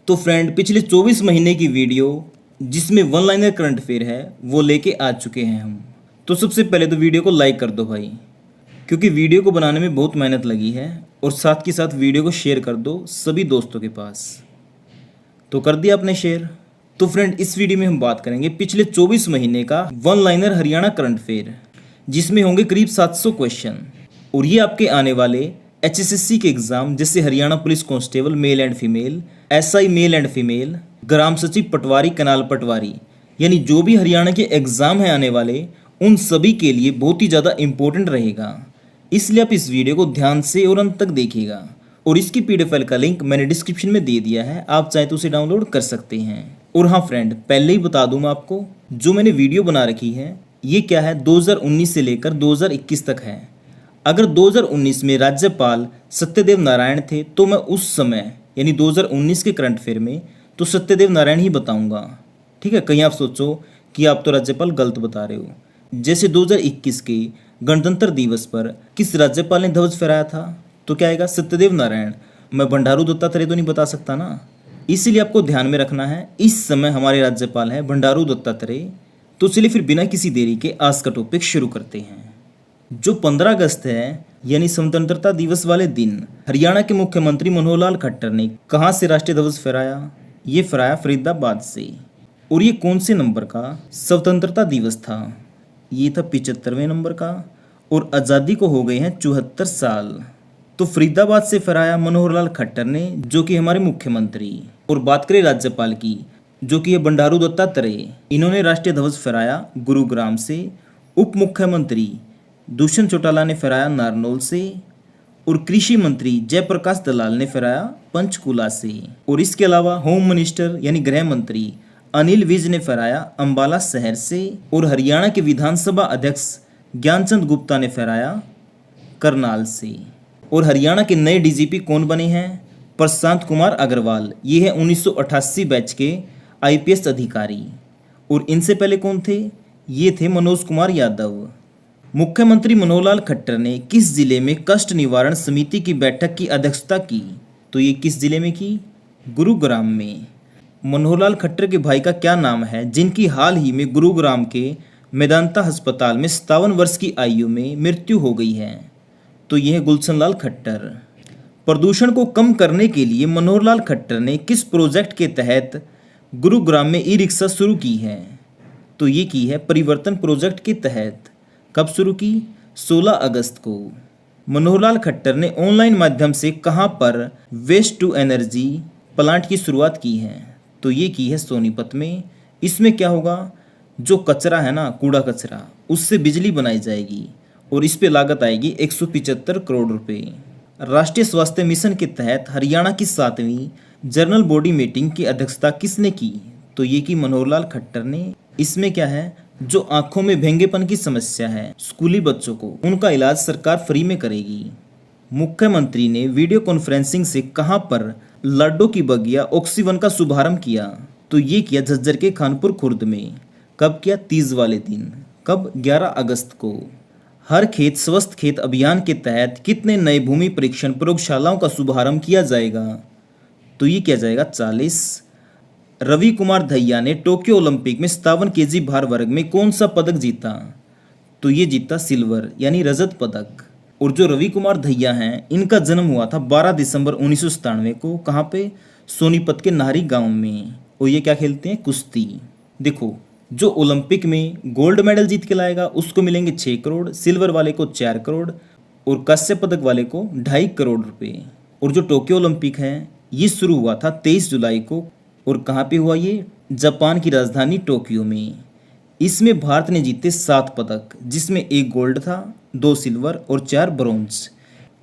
तो फ्रेंड, पिछले 24 महीने की वीडियो जिसमें वन लाइनर करंट अफेयर है वो लेके आ चुके हैं हम। तो सबसे पहले तो वीडियो को लाइक कर दो भाई, क्योंकि वीडियो को बनाने में बहुत मेहनत लगी है। और साथ के साथ वीडियो को शेयर कर दो सभी दोस्तों के पास। तो कर दिया आपने शेयर। तो फ्रेंड, इस वीडियो में हम बात करेंगे पिछले 24 महीने का one liner Haryana current affair, जिसमें होंगे करीब 700 क्वेश्चन। और ये आपके आने वाले एचएसएससी के एग्जाम जैसे Haryana police constable male and female, SI male and female, ग्राम सचिव पटवारी, कनाल पटवारी, यानी जो भी हरियाणा के एग्जाम हैं आने वाले, उन सभी के लिए बहुत ही ज़्यादा इंपॉर्टेंट रहेगा। इसलिए आप इस वीडियो को ध्यान से और अंत तक देखिएगा। और इसकी पीडीएफ फाइल का लिंक मैंने डिस्क्रिप्शन में दे दिया है, आप चाहे तो उसे डाउनलोड कर सकते हैं। और हाँ फ्रेंड, पहले ही बता दूं मैं आपको, जो मैंने वीडियो बना रखी है ये क्या है, 2019 से लेकर 2021 तक है। अगर 2019 में राज्यपाल सत्यदेव नारायण थे तो मैं उस समय यानी 2019 के करंट अफेयर में तो सत्यदेव नारायण ही बताऊंगा। ठीक है, कहीं आप सोचो कि आप तो राज्यपाल गलत बता रहे हो। जैसे 2021 के गणतंत्र दिवस पर किस राज्यपाल ने ध्वज फहराया था, तो क्या आएगा, सत्यदेव नारायण। मैं बंडारू दत्तात्रेय तो नहीं बता सकता ना, इसीलिए आपको ध्यान में रखना है इस समय हमारे राज्यपाल हैं बंडारू दत्तात्रेय। तो चलिए फिर बिना किसी देरी के आज का टॉपिक शुरू करते हैं। जो 15 अगस्त है यानी स्वतंत्रता दिवस वाले दिन हरियाणा के मुख्यमंत्री मनोहर लाल खट्टर ने कहाँ से राष्ट्रीय ध्वज फहराया? ये फहराया फरीदाबाद से। और ये कौन से नंबर का स्वतंत्रता दिवस था? ये था 75वें नंबर का। और आज़ादी को हो गए हैं 74 साल। तो फरीदाबाद से फहराया मनोहर लाल खट्टर ने, जो कि हमारे मुख्यमंत्री। और बात करें राज्यपाल की, जो कि है बंडारू दत्तात्रेय, इन्होंने राष्ट्रीय ध्वज फहराया गुरुग्राम से। उप मुख्यमंत्री दुष्यंत चौटाला ने फहराया नारनौल से। और कृषि मंत्री जयप्रकाश दलाल ने फहराया पंचकुला से। और इसके अलावा होम मिनिस्टर यानी गृह मंत्री अनिल विज ने फहराया अंबाला शहर से। और हरियाणा के विधानसभा अध्यक्ष ज्ञानचंद गुप्ता ने फहराया करनाल से। और हरियाणा के नए डीजीपी कौन बने हैं? प्रशांत कुमार अग्रवाल। ये है 1988 बैच के आईपीएस अधिकारी। और इनसे पहले कौन थे? ये थे मनोज कुमार यादव। मुख्यमंत्री मनोहर लाल खट्टर ने किस जिले में कष्ट निवारण समिति की बैठक की अध्यक्षता की? तो ये किस जिले में की? गुरुग्राम में। मनोहर लाल खट्टर के भाई का क्या नाम है, जिनकी हाल ही में गुरुग्राम के मेदांता अस्पताल में 57 वर्ष की आयु में मृत्यु हो गई है? तो यह है गुलशन लाल खट्टर। प्रदूषण को कम करने के लिए मनोहर लाल खट्टर ने किस प्रोजेक्ट के तहत गुरुग्राम में ई रिक्शा शुरू की है? तो ये की है परिवर्तन प्रोजेक्ट के तहत। कब शुरू की? 16 अगस्त को। मनोहर लाल खट्टर ने ऑनलाइन माध्यम से कहां पर वेस्ट टू एनर्जी प्लांट की शुरुआत की है? तो ये की है सोनीपत में। इसमें क्या होगा, जो कचरा है ना, कूड़ा कचरा, उससे बिजली बनाई जाएगी। और इस पे लागत आएगी 175 करोड़ रुपए। राष्ट्रीय स्वास्थ्य मिशन के तहत हरियाणा की 7वीं जनरल बॉडी मीटिंग की अध्यक्षता किसने की? तो ये की मनोहर लाल खट्टर ने। इसमें क्या है, जो आंखों में भेंगेपन की समस्या है स्कूली बच्चों को, उनका इलाज सरकार फ्री में करेगी। मुख्यमंत्री ने वीडियो कॉन्फ्रेंसिंग से कहां पर लाडो की बगिया ऑक्सीवन का शुभारंभ किया? तो ये किया झज्जर के खानपुर खुर्द में। कब किया? तीज वाले दिन। कब? 11 अगस्त को। हर खेत स्वस्थ खेत अभियान के तहत कितने नए भूमि परीक्षण प्रयोगशालाओं का शुभारंभ किया जाएगा? तो ये किया जाएगा 40। रवि कुमार दहिया ने टोक्यो ओलंपिक में 57 केजी भार वर्ग में कौन सा पदक जीता? तो ये जीता सिल्वर यानी रजत पदक। और जो रवि कुमार दहिया हैं, इनका जन्म हुआ था 12 दिसंबर 1997 को। कहाँ पे? सोनीपत के नाहरी गांव में। और ये क्या खेलते हैं? कुश्ती। देखो, जो ओलंपिक में गोल्ड मेडल जीत के लाएगा उसको मिलेंगे 6 करोड़, सिल्वर वाले को 4 करोड़ और कांस्य पदक वाले को 2.5 करोड़ रुपए। और जो टोक्यो ओलंपिक है ये शुरू हुआ था 23 जुलाई को। और कहाँ पे हुआ ये? जापान की राजधानी टोक्यो में। इसमें भारत ने जीते 7 पदक, जिसमें 1 गोल्ड था, 2 सिल्वर और 4 ब्रॉन्ज,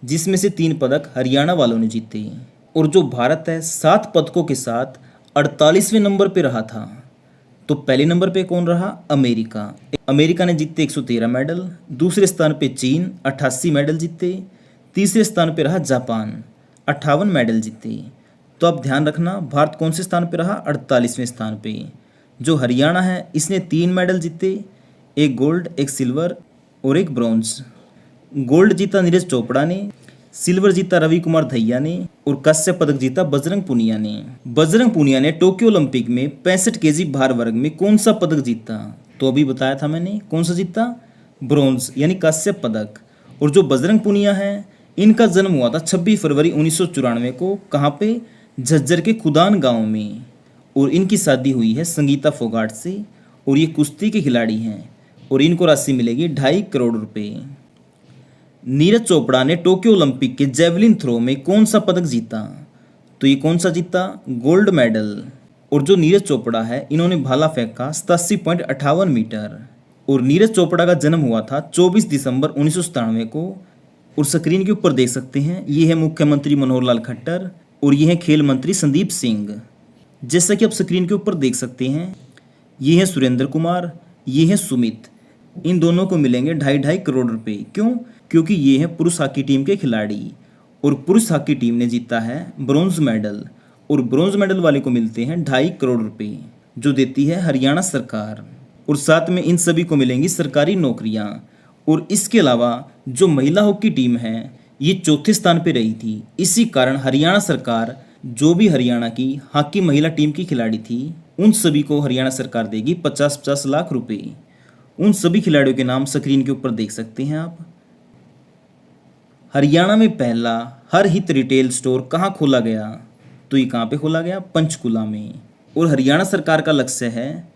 जिसमें से 3 पदक हरियाणा वालों ने जीते। और जो भारत है 7 पदकों के साथ 48वें नंबर पे रहा था। तो पहले नंबर पे कौन रहा? अमेरिका। अमेरिका ने जीते 113 मेडल। दूसरे स्थान पे चीन 88 मेडल जीते। तीसरे स्थान पे रहा जापान, 58 मेडल जीते। तो अब ध्यान रखना, भारत कौन से स्थान पे रहा? 48वें स्थान पे। जो हरियाणा है इसने 3 मेडल जीते, 1 गोल्ड, 1 सिल्वर और 1 ब्रॉन्ज। गोल्ड जीता नीरज चोपड़ा ने, सिल्वर जीता रवि कुमार दहिया ने और कांस्य पदक जीता बजरंग पुनिया ने। बजरंग पुनिया ने टोक्यो ओलंपिक में 65 केजी भार वर्ग में कौन सा पदक जीता? तो अभी बताया था मैंने, कौन सा जीता? ब्रॉन्ज यानी कांस्य पदक। और जो बजरंग पुनिया है, इनका जन्म हुआ था 26 फरवरी 1994 को। कहाँ पे? झज्जर के खुदान गांव में। और इनकी शादी हुई है संगीता फोगाट से और ये कुश्ती के खिलाड़ी हैं और इनको राशि मिलेगी 2.5 करोड़ रुपए। नीरज चोपड़ा ने टोक्यो ओलंपिक के जेवलिन थ्रो में कौन सा पदक जीता? तो ये कौन सा जीता? Gold medal. और जो नीरज चोपड़ा है, इन्होंने भाला फेंका 87.58 मीटर। और नीरज चोपड़ा का जन्म हुआ था 24 दिसंबर 1997 को। और स्क्रीन के ऊपर देख सकते हैं, ये है मुख्यमंत्री मनोहर लाल खट्टर और ये है खेल मंत्री संदीप सिंह। जैसा कि आप स्क्रीन के ऊपर देख सकते हैं, ये है सुरेंद्र कुमार, ये है सुमित। इन दोनों को मिलेंगे 2.5 करोड़ रुपए। क्यों? क्योंकि ये है पुरुष हॉकी टीम के खिलाड़ी और पुरुष हॉकी टीम ने जीता है ब्रॉन्ज मेडल और ब्रॉन्ज मेडल वाले को मिलते हैं 2.5 करोड़ रुपए, जो देती है हरियाणा सरकार। और साथ में इन सभी को मिलेंगी सरकारी नौकरियां। और इसके अलावा जो महिला हॉकी टीम है, ये चौथे स्थान पे रही थी। इसी कारण हरियाणा सरकार जो भी हरियाणा की हॉकी महिला टीम की खिलाड़ी थी, उन सभी को हरियाणा सरकार देगी 50-50 लाख रुपए। उन सभी खिलाड़ियों के नाम स्क्रीन के ऊपर देख सकते हैं आप। हरियाणा में पहला हर हित रिटेल स्टोर कहाँ खोला गया? तो ये कहाँ पे खोला गया? पंचकुला में। और हरियाणा सरकार का लक्ष्य है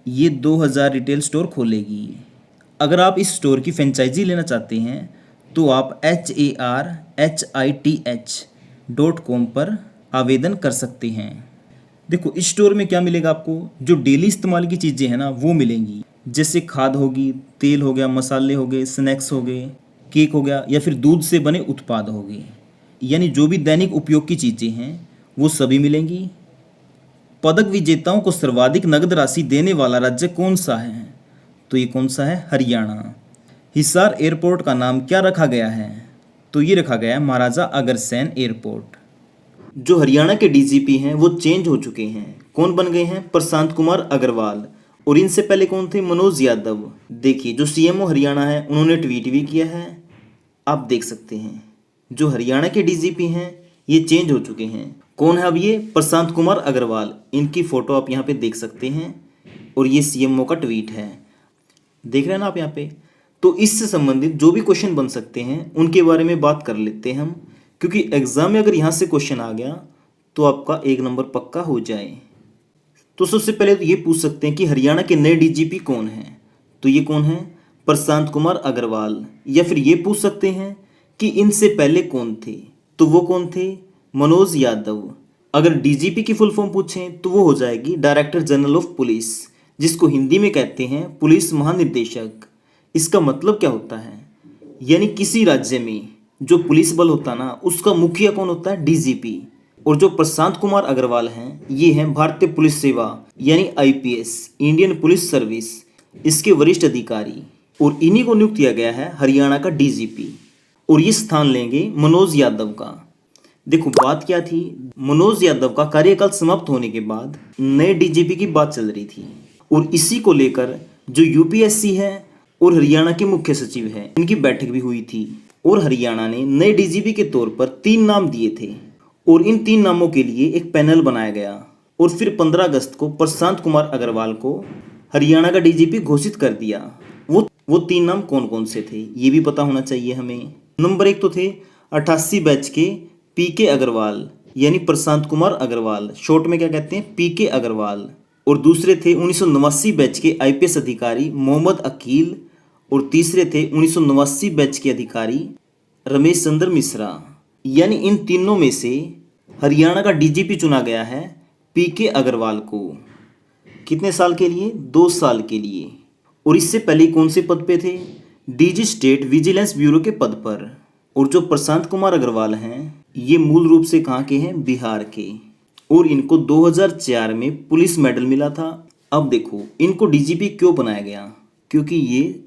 ये 2000 रिटेल स्टोर खोलेगी। अगर आप इस स्टोर की फ्रेंचाइजी लेना चाहते हैं तो आप HARHITH.com पर आवेदन कर सकते हैं। देखो, इस स्टोर में क्या मिलेगा आपको? जो डेली इस्तेमाल की चीज़ें हैं ना, वो मिलेंगी। जैसे खाद होगी, तेल हो गया, मसाले हो गए, स्नैक्स हो गए, केक हो गया, या फिर दूध से बने उत्पाद हो गए। यानी जो भी दैनिक उपयोग की चीज़ें हैं वो सभी मिलेंगी। पदक विजेताओं को सर्वाधिक नगद राशि देने वाला राज्य कौन सा है? तो ये कौन सा है? हरियाणा। हिसार एयरपोर्ट का नाम क्या रखा गया है? तो ये रखा गया है महाराजा अग्रसेन एयरपोर्ट। जो हरियाणा के डीजीपी हैं वो चेंज हो चुके हैं। कौन बन गए हैं? प्रशांत कुमार अग्रवाल। और इनसे पहले कौन थे? मनोज यादव। देखिए, जो सीएमओ हरियाणा है उन्होंने ट्वीट भी किया है, आप देख सकते हैं। जो हरियाणा के डीजीपी हैं ये चेंज हो चुके हैं। कौन है अब ये? प्रशांत कुमार अग्रवाल। इनकी फोटो आप यहाँ पे देख सकते हैं और ये सीएमओ का ट्वीट है, देख रहे हैं ना आप यहाँ पे। तो इससे संबंधित जो भी क्वेश्चन बन सकते हैं उनके बारे में बात कर लेते हैं हम, क्योंकि एग्जाम में अगर यहाँ से क्वेश्चन आ गया तो आपका 1 नंबर पक्का हो जाए। तो सबसे पहले तो ये पूछ सकते हैं कि हरियाणा के नए डीजीपी कौन हैं? तो ये कौन है? प्रशांत कुमार अग्रवाल। या फिर ये पूछ सकते हैं कि इनसे पहले कौन थे? तो वो कौन थे? मनोज यादव। अगर डीजीपी की फुल फॉर्म पूछें तो वो हो जाएगी डायरेक्टर जनरल ऑफ पुलिस, जिसको हिंदी में कहते हैं पुलिस महानिदेशक। इसका मतलब क्या होता है? यानी किसी राज्य में जो पुलिस बल होता है ना, उसका मुखिया कौन होता है? डीजीपी। और जो प्रशांत कुमार अग्रवाल हैं, ये हैं भारतीय पुलिस सेवा यानी आईपीएस, इंडियन पुलिस सर्विस, इसके वरिष्ठ अधिकारी। और इन्हीं को नियुक्त किया गया है हरियाणा का डीजीपी। और ये स्थान लेंगे मनोज यादव का। देखो, बात क्या थी? मनोज यादव का कार्यकाल समाप्त होने के बाद नए डीजीपी की बात चल रही थी और इसी को लेकर जो यूपीएससी है और हरियाणा के मुख्य सचिव है, इनकी बैठक भी हुई थी। और हरियाणा ने नए डीजीपी के तौर पर 3 नाम दिए थे और इन 3 नामों के लिए एक पैनल बनाया गया। और फिर 15 अगस्त को प्रशांत कुमार अग्रवाल को हरियाणा का डीजीपी घोषित कर दिया। वो 3 नाम कौन कौन से थे ये भी पता होना चाहिए हमें। नंबर 1 तो थे 88 बैच के पीके अग्रवाल, यानी प्रशांत कुमार अग्रवाल, शॉर्ट में क्या कहते हैं? पीके अग्रवाल। और दूसरे थे 1989 बैच के आईपीएस अधिकारी मोहम्मद अकील। और तीसरे थे 1989 बैच के अधिकारी रमेश चंद्र मिश्रा। यानी इन तीनों में से हरियाणा का डीजीपी चुना गया है पीके अग्रवाल को। कितने साल के लिए? 2 साल के लिए। और इससे पहले कौन से पद पे थे? डीजी स्टेट विजिलेंस ब्यूरो के पद पर। और जो प्रशांत कुमार अग्रवाल हैं, ये मूल रूप से कहाँ के हैं? बिहार के। और इनको 2004 में पुलिस मेडल मिला था। अब देखो, इनको डीजीपी क्यों बनाया गया? क्योंकि ये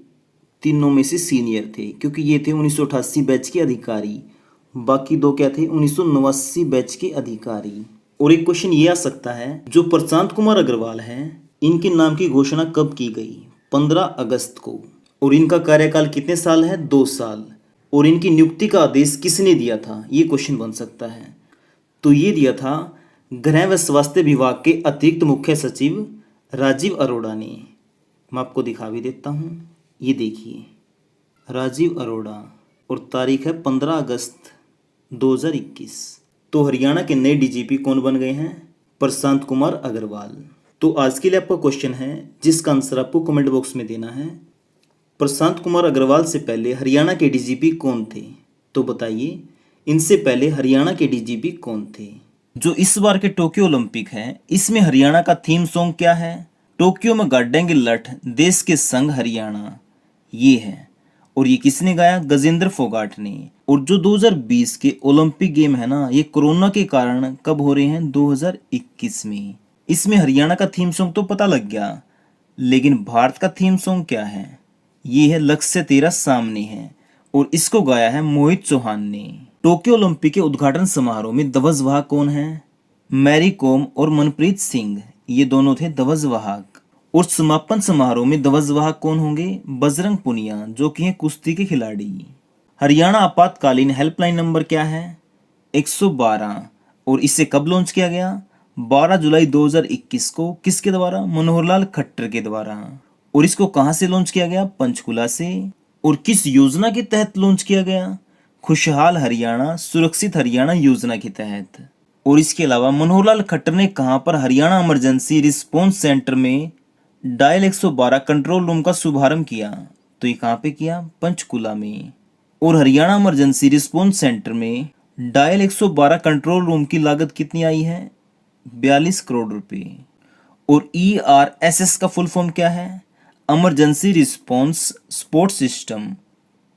तीनों में से सीनियर थे, क्योंकि ये थे 1988 बैच के अधिकारी, बाकी 2 क्या थे? 1989 बैच के अधिकारी। और एक क्वेश्चन ये आ सकता है, जो प्रशांत कुमार अग्रवाल हैं, इनके नाम की घोषणा कब की गई? 15 अगस्त को। और इनका कार्यकाल कितने साल है? 2 साल। और इनकी नियुक्ति का आदेश किसने दिया था, ये क्वेश्चन बन सकता है। तो ये दिया था गृह व स्वास्थ्य विभाग के अतिरिक्त मुख्य सचिव राजीव अरोड़ा ने। मैं आपको दिखा भी देता हूँ, ये देखिए राजीव अरोड़ा, और तारीख है 15 अगस्त 2021। तो हरियाणा के नए डीजीपी कौन बन गए हैं? प्रशांत कुमार अग्रवाल। तो आज के लिए आपका क्वेश्चन है जिसका आंसर आपको कमेंट बॉक्स में देना है। प्रशांत कुमार अग्रवाल से पहले हरियाणा के डीजीपी कौन थे? तो बताइए इनसे पहले हरियाणा के डीजीपी कौन थे? जो इस बार के टोक्यो ओलंपिक है, इसमें हरियाणा का थीम सॉन्ग क्या है? टोक्यो में गाड़ेंगे लठ, देश के संग हरियाणा, ये है। और ये किसने गाया? गजेंद्र फोगाट ने। और जो 2020 के ओलंपिक गेम है ना, ये कोरोना के कारण कब हो रहे हैं? 2021 में। इसमें हरियाणा का थीम सॉन्ग तो पता लग गया, लेकिन भारत का थीम सॉन्ग क्या है? ये है लक्ष्य तेरा सामने है, और इसको गाया है मोहित चौहान ने। टोक्यो ओलंपिक के उद्घाटन समारोह में ध्वजवाहक कौन है? मैरी कॉम और मनप्रीत सिंह, ये दोनों थे ध्वजवाहक। और समापन समारोह में ध्वजवाहक कौन होंगे? बजरंग पुनिया, जो कि हैं कुश्ती के खिलाड़ी। हरियाणा आपातकालीन हेल्पलाइन नंबर क्या है? 112। और इसे कब लॉन्च किया गया? 12 जुलाई 2021 को। किसके द्वारा? मनोहर लाल खट्टर के द्वारा। और इसको कहां से लॉन्च किया गया? पंचकुला से। और किस योजना के तहत लॉन्च किया गया? खुशहाल हरियाणा सुरक्षित हरियाणा योजना के तहत। और इसके अलावा मनोहर लाल खट्टर ने कहां पर हरियाणा इमरजेंसी रिस्पॉन्स सेंटर में डायल 112 कंट्रोल रूम का शुभारंभ किया? तो ये कहां पे किया? पंचकुला में। और हरियाणा इमरजेंसी रिस्पॉन्स सेंटर में डायल 112 कंट्रोल रूम की लागत कितनी आई है? 42 करोड़ रुपए। और ERSS का फुल फॉर्म क्या है? इमरजेंसी रिस्पॉन्स सपोर्ट सिस्टम,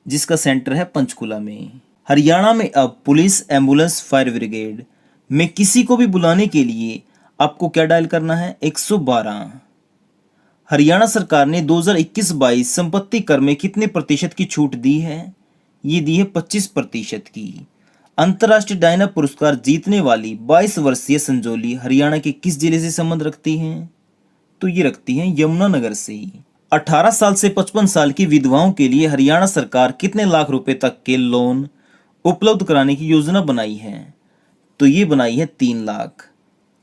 जिसका सेंटर है पंचकुला में। हरियाणा में अब पुलिस, एम्बुलेंस, फायर ब्रिगेड में किसी को भी बुलाने के लिए आपको क्या डायल करना है? 112। हरियाणा सरकार ने 2021-22 संपत्ति कर में कितने प्रतिशत की छूट दी है? ये दी है 25% की। अंतर्राष्ट्रीय डायना पुरस्कार जीतने वाली 22 वर्षीय संजोली हरियाणा के किस जिले से संबंध रखती हैं? तो ये रखती हैं यमुनानगर से। 18 साल से 55 साल की विधवाओं के लिए हरियाणा सरकार कितने लाख रुपए तक के लोन उपलब्ध कराने की योजना बनाई है? तो ये बनाई है 3 लाख।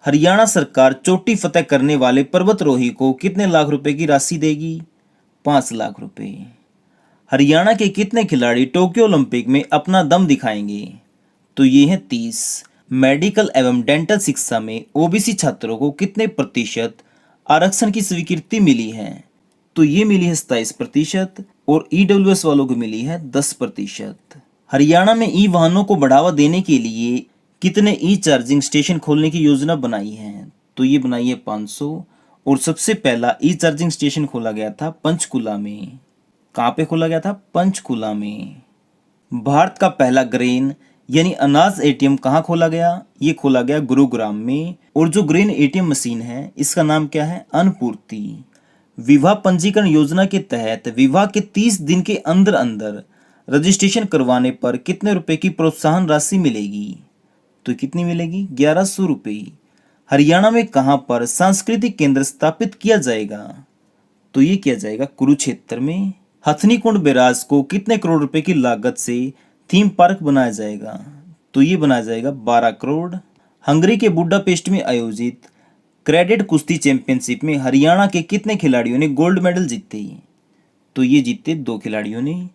हरियाणा सरकार चोटी फतेह करने वाले पर्वतरोही को कितने लाख रुपए की राशि देगी? 5 लाख रुपए। हरियाणा के कितने खिलाड़ी टोक्यो ओलंपिक में अपना दम दिखाएंगे? तो ये है 30। मेडिकल एवं डेंटल शिक्षा में ओबीसी छात्रों को कितने प्रतिशत आरक्षण की स्वीकृति मिली है? तो ये मिली है 27%। और EWS वालों को मिली है 10%। हरियाणा में ई वाहनों को बढ़ावा देने के लिए कितने ई चार्जिंग स्टेशन खोलने की योजना बनाई है? तो ये बनाई है 500। और सबसे पहला ई चार्जिंग स्टेशन खोला गया था पंचकुला में। कहाँ पे खोला गया था? पंचकुला में। भारत का पहला ग्रेन यानी अनाज ATM कहाँ खोला गया? ये खोला गया गुरुग्राम में। और जो ग्रेन ATM मशीन है इसका नाम क्या है? अन्नपूर्ति। विवाह पंजीकरण योजना के तहत विवाह के 30 दिन के अंदर अंदर रजिस्ट्रेशन करवाने पर कितने रुपए की प्रोत्साहन राशि मिलेगी? तो कितनी मिलेगी? 1100 रुपये। हरियाणा में कहां पर सांस्कृतिक केंद्र स्थापित किया जाएगा? तो ये किया जाएगा कुरुक्षेत्र में। हथनीकुंड बैराज को कितने करोड़ रुपए की लागत से थीम पार्क बनाया जाएगा? तो ये बनाया जाएगा 12 करोड़। हंगरी के बुडापेस्ट में आयोजित क्रेडिट कुश्ती चैंपियनशिप में हरियाणा के कितने खिलाड़ियों ने गोल्ड मेडल जीते? तो ये जीते 2 खिलाड़ियों ने।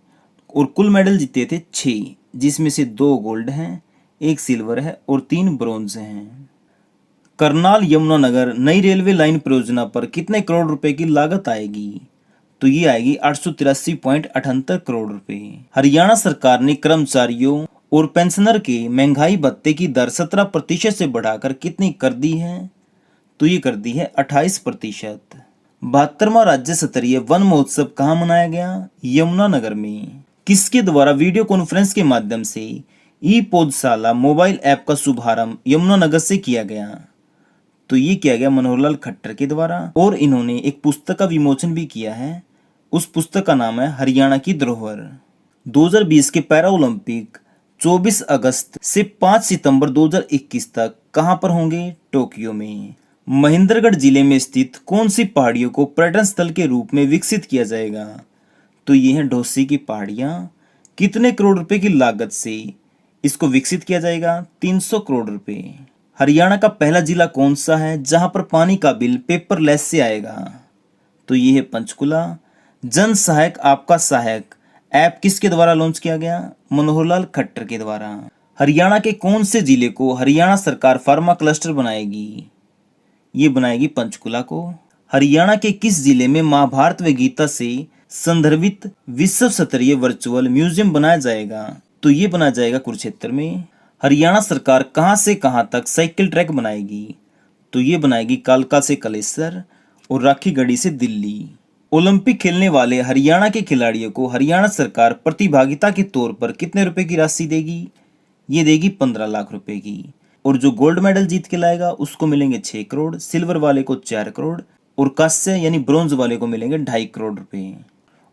और कुल मेडल जीते थे 6, जिसमें से 2 गोल्ड हैं, 1 सिल्वर है और 3 ब्रोंज हैं। करनाल यमुनानगर नई रेलवे लाइन परियोजना पर कितने करोड़ रुपए की लागत आएगी? तो ये आएगी 883.78 करोड़ रुपए। हरियाणा सरकार ने कर्मचारियों और पेंशनर के महंगाई भत्ते की दर 17% से बढ़ाकर कितनी कर दी है? तो ये कर दी है 28%। 72वां राज्य स्तरीय वन महोत्सव कहाँ मनाया गया? यमुनानगर में। किसके द्वारा वीडियो कॉन्फ्रेंस के माध्यम से ई पौधशाला मोबाइल ऐप का शुभारंभ यमुनानगर से किया गया? तो ये किया गया मनोहर लाल खट्टर के द्वारा। और इन्होंने एक पुस्तक का विमोचन भी किया है। उस पुस्तक का नाम है हरियाणा की धरोहर। 2020 के पैरा ओलंपिक 24 अगस्त से 5 सितंबर 2021 तक कहां पर होंगे? टोक्यो में। महेंद्रगढ़ जिले में स्थित कौन सी पहाड़ियों को पर्यटन स्थल के रूप में विकसित किया जाएगा? तो ये है ढोसी की पहाड़ियां। कितने करोड़ रुपए की लागत से इसको विकसित किया जाएगा? 300 करोड़ रुपए। हरियाणा का पहला जिला कौन सा है जहां पर पानी का बिल पेपरलेस से आएगा? तो ये है पंचकुला। जन सहायक आपका सहायक ऐप किसके द्वारा लॉन्च किया गया? मनोहर लाल खट्टर के द्वारा। हरियाणा के कौन से जिले को हरियाणा सरकार फार्मा क्लस्टर बनाएगी? ये बनाएगी पंचकुला को। हरियाणा के किस जिले में महाभारत व गीता से संदर्भित विश्व स्तरीय वर्चुअल म्यूजियम बनाया जाएगा? तो ये बनाया जाएगा कुरुक्षेत्र में। हरियाणा सरकार कहां से कहां तक साइकिल ट्रैक बनाएगी? तो ये बनाएगी कालका से कलेसर और राखीगढ़ी से दिल्ली। ओलंपिक खेलने वाले हरियाणा के खिलाड़ियों को हरियाणा सरकार प्रतिभागिता के तौर पर कितने रुपए की राशि देगी? ये देगी 15 लाख रुपए की। और जो गोल्ड मेडल जीत के लाएगा उसको मिलेंगे 6 करोड़, सिल्वर वाले को 4 करोड़ और कांस्य यानी ब्रोंज वाले को मिलेंगे 2.5 करोड़ रुपए।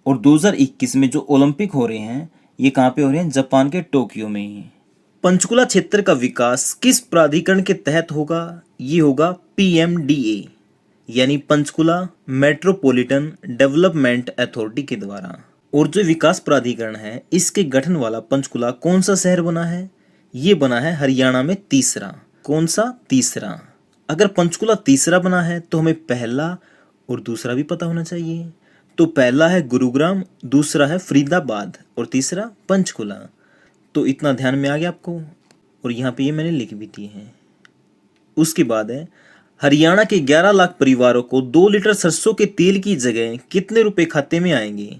और 2021 में जो ओलंपिक हो रहे हैं ये कहाँ पे हो रहे हैं? जापान के टोक्यो में। पंचकुला क्षेत्र का विकास किस प्राधिकरण के तहत होगा? ये होगा PMDA यानी पंचकुला मेट्रोपॉलिटन डेवलपमेंट अथॉरिटी के द्वारा। और जो विकास प्राधिकरण है इसके गठन वाला पंचकुला कौन सा शहर बना है? ये बना है हरियाणा में तीसरा। कौन सा? तीसरा। अगर पंचकुला तीसरा बना है तो हमें पहला और दूसरा भी पता होना चाहिए। तो पहला है गुरुग्राम, दूसरा है फरीदाबाद और तीसरा पंचकुला। तो इतना ध्यान में आ गया आपको। और यहाँ पे ये मैंने लिख भी दिए हैं। उसके बाद है हरियाणा के 11 लाख परिवारों को 2 लीटर सरसों के तेल की जगह कितने रुपए खाते में आएंगे?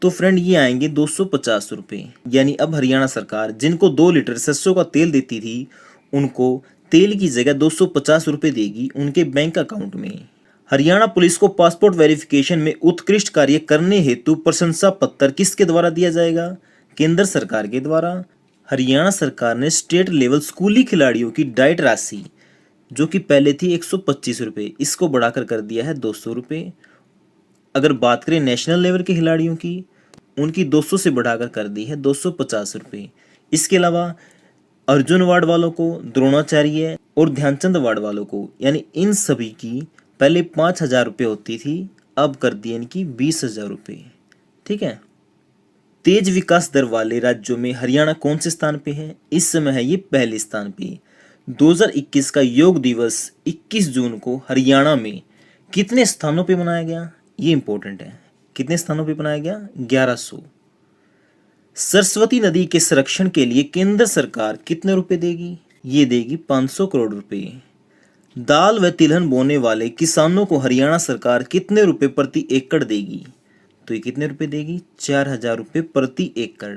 तो फ्रेंड ये आएंगे 250 रुपए। यानी अब हरियाणा सरकार जिनको 2 लीटर सरसों का तेल देती थी उनको तेल की जगह 250 रुपए देगी उनके बैंक अकाउंट में। हरियाणा पुलिस को पासपोर्ट वेरिफिकेशन में उत्कृष्ट कार्य करने हेतु प्रशंसा पत्र किसके द्वारा दिया जाएगा? केंद्र सरकार के द्वारा। हरियाणा सरकार ने स्टेट लेवल स्कूली खिलाड़ियों की डाइट राशि जो कि पहले थी 125 रुपये इसको बढ़ाकर कर दिया है 200 रुपये। अगर बात करें नेशनल लेवल के खिलाड़ियों की उनकी 200 से बढ़ाकर कर दी है 250 रुपये। इसके अलावा अर्जुन अवार्ड वालों को, द्रोणाचार्य और ध्यानचंद अवार्ड वालों को यानी इन सभी की पहले 5,000 रुपये होती थी, अब कर दी इनकी 20,000 रुपये। ठीक है। तेज विकास दर वाले राज्यों में हरियाणा कौन से स्थान पे है? इस समय है ये पहले स्थान पे। 2021 का योग दिवस 21 जून को हरियाणा में कितने स्थानों पे मनाया गया? ये इंपॉर्टेंट है। कितने स्थानों पे मनाया गया? 1100। सरस्वती नदी के संरक्षण के लिए केंद्र सरकार कितने रुपए देगी? ये देगी 500 करोड़ रुपए। दाल व तिलहन बोने वाले किसानों को हरियाणा सरकार कितने रुपए प्रति एकड़ देगी? तो ये कितने रुपए देगी? 4,000 रुपये प्रति एकड़।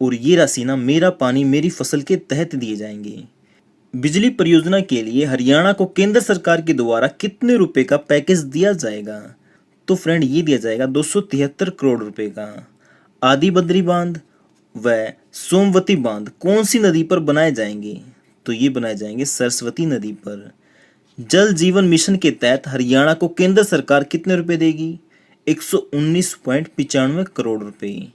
और ये राशि ना मेरा पानी मेरी फसल के तहत दिए जाएंगे। बिजली परियोजना के लिए हरियाणा को केंद्र सरकार के द्वारा कितने रुपए का पैकेज दिया जाएगा? तो फ्रेंड ये दिया जाएगा 273 करोड़ रुपए का। आदि बद्री बांध व सोमवती बांध कौन सी नदी पर बनाए जाएंगे? तो ये बनाए जाएंगे सरस्वती नदी पर। जल जीवन मिशन के तहत हरियाणा को केंद्र सरकार कितने रुपए देगी? 119.95 करोड़ रुपए।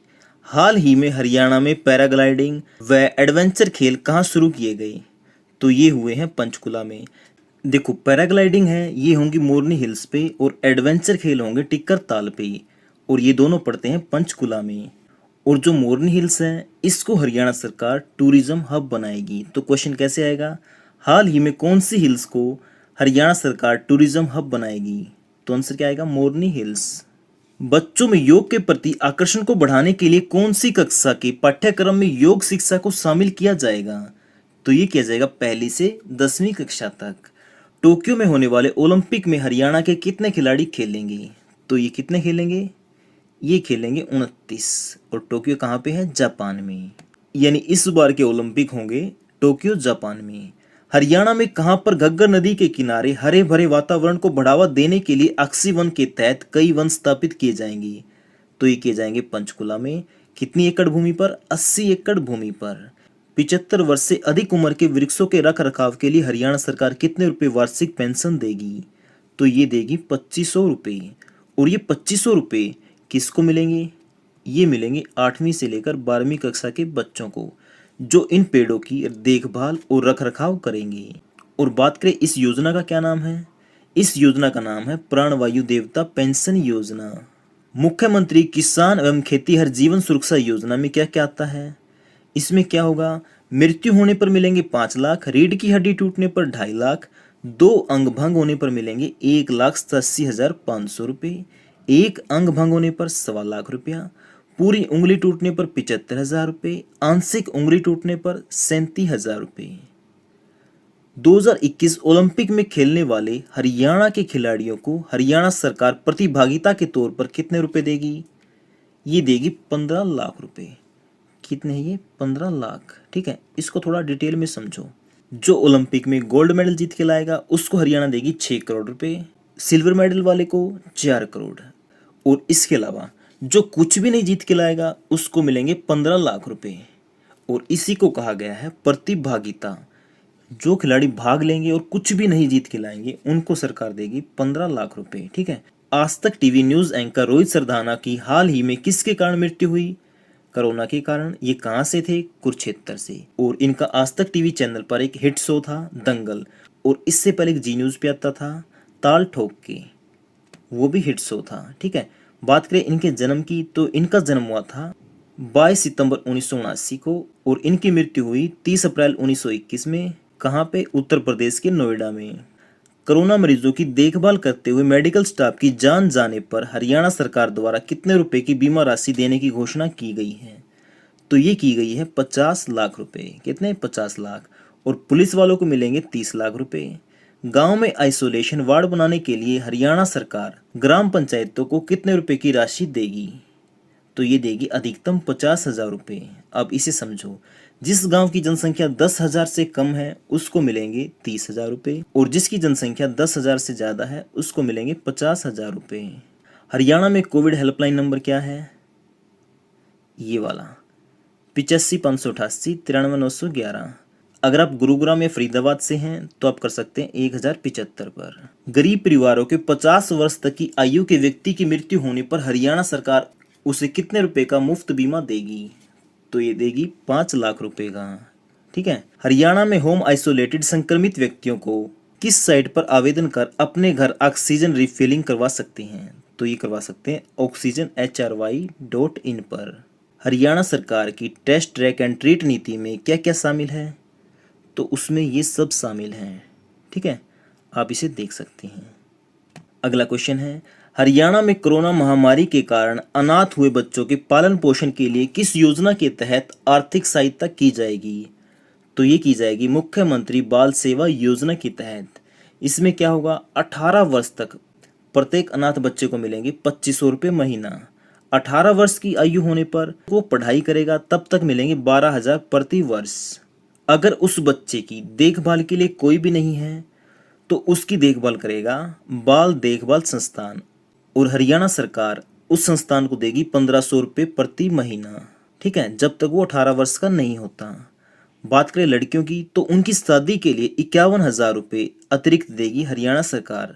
हाल ही में हरियाणा में पैराग्लाइडिंग व एडवेंचर खेल कहाँ शुरू किए गए? तो ये हुए हैं पंचकुला में। देखो पैराग्लाइडिंग है ये होंगी मोरनी हिल्स पे और एडवेंचर खेल होंगे टिक्कर ताल पे और ये दोनों पड़ते हैं पंचकुला में। और जो मोरनी हिल्स है इसको हरियाणा सरकार टूरिज्म हब बनाएगी। तो क्वेश्चन कैसे आएगा? हाल ही में कौन सी हिल्स को हरियाणा सरकार टूरिज्म हब बनाएगी? तो आंसर क्या आएगा? मोरनी हिल्स। बच्चों में योग के प्रति आकर्षण को बढ़ाने के लिए कौन सी कक्षा के पाठ्यक्रम में योग शिक्षा को शामिल किया जाएगा? तो ये किया जाएगा 1 से 10वीं कक्षा तक। टोक्यो में होने वाले ओलंपिक में हरियाणा के कितने खिलाड़ी खेलेंगे? तो ये कितने खेलेंगे? ये खेलेंगे 29। और टोक्यो कहाँ पे है? जापान में। यानी इस बार के ओलंपिक होंगे टोक्यो जापान में। हरियाणा में कहाँ पर घग्गर नदी के किनारे हरे भरे वातावरण को बढ़ावा देने के लिए ऑक्सीवन के तहत कई वन स्थापित किए जाएंगे? तो ये किए जाएंगे पंचकुला में। कितनी एकड़ भूमि पर? 80 एकड़ भूमि पर। 75 वर्ष से अधिक उम्र के वृक्षों के रख रखाव के लिए हरियाणा सरकार कितने रुपए वार्षिक पेंशन देगी? तो ये देगी 2500 रुपये। और ये 2500 रुपये किसको मिलेंगे? ये मिलेंगे 8वीं से लेकर 12वीं कक्षा के बच्चों को जो इन पेड़ों की देखभाल और रखरखाव करेंगे। और बात करें इस योजना का क्या नाम है? इस योजना का नाम है प्राणवायु देवता पेंशन योजना। मुख्यमंत्री किसान एवं खेतीहर जीवन सुरक्षा योजना में क्या क्या आता है? इसमें क्या होगा? मृत्यु होने पर मिलेंगे 5 लाख, रीढ़ की हड्डी टूटने पर 2.5 लाख, 2 अंग भंग होने पर मिलेंगे 1,87,500 रुपये, 1 अंग भंग होने पर 1.25 लाख रुपया, पूरी उंगली टूटने पर 75,000 रुपये, आंशिक उंगली टूटने पर 37,000 रुपये। 2021 ओलंपिक में खेलने वाले हरियाणा के खिलाड़ियों को हरियाणा सरकार प्रतिभागिता के तौर पर कितने रुपए देगी? ये देगी 15 लाख रुपए। कितने हैं ये? 15 लाख। ठीक है, इसको थोड़ा डिटेल में समझो। जो ओलंपिक में गोल्ड मेडल जीत के लाएगा उसको हरियाणा देगी 6 करोड़ रुपए, सिल्वर मेडल वाले को 4 करोड़, और इसके अलावा जो कुछ भी नहीं जीत के लाएगा उसको मिलेंगे 15 लाख रुपए। और इसी को कहा गया है प्रतिभागिता। जो खिलाड़ी भाग लेंगे और कुछ भी नहीं जीत के लाएंगे उनको सरकार देगी 15 लाख रुपए। ठीक है। आज तक TV news anchor Rohit Sardana की हाल ही में किसके कारण मृत्यु हुई? कोरोना के कारण। ये कहां से थे? कुरुक्षेत्र से। और इनका आज तक टीवी चैनल पर एक हिट शो था दंगल, और इससे पहले एक जी न्यूज पे आता था ताल ठोक के, वो भी हिट शो था। ठीक है। बात करें इनके जन्म की तो इनका जन्म हुआ था 22 सितंबर 1979 को, और इनकी मृत्यु हुई 30 अप्रैल 1921 में। कहाँ पे? उत्तर प्रदेश के नोएडा में। कोरोना मरीजों की देखभाल करते हुए मेडिकल स्टाफ की जान जाने पर हरियाणा सरकार द्वारा कितने रुपए की बीमा राशि देने की घोषणा की गई है? तो ये की गई है 50 लाख रुपए। कितने? 50 लाख। और पुलिस वालों को मिलेंगे 30 लाख रुपए। गांव में आइसोलेशन वार्ड बनाने के लिए हरियाणा सरकार ग्राम पंचायतों को कितने रुपए की राशि देगी? तो ये देगी अधिकतम 50,000 रुपये। अब इसे समझो। जिस गांव की जनसंख्या 10,000 से कम है उसको मिलेंगे 30,000 रुपये, और जिसकी जनसंख्या 10,000 से ज़्यादा है उसको मिलेंगे 50,000 रुपये। हरियाणा में कोविड हेल्पलाइन नंबर क्या है? ये वाला 85,588,93,911। अगर आप गुरुग्राम या फरीदाबाद से हैं तो आप कर सकते हैं 1075 पर। गरीब परिवारों के 50 वर्ष तक की आयु के व्यक्ति की मृत्यु होने पर हरियाणा सरकार उसे कितने रुपए का मुफ्त बीमा देगी? तो ये देगी 5 लाख रुपए का। ठीक है। हरियाणा में होम आइसोलेटेड संक्रमित व्यक्तियों को किस साइट पर आवेदन कर अपने घर ऑक्सीजन रिफिलिंग करवा सकते हैं? तो ये करवा सकते हैं oxygenhry.in पर। हरियाणा सरकार की टेस्ट ट्रैक एंड ट्रीट नीति में क्या क्या शामिल है? तो उसमें ये सब शामिल हैं। ठीक है, आप इसे देख सकते हैं। अगला क्वेश्चन है, हरियाणा में कोरोना महामारी के कारण अनाथ हुए बच्चों के पालन पोषण के लिए किस योजना के तहत आर्थिक सहायता की जाएगी? तो ये की जाएगी मुख्यमंत्री बाल सेवा योजना के तहत। इसमें क्या होगा? 18 वर्ष तक प्रत्येक अनाथ बच्चे को मिलेंगे 2500 रुपये महीना। 18 वर्ष की आयु होने पर वो पढ़ाई करेगा तब तक मिलेंगे 12,000 प्रति वर्ष। अगर उस बच्चे की देखभाल के लिए कोई भी नहीं है तो उसकी देखभाल करेगा बाल देखभाल संस्थान, और हरियाणा सरकार उस संस्थान को देगी 1500 रुपये प्रति महीना। ठीक है, जब तक वो 18 वर्ष का नहीं होता। बात करें लड़कियों की तो उनकी शादी के लिए 51,000 रुपये अतिरिक्त देगी हरियाणा सरकार।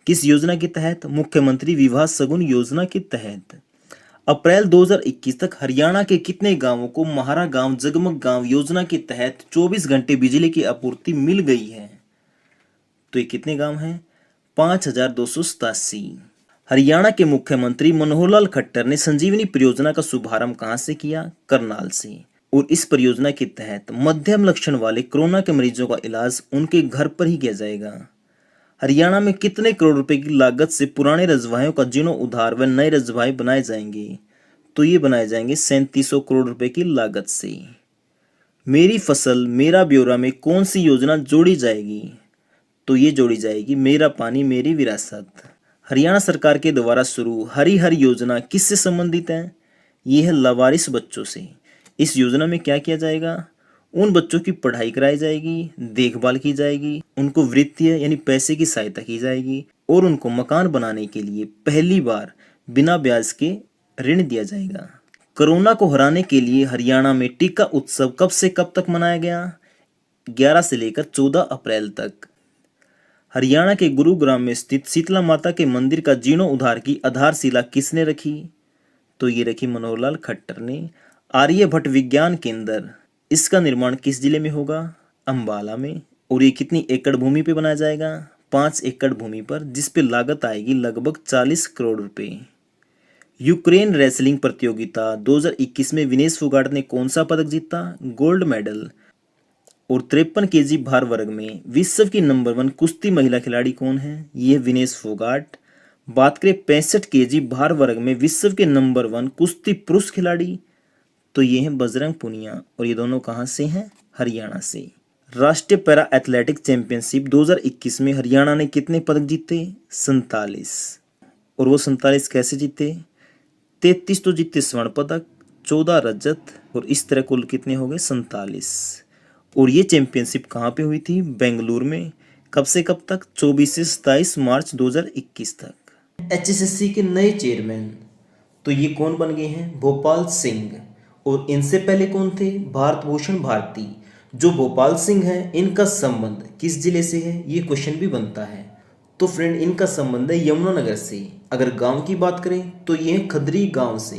किस योजना के तहत? मुख्यमंत्री विवाह शगुन योजना के तहत। अप्रैल 2021 तक हरियाणा के कितने गांवों को महारा गांव जगमग गांव योजना के तहत 24 घंटे बिजली की आपूर्ति मिल गई है? तो ये कितने गांव हैं? 5,287। हरियाणा के मुख्यमंत्री मनोहर लाल खट्टर ने संजीवनी परियोजना का शुभारंभ कहां से किया? करनाल से। और इस परियोजना के तहत मध्यम लक्षण वाले कोरोना के मरीजों का इलाज उनके घर पर ही किया जाएगा। हरियाणा में कितने करोड़ रुपए की लागत से पुराने रजवाहों का जीर्णोद्धार व नए रजवाहे बनाए जाएंगे? तो ये बनाए जाएंगे 3700 करोड़ रुपए की लागत से। मेरी फसल मेरा ब्यौरा में कौन सी योजना जोड़ी जाएगी? तो ये जोड़ी जाएगी मेरा पानी मेरी विरासत। हरियाणा सरकार के द्वारा शुरू हरी हर योजना किससे संबंधित है? ये है लावारिस बच्चों से। इस योजना में क्या किया जाएगा? उन बच्चों की पढ़ाई कराई जाएगी, देखभाल की जाएगी, उनको वित्तीय यानी पैसे की सहायता की जाएगी, और उनको मकान बनाने के लिए पहली बार बिना ब्याज के ऋण दिया जाएगा। कोरोना को हराने के लिए हरियाणा में टीका उत्सव कब से कब तक मनाया गया? 11 से लेकर 14 अप्रैल तक। हरियाणा के गुरुग्राम में स्थित शीतला माता के मंदिर का जीर्णोद्धार की आधारशिला किसने रखी? तो ये रखी मनोहर लाल खट्टर ने। आर्यभट्ट विज्ञान केंद्र, इसका निर्माण किस जिले में होगा? अंबाला में। और ये कितनी एकड़ भूमि पे बनाया जाएगा? 5 एकड़ भूमि पर, जिस पे लागत आएगी लगभग 40 करोड़ रुपए। यूक्रेन रेसलिंग प्रतियोगिता 2021 में विनेश फोगाट ने कौन सा पदक जीता? Gold medal. और 53 केजी भार वर्ग में विश्व की नंबर 1 कुश्ती महिला खिलाड़ी कौन है? ये विनेश फोगाट। बात करें 65 केजी भार वर्ग में विश्व के नंबर 1 कुश्ती पुरुष खिलाड़ी, तो ये हैं बजरंग पुनिया, और ये दोनों कहाँ से हैं? हरियाणा से। राष्ट्रीय पैरा एथलेटिक चैंपियनशिप 2021 में हरियाणा ने कितने पदक जीते? 47। और वो 47 कैसे जीते? 33 तो जीते स्वर्ण पदक, 14 रजत, और इस तरह कुल कितने हो गए? 47। और ये चैंपियनशिप कहाँ पे हुई थी? बेंगलुरु में। कब से कब तक? 24 से 27 मार्च 2021 तक। एचएसएससी के नए चेयरमैन तो ये कौन बन गए हैं? भोपाल सिंह। और इनसे पहले कौन थे? भारत भूषण भारती। जो भोपाल सिंह है, इनका संबंध किस जिले से है? ये क्वेश्चन भी बनता है। तो फ्रेंड, इनका संबंध है यमुनानगर से। अगर गांव की बात करें तो ये है खदरी गांव से।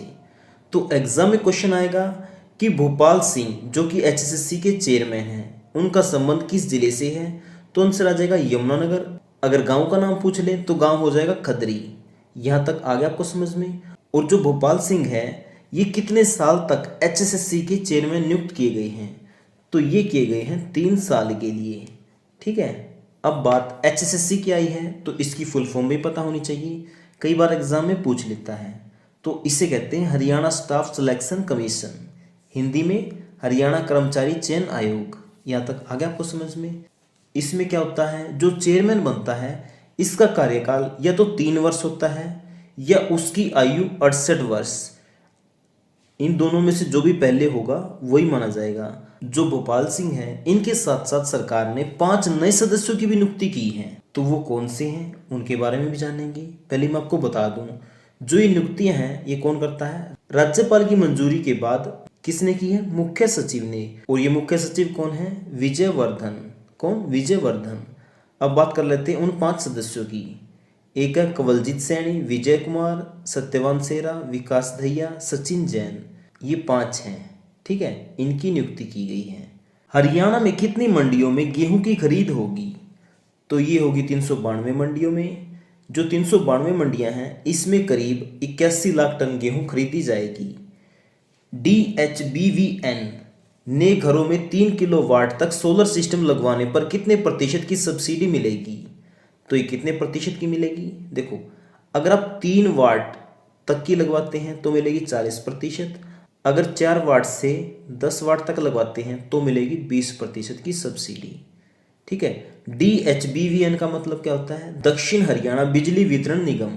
तो एग्जाम में क्वेश्चन आएगा कि भोपाल सिंह जो कि एचएसएससी के चेयरमैन हैं, उनका संबंध किस जिले से है? तो आंसर आ जाएगा यमुनानगर। अगर गांव का नाम पूछ ले तो गांव हो जाएगा खदरी। यहाँ तक आ गया आपको समझ में? और जो भोपाल सिंह है, ये कितने साल तक एचएसएससी के चेयरमैन नियुक्त किए गए हैं? तो ये किए गए हैं 3 साल के लिए। ठीक है। अब बात एचएसएससी की आई है तो इसकी फुल फॉर्म भी पता होनी चाहिए, कई बार एग्जाम में पूछ लेता है। तो इसे कहते हैं Haryana staff selection commission, Hindi में हरियाणा कर्मचारी चयन आयोग। यहाँ तक आ गया आपको समझ में? इसमें क्या होता है? जो चेयरमैन बनता है, इसका कार्यकाल या तो 3 वर्ष होता है या उसकी आयु 68 वर्ष। इन दोनों में से जो भी पहले होगा वही माना जाएगा। जो भोपाल सिंह हैं, इनके साथ साथ सरकार ने 5 नए सदस्यों की भी नियुक्ति की है। तो वो कौन से हैं, उनके बारे में भी जानेंगे। पहले मैं आपको बता दूं, जो ये नियुक्तियां हैं ये कौन करता है? राज्यपाल की मंजूरी के बाद किसने की है? मुख्य सचिव ने। और ये मुख्य सचिव कौन है? विजयवर्धन। कौन? विजयवर्धन। अब बात कर लेते हैं उन 5 सदस्यों की। एक है कवलजीत सैनी, विजय कुमार, सत्यवान सेरा, विकास दहिया, सचिन जैन। ये 5 हैं। ठीक है, इनकी नियुक्ति की गई है। हरियाणा में कितनी मंडियों में गेहूं की खरीद होगी? तो ये होगी 392 मंडियों में। जो 392 मंडियां हैं, इसमें करीब 81 लाख टन गेहूं खरीदी जाएगी। DHBVN ने घरों में 3 किलोवाट तक सोलर सिस्टम लगवाने पर कितने प्रतिशत की सब्सिडी मिलेगी? तो ये कितने प्रतिशत की मिलेगी? देखो, अगर आप 3 वाट तक की लगवाते हैं तो मिलेगी 40%। अगर 4 वाट से 10 वाट तक लगवाते हैं तो मिलेगी 20% की सब्सिडी। ठीक है। DHBVN का मतलब क्या होता है? दक्षिण हरियाणा बिजली वितरण निगम।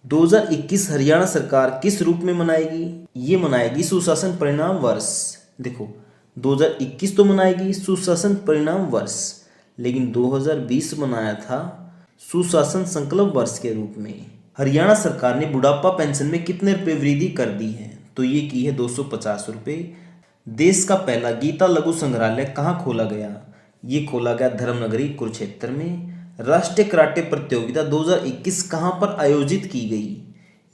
2021 हरियाणा सरकार किस रूप में मनाएगी? ये मनाएगी सुशासन परिणाम वर्ष। देखो, 2021 तो मनाएगी सुशासन परिणाम वर्ष, लेकिन 2020 मनाया था सुशासन संकल्प वर्ष के रूप में। हरियाणा सरकार ने बुढ़ापा पेंशन में कितने रुपए वृद्धि कर दी है? तो ये की है 250 रुपये। देश का पहला गीता लघु संग्रहालय कहाँ खोला गया? ये खोला गया धर्मनगरी कुरुक्षेत्र में। राष्ट्रीय कराटे प्रतियोगिता 2021 कहाँ पर आयोजित की गई?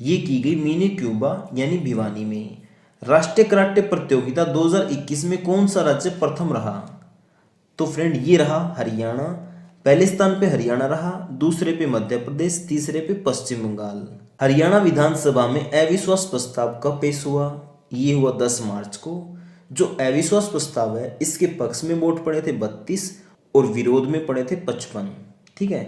ये की गई मिनी क्यूबा यानी भिवानी में। राष्ट्रीय कराटे प्रतियोगिता 2021 में कौन सा राज्य प्रथम रहा? तो फ्रेंड, ये रहा हरियाणा। पहले स्थान पे हरियाणा रहा, दूसरे पे मध्य प्रदेश, तीसरे पे पश्चिम बंगाल। हरियाणा विधानसभा में अविश्वास प्रस्ताव कब पेश हुआ? ये हुआ 10 मार्च को। जो अविश्वास प्रस्ताव है, इसके पक्ष में वोट पड़े थे 32 और विरोध में पड़े थे 55। ठीक है।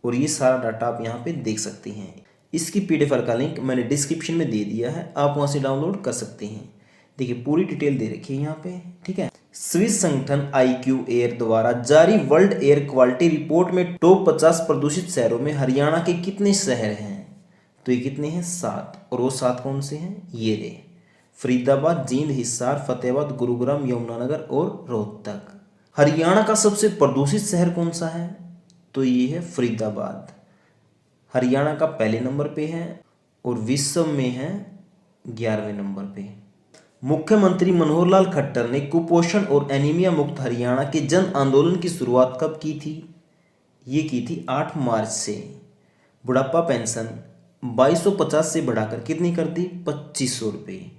और ये सारा डाटा आप यहाँ पे देख सकते हैं। इसकी PDF फाइल का लिंक मैंने डिस्क्रिप्शन में दे दिया है, आप वहाँ से डाउनलोड कर सकते हैं। देखिए, पूरी डिटेल दे रखी है यहाँ पे। ठीक है। स्विस संगठन IQ एयर द्वारा जारी वर्ल्ड एयर क्वालिटी रिपोर्ट में टॉप 50 प्रदूषित शहरों में हरियाणा के कितने शहर हैं? तो ये कितने हैं? 7। और वो 7 कौन से हैं? ये रे, फरीदाबाद, जींद, हिसार, फतेहाबाद, गुरुग्राम, यमुनानगर और रोहतक। हरियाणा का सबसे प्रदूषित शहर कौन सा है? तो ये है फरीदाबाद। हरियाणा का पहले नंबर पे है और विश्व में है 11वें नंबर पे। मुख्यमंत्री मनोहर लाल खट्टर ने कुपोषण और एनीमिया मुक्त हरियाणा के जन आंदोलन की शुरुआत कब की थी? ये की थी 8 मार्च से। बुढ़ापा पेंशन 2250 से बढ़ाकर कितनी कर दी? 2500 रुपये।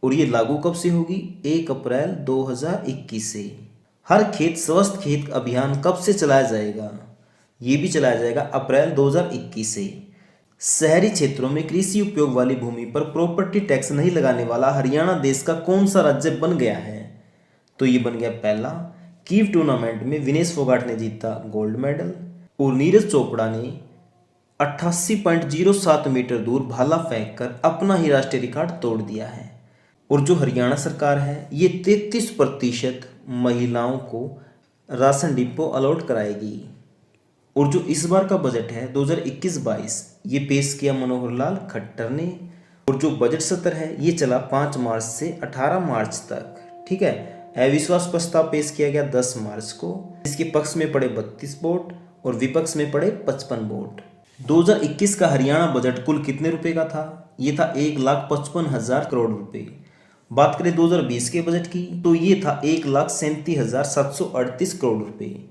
और ये लागू कब से होगी? 1 अप्रैल 2021 से। हर खेत स्वस्थ खेत अभियान कब से चलाया जाएगा? ये भी चलाया जाएगा अप्रैल 2021 से। शहरी क्षेत्रों में कृषि उपयोग वाली भूमि पर प्रॉपर्टी टैक्स नहीं लगाने वाला हरियाणा देश का कौन सा राज्य बन गया है? तो ये बन गया पहला। कीव टूर्नामेंट में विनेश फोगाट ने जीता गोल्ड मेडल और नीरज चोपड़ा ने 88.07 मीटर दूर भाला फेंककर अपना ही राष्ट्रीय रिकॉर्ड तोड़ दिया है। और जो हरियाणा सरकार है ये 33% महिलाओं को राशन डिपो अलॉट कराएगी। और जो इस बार का बजट है 2021-22 ये पेश किया मनोहर लाल खट्टर ने। और जो बजट सत्र है ये चला 5 मार्च से 18 मार्च तक। ठीक है, अविश्वास प्रस्ताव पेश किया गया 10 मार्च को। इसके पक्ष में पड़े 32 वोट और विपक्ष में पड़े 55 वोट। 2021 का हरियाणा बजट कुल कितने रुपए का था? ये था 1,55,000 करोड़ रुपए। बात करें 2020 के बजट की तो ये था 1,37,738 करोड़ रुपए।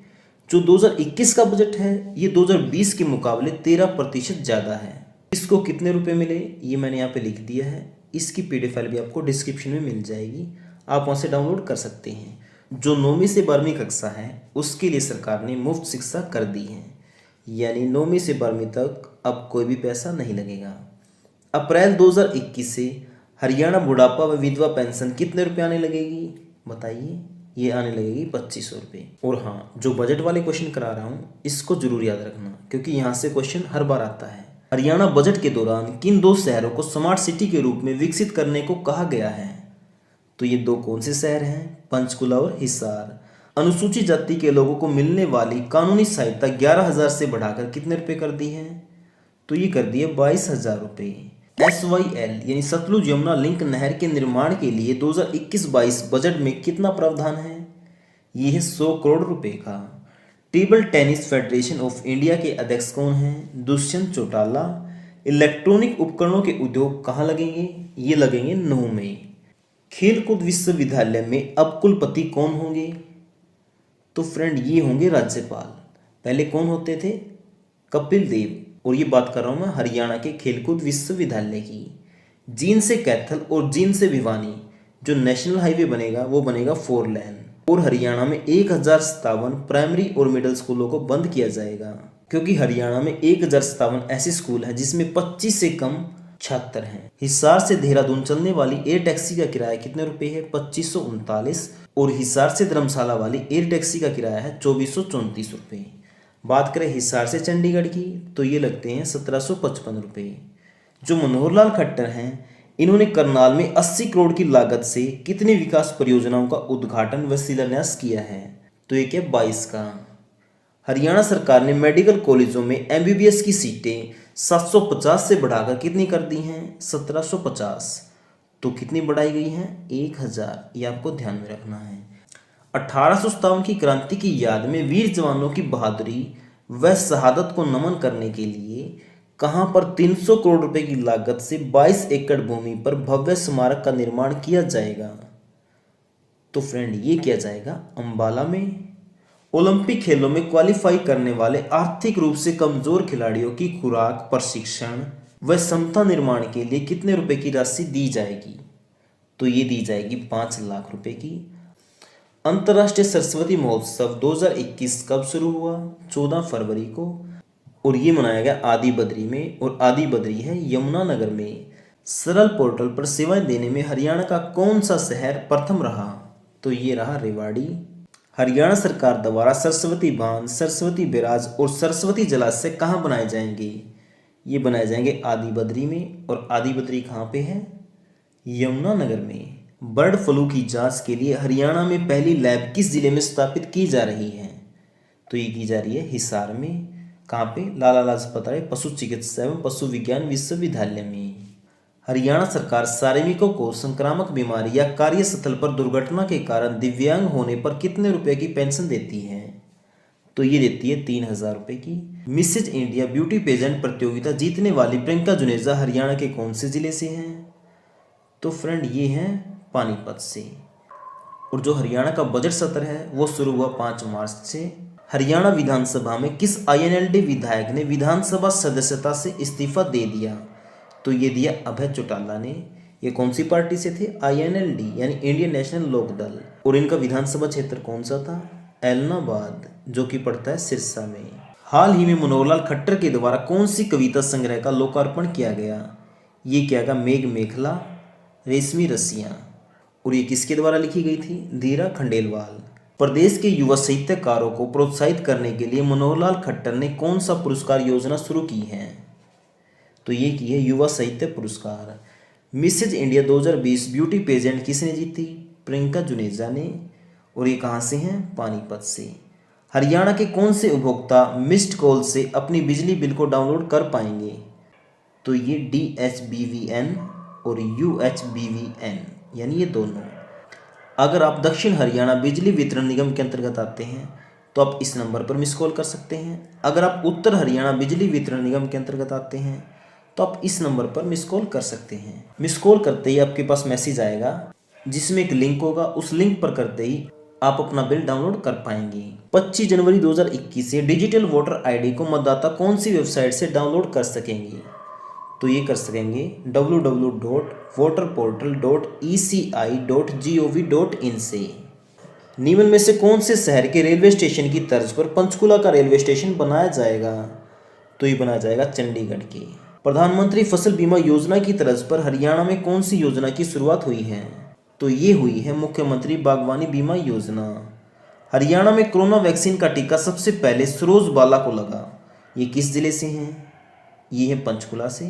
जो 2021 का बजट है ये 2020 के मुकाबले 13% ज़्यादा है। इसको कितने रुपए मिले ये मैंने यहाँ पे लिख दिया है। इसकी PDF फाइल भी आपको डिस्क्रिप्शन में मिल जाएगी, आप वहाँ से डाउनलोड कर सकते हैं। जो 9वीं से 12वीं कक्षा है उसके लिए सरकार ने मुफ्त शिक्षा कर दी है, यानी 9वीं से 12वीं तक अब कोई भी पैसा नहीं लगेगा। अप्रैल 2021 से हरियाणा बुढ़ापा व विधवा पेंशन कितने रुपये आने लगेगी बताइए? ये आने लगेगी 2500 रुपये। और हाँ, जो बजट वाले क्वेश्चन करा रहा हूँ इसको जरूर याद रखना, क्योंकि यहाँ से क्वेश्चन हर बार आता है। हरियाणा बजट के दौरान किन 2 शहरों को स्मार्ट सिटी के रूप में विकसित करने को कहा गया है? तो ये 2 कौन से शहर हैं? पंचकुला और हिसार। अनुसूचित जाति के लोगों को मिलने वाली कानूनी सहायता 11,000 से बढ़ाकर कितने रुपये कर दी है? तो ये कर दिए 22,000 रुपये। SYL यानी सतलुज यमुना लिंक नहर के निर्माण के लिए 2021-22 बजट में कितना प्रावधान है? ये है 100 करोड़ रुपए का। Table tennis federation of India के अध्यक्ष कौन हैं? दुष्यंत चौटाला। इलेक्ट्रॉनिक उपकरणों के उद्योग कहाँ लगेंगे? ये लगेंगे नूह में। खेलकूद विश्वविद्यालय में अब कुलपति कौन होंगे? तो फ्रेंड ये होंगे राज्यपाल। पहले कौन होते थे? कपिल देव। और ये बात कर रहा हूँ मैं हरियाणा के खेलकूद विश्वविद्यालय की। जींद से कैथल और जींद से भिवानी जो नेशनल हाईवे बनेगा वो बनेगा 4 लेन। और हरियाणा में 1057 प्राइमरी और मिडिल स्कूलों को बंद किया जाएगा, क्योंकि हरियाणा में 1057 ऐसे स्कूल हैं जिसमें 25 से कम छात्र हैं। हिसार से देहरादून चलने वाली एयर टैक्सी का किराया कितने रुपए है? 2539। और हिसार से धर्मशाला वाली एयर टैक्सी का किराया है 2434 रुपये। बात करें हिसार से चंडीगढ़ की तो ये लगते हैं 1755 रुपये। जो मनोहर लाल खट्टर हैं इन्होंने करनाल में 80 करोड़ की लागत से कितनी विकास परियोजनाओं का उद्घाटन व शिलान्यास किया है? तो ये क्या 22 का। हरियाणा सरकार ने मेडिकल कॉलेजों में MBBS की सीटें 750 से बढ़ाकर कितनी कर दी हैं? 1750। तो कितनी बढ़ाई गई हैं? 1000। ये आपको ध्यान में रखना है। 1857 की क्रांति की याद में वीर जवानों की बहादुरी व शहादत को नमन करने के लिए कहां पर 300 करोड़ रुपए की लागत से 22 एकड़ भूमि पर भव्य स्मारक का निर्माण किया जाएगा? तो फ्रेंड ये किया जाएगा अंबाला में। ओलंपिक खेलों में क्वालिफाई करने वाले आर्थिक रूप से कमजोर खिलाड़ियों की खुराक, प्रशिक्षण व क्षमता निर्माण के लिए कितने रुपए की राशि दी जाएगी? तो ये दी जाएगी 5 लाख रुपए की। अंतर्राष्ट्रीय सरस्वती महोत्सव 2021 कब शुरू हुआ? 14 फरवरी को। और ये मनाया गया आदि बद्री में, और आदि बद्री है यमुनानगर में। सरल पोर्टल पर सेवाएं देने में हरियाणा का कौन सा शहर प्रथम रहा? तो ये रहा रेवाड़ी। हरियाणा सरकार द्वारा सरस्वती बांध, सरस्वती बैराज और सरस्वती जलाशय कहाँ बनाए जाएंगे? ये बनाए जाएंगे आदि बद्री में। और आदि बद्री कहाँ पे है? यमुनानगर में। बर्ड फ्लू की जांच के लिए हरियाणा में पहली लैब किस जिले में स्थापित की जा रही है? तो ये की जा रही है हिसार में। कहाँ पे? लाला लाजपत राय पशु चिकित्सा एवं पशु विज्ञान विश्वविद्यालय में। हरियाणा सरकार कार्मिकों को संक्रामक बीमारी या कार्यस्थल पर दुर्घटना के कारण दिव्यांग होने पर कितने रुपए की पेंशन देती है? तो ये देती है 3000 रुपये की। मिसेज इंडिया ब्यूटी पेजेंट प्रतियोगिता जीतने वाली प्रियंका जुनेजा हरियाणा के कौन से जिले से हैं? तो फ्रेंड ये हैं पानीपत से। और जो हरियाणा का बजट सत्र है वो शुरू हुआ 5 मार्च से। हरियाणा विधानसभा में किस INLD विधायक ने विधानसभा सदस्यता से इस्तीफा दे दिया? तो ये दिया अभय चौटाला ने। ये कौन सी पार्टी से थे? INLD यानी इंडियन नेशनल लोक दल। और इनका विधानसभा क्षेत्र कौन सा था? एलनाबाद, जो कि पड़ता है सिरसा में। हाल ही में मनोहर लाल खट्टर के द्वारा कौन सी कविता संग्रह का लोकार्पण किया गया? ये किया गया मेघ मेखला रेशमी रस्सियां। और ये किसके द्वारा लिखी गई थी? धीरा खंडेलवाल। प्रदेश के युवा साहित्यकारों को प्रोत्साहित करने के लिए मनोहर लाल खट्टर ने कौन सा पुरस्कार योजना शुरू की है? तो ये की है युवा साहित्य पुरस्कार। मिसेज इंडिया 2020 ब्यूटी पेजेंट किसने जीती? प्रियंका जुनेजा ने। और ये कहाँ से हैं? पानीपत से। हरियाणा के कौन से उपभोक्ता मिस्ड कॉल से अपनी बिजली बिल को डाउनलोड कर पाएंगे? तो ये DHBVN और UHBVN यानी ये दोनों। अगर आप दक्षिण हरियाणा बिजली वितरण निगम के अंतर्गत आते हैं तो आप इस नंबर पर मिस कॉल कर सकते हैं। अगर आप उत्तर हरियाणा बिजली वितरण निगम के अंतर्गत आते हैं तो आप इस नंबर पर मिस कॉल कर सकते हैं। मिस कॉल करते ही आपके पास मैसेज आएगा जिसमें एक लिंक होगा। उस लिंक पर करते ही आप अपना बिल डाउनलोड कर पाएंगे। 25 जनवरी 2021 से डिजिटल वोटर आईडी को मतदाता कौन सी वेबसाइट से डाउनलोड कर सकेंगे? तो ये कर सकेंगे www.voterportal.eci.gov.in से। निम्न में से कौन से शहर के रेलवे स्टेशन की तर्ज पर पंचकुला का रेलवे स्टेशन बनाया जाएगा? तो ये बनाया जाएगा चंडीगढ़ के। प्रधानमंत्री फसल बीमा योजना की तर्ज पर हरियाणा में कौन सी योजना की शुरुआत हुई है? तो ये हुई है मुख्यमंत्री बागवानी बीमा योजना। हरियाणा में कोरोना वैक्सीन का टीका सबसे पहले सरोजबाला को लगा। ये किस जिले से हैं? ये है पंचकुला से।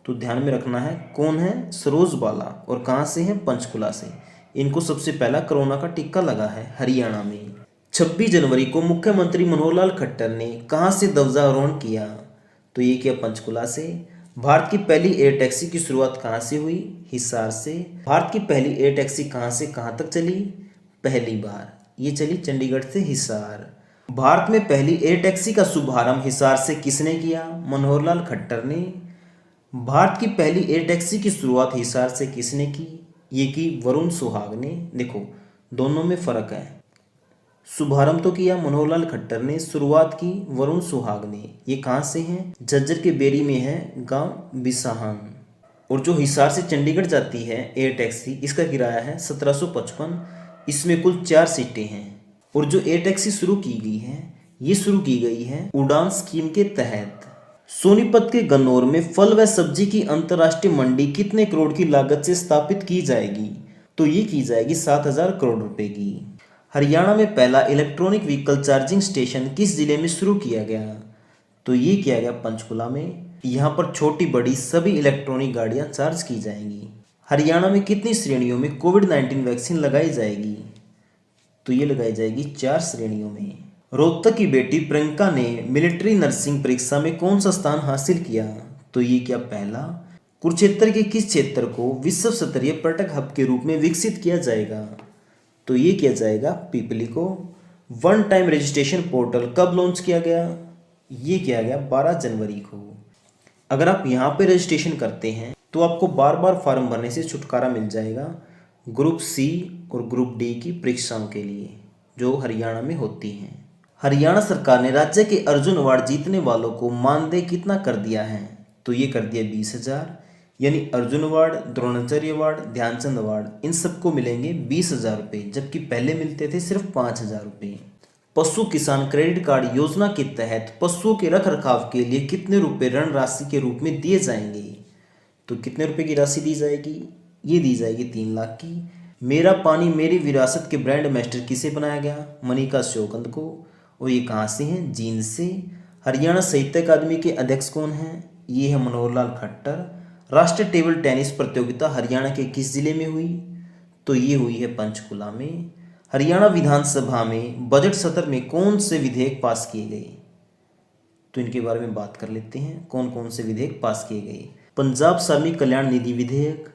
तो ध्यान में रखना है कौन है? सरोजबाला। और कहाँ से हैं? पंचकुला से। इनको सबसे पहला कोरोना का टीका लगा है हरियाणा में। 26 जनवरी को मुख्यमंत्री मनोहर लाल खट्टर ने कहाँ से ध्वजारोहण किया? तो ये किया पंचकुला से। भारत की पहली एयर टैक्सी की शुरुआत कहाँ से हुई? हिसार से। भारत की पहली एयर टैक्सी कहाँ से कहाँ तक चली? पहली बार ये चली चंडीगढ़ से हिसार। भारत में पहली एयर टैक्सी का शुभारंभ हिसार से किसने किया? मनोहर लाल खट्टर ने। भारत की पहली एयर टैक्सी की शुरुआत हिसार से किसने की? ये की वरुण सुहाग ने। देखो दोनों में फर्क है। शुभारंभ तो किया मनोहर लाल खट्टर ने, शुरुआत की वरुण सुहाग ने। ये कहाँ से हैं? झज्जर के बेरी में है गांव बिसाहन। और जो हिसार से चंडीगढ़ जाती है एयर टैक्सी, इसका किराया है 1755। इसमें कुल 4 सीटें हैं। और जो एयर टैक्सी शुरू की गई है ये शुरू की गई है उड़ान स्कीम के तहत। सोनीपत के गन्नौर में फल व सब्जी की अंतर्राष्ट्रीय मंडी कितने करोड़ की लागत से स्थापित की जाएगी? तो ये की जाएगी 7000 करोड़ रुपए की। हरियाणा में पहला इलेक्ट्रॉनिक व्हीकल चार्जिंग स्टेशन किस जिले में शुरू किया गया? तो ये किया गया पंचकुला में। यहाँ पर छोटी बड़ी सभी इलेक्ट्रॉनिक गाड़ियाँ चार्ज की जाएंगी। हरियाणा में कितनी श्रेणियों में कोविड-19 वैक्सीन लगाई जाएगी? तो ये लगाई जाएगी 4 श्रेणियों में। रोहतक की बेटी प्रियंका ने मिलिट्री नर्सिंग परीक्षा में कौन सा स्थान हासिल किया? तो ये क्या पहला। कुरुक्षेत्र के किस क्षेत्र को विश्व स्तरीय पर्यटक हब के रूप में विकसित किया जाएगा? तो ये किया जाएगा पीपली को। वन टाइम रजिस्ट्रेशन पोर्टल कब लॉन्च किया गया? ये किया गया 12 जनवरी को। अगर आप यहाँ पे रजिस्ट्रेशन करते हैं तो आपको बार बार फॉर्म भरने से छुटकारा मिल जाएगा ग्रुप C और ग्रुप D की परीक्षाओं के लिए जो हरियाणा में होती हैं। हरियाणा सरकार ने राज्य के अर्जुन अवार्ड जीतने वालों को मानदेय कितना कर दिया है? तो ये कर दिया 20,000। यानी Arjun award, Dronacharya award, Dhyanchand award इन सबको मिलेंगे 20,000 रुपये, जबकि पहले मिलते थे सिर्फ 5,000 रुपये। पशु किसान क्रेडिट कार्ड योजना के तहत पशुओं के रख रखाव के लिए कितने रुपए ऋण राशि के रूप में दिए जाएंगे? तो कितने रुपए की राशि दी जाएगी? ये दी जाएगी 3 लाख की। मेरा पानी मेरी विरासत के ब्रांड एम्बेसडर किसे बनाया गया? मनिका शौकंद को। और ये कहाँ से हैं? जींद से। हरियाणा साहित्य अकादमी के अध्यक्ष कौन हैं? ये है मनोहर लाल खट्टर। राष्ट्रीय टेबल टेनिस प्रतियोगिता हरियाणा के किस जिले में हुई? तो ये हुई है पंचकुला में। हरियाणा विधानसभा में बजट सत्र में कौन से विधेयक पास किए गए? तो इनके बारे में बात कर लेते हैं। कौन कौन से विधेयक पास किए गए? पंजाब श्रमिक कल्याण निधि विधेयक,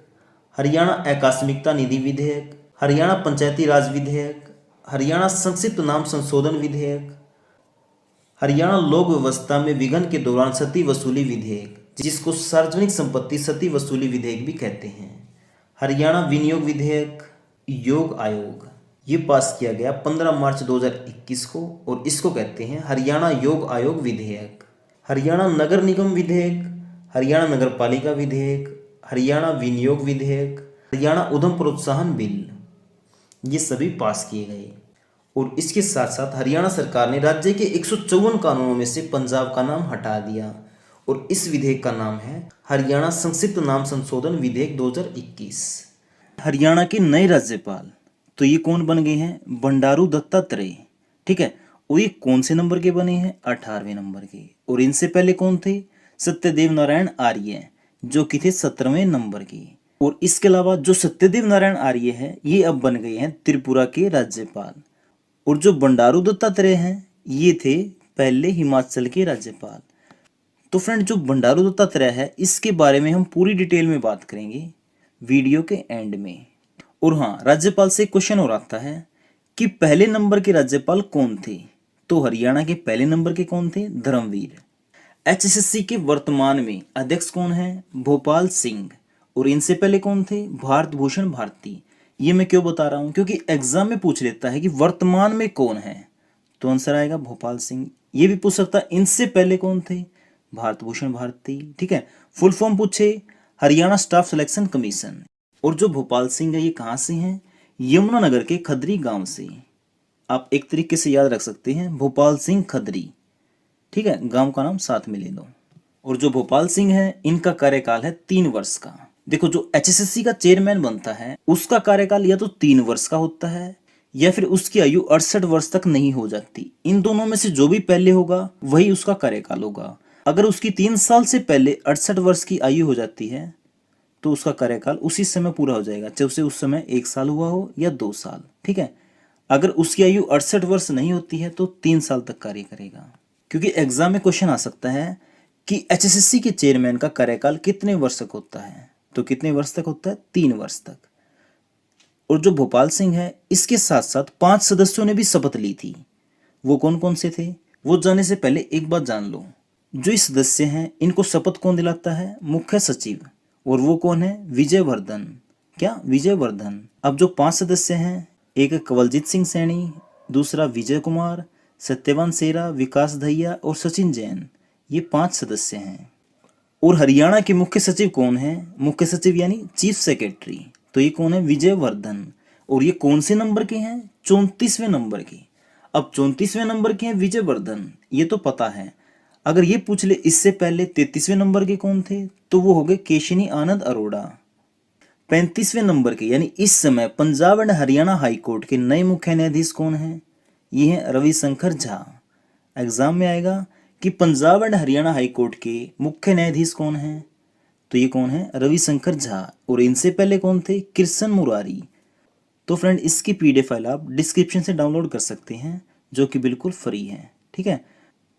हरियाणा आकस्मिकता निधि विधेयक, हरियाणा पंचायती राज विधेयक, हरियाणा संक्षिप्त नाम संशोधन विधेयक, हरियाणा लोक व्यवस्था में विघन के दौरान क्षति वसूली विधेयक, जिसको सार्वजनिक संपत्ति क्षति वसूली विधेयक भी कहते हैं, हरियाणा विनियोग विधेयक, योग आयोग। ये पास किया गया 15 मार्च 2021 को और इसको कहते हैं हरियाणा योग आयोग विधेयक। हरियाणा नगर निगम विधेयक, हरियाणा नगर पालिका विधेयक, हरियाणा विनियोग विधेयक, हरियाणा उद्यम प्रोत्साहन बिल, ये सभी पास किए गए। और इसके साथ साथ हरियाणा सरकार ने राज्य के 154 कानूनों में से पंजाब का नाम हटा दिया और इस विधेयक का नाम है हरियाणा संक्षिप्त नाम संशोधन विधेयक 2021। हरियाणा के नए राज्यपाल तो ये कौन बन गए हैं? बंडारू दत्तात्रेय। ठीक है, और ये कौन से नंबर के बने हैं? 18वें नंबर के। और इनसे पहले कौन थे? सत्यदेव नारायण आर्य, जो कि थे 17वें नंबर के। और इसके अलावा जो सत्यदेव नारायण आर्य है ये अब बन गए हैं त्रिपुरा के राज्यपाल। और जो बंडारू दत्तात्रेय हैं ये थे पहले हिमाचल के राज्यपाल। तो फ्रेंड, जो बंडारू दत्तात्रेय है इसके बारे में हम पूरी डिटेल में बात करेंगे वीडियो के एंड में। और हाँ, राज्यपाल से क्वेश्चन और आता है कि पहले नंबर के राज्यपाल कौन थे? तो हरियाणा के पहले नंबर के कौन थे? धर्मवीर। एचएसएससी के वर्तमान में अध्यक्ष कौन है? भोपाल सिंह। और इनसे पहले कौन थे? भारत भूषण भारती। ये मैं क्यों बता रहा हूँ? क्योंकि एग्जाम में पूछ लेता है कि वर्तमान में कौन है, तो आंसर आएगा भोपाल सिंह। ये भी पूछ सकता है इनसे पहले कौन थे? भारत भूषण भारती। ठीक है, फुल फॉर्म पूछे हरियाणा स्टाफ सिलेक्शन कमीशन। और जो भोपाल सिंह है ये कहाँ से हैं? यमुनानगर के खदरी गांव से। आप एक तरीके से याद रख सकते हैं भोपाल सिंह खदरी। ठीक है, गांव का नाम साथ में ले लो। और जो भोपाल सिंह है इनका कार्यकाल है 3 वर्ष का। देखो, जो एचएसएससी का चेयरमैन बनता है उसका कार्यकाल या तो 3 वर्ष का होता है या फिर उसकी आयु 68 वर्ष तक नहीं हो जाती। इन दोनों में से जो भी पहले होगा वही उसका कार्यकाल होगा। अगर उसकी 3 साल से पहले 68 वर्ष की आयु हो जाती है तो उसका कार्यकाल उसी समय पूरा हो जाएगा, चाहे उसे उस समय 1 साल हुआ हो या 2 साल। ठीक है, अगर उसकी आयु 68 वर्ष नहीं होती है तो 3 साल तक कार्य करेगा। क्योंकि एग्जाम में क्वेश्चन आ सकता है कि एचएसएससी के चेयरमैन का कार्यकाल कितने वर्ष तक होता है? तो कितने वर्ष तक होता है? 3 वर्ष तक। और जो भोपाल सिंह है इसके साथ साथ 5 सदस्यों ने भी शपथ ली थी। वो कौन कौन से थे? वो जानने से पहले एक बात जान लो, जो इस सदस्य हैं इनको शपथ कौन दिलाता है? मुख्य सचिव। और वो कौन है? विजयवर्धन। क्या? विजयवर्धन। अब जो 5 सदस्य हैं, एक है कंवलजीत सिंह सैनी, दूसरा विजय कुमार, सत्यवान सेरा, विकास दहिया और सचिन जैन। ये 5 सदस्य हैं। और हरियाणा के मुख्य सचिव कौन है? मुख्य सचिव यानी चीफ सेक्रेटरी। तो ये कौन है? विजयवर्धन। और ये कौन से नंबर के हैं? 34वें नंबर के। अब 34वें नंबर के हैं विजयवर्धन, ये तो पता है। अगर ये पूछ ले इससे पहले 33वें नंबर के कौन थे, तो वो हो गए केशिनी आनंद अरोड़ा। 35वें नंबर के यानी इस समय Punjab and Haryana high court के नए मुख्य न्यायाधीश कौन है? ये है रविशंकर झा। एग्जाम में आएगा कि Punjab and Haryana high court के मुख्य न्यायाधीश कौन है? तो ये कौन है? रविशंकर झा। और इनसे पहले कौन थे? कृष्ण मुरारी। तो फ्रेंड, इसकी पीडीएफ फाइल आप डिस्क्रिप्शन से डाउनलोड कर सकते हैं, जो कि बिल्कुल फ्री है। ठीक है।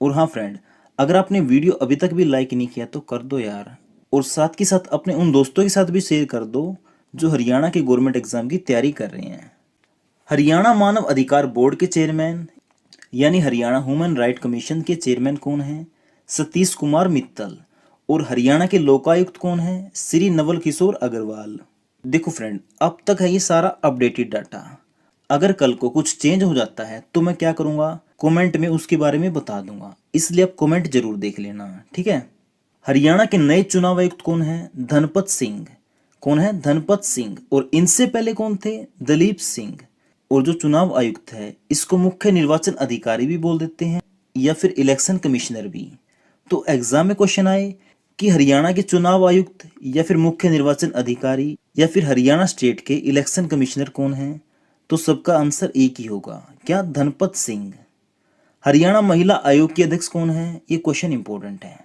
और हाँ फ्रेंड, अगर आपने वीडियो अभी तक भी लाइक नहीं किया तो कर दो यार, और साथ के साथ अपने उन दोस्तों के साथ भी शेयर कर दो जो हरियाणा के गवर्नमेंट एग्जाम की तैयारी कर रहे हैं। हरियाणा मानव अधिकार बोर्ड के चेयरमैन यानी हरियाणा ह्यूमन राइट कमीशन के चेयरमैन कौन है? सतीश कुमार मित्तल। और हरियाणा के लोकायुक्त कौन है? श्री नवल किशोर अग्रवाल। देखो फ्रेंड, अब तक है ये सारा अपडेटेड डाटा। अगर कल को कुछ चेंज हो जाता है तो मैं क्या करूंगा, कमेंट में उसके बारे में बता दूंगा, इसलिए आप कमेंट जरूर देख लेना। ठीक है। हरियाणा के नए चुनाव आयुक्त कौन है? धनपत सिंह। कौन है? धनपत सिंह। और इनसे पहले कौन थे? दलीप सिंह। और जो चुनाव आयुक्त है इसको मुख्य निर्वाचन अधिकारी भी बोल देते हैं या फिर इलेक्शन कमिश्नर भी। तो एग्जाम में क्वेश्चन आए कि हरियाणा के चुनाव आयुक्त या फिर मुख्य निर्वाचन अधिकारी या फिर हरियाणा स्टेट के इलेक्शन कमिश्नर कौन है, तो सबका आंसर एक ही होगा। क्या? धनपत सिंह। हरियाणा महिला आयोग की अध्यक्ष कौन है? ये क्वेश्चन इंपॉर्टेंट है।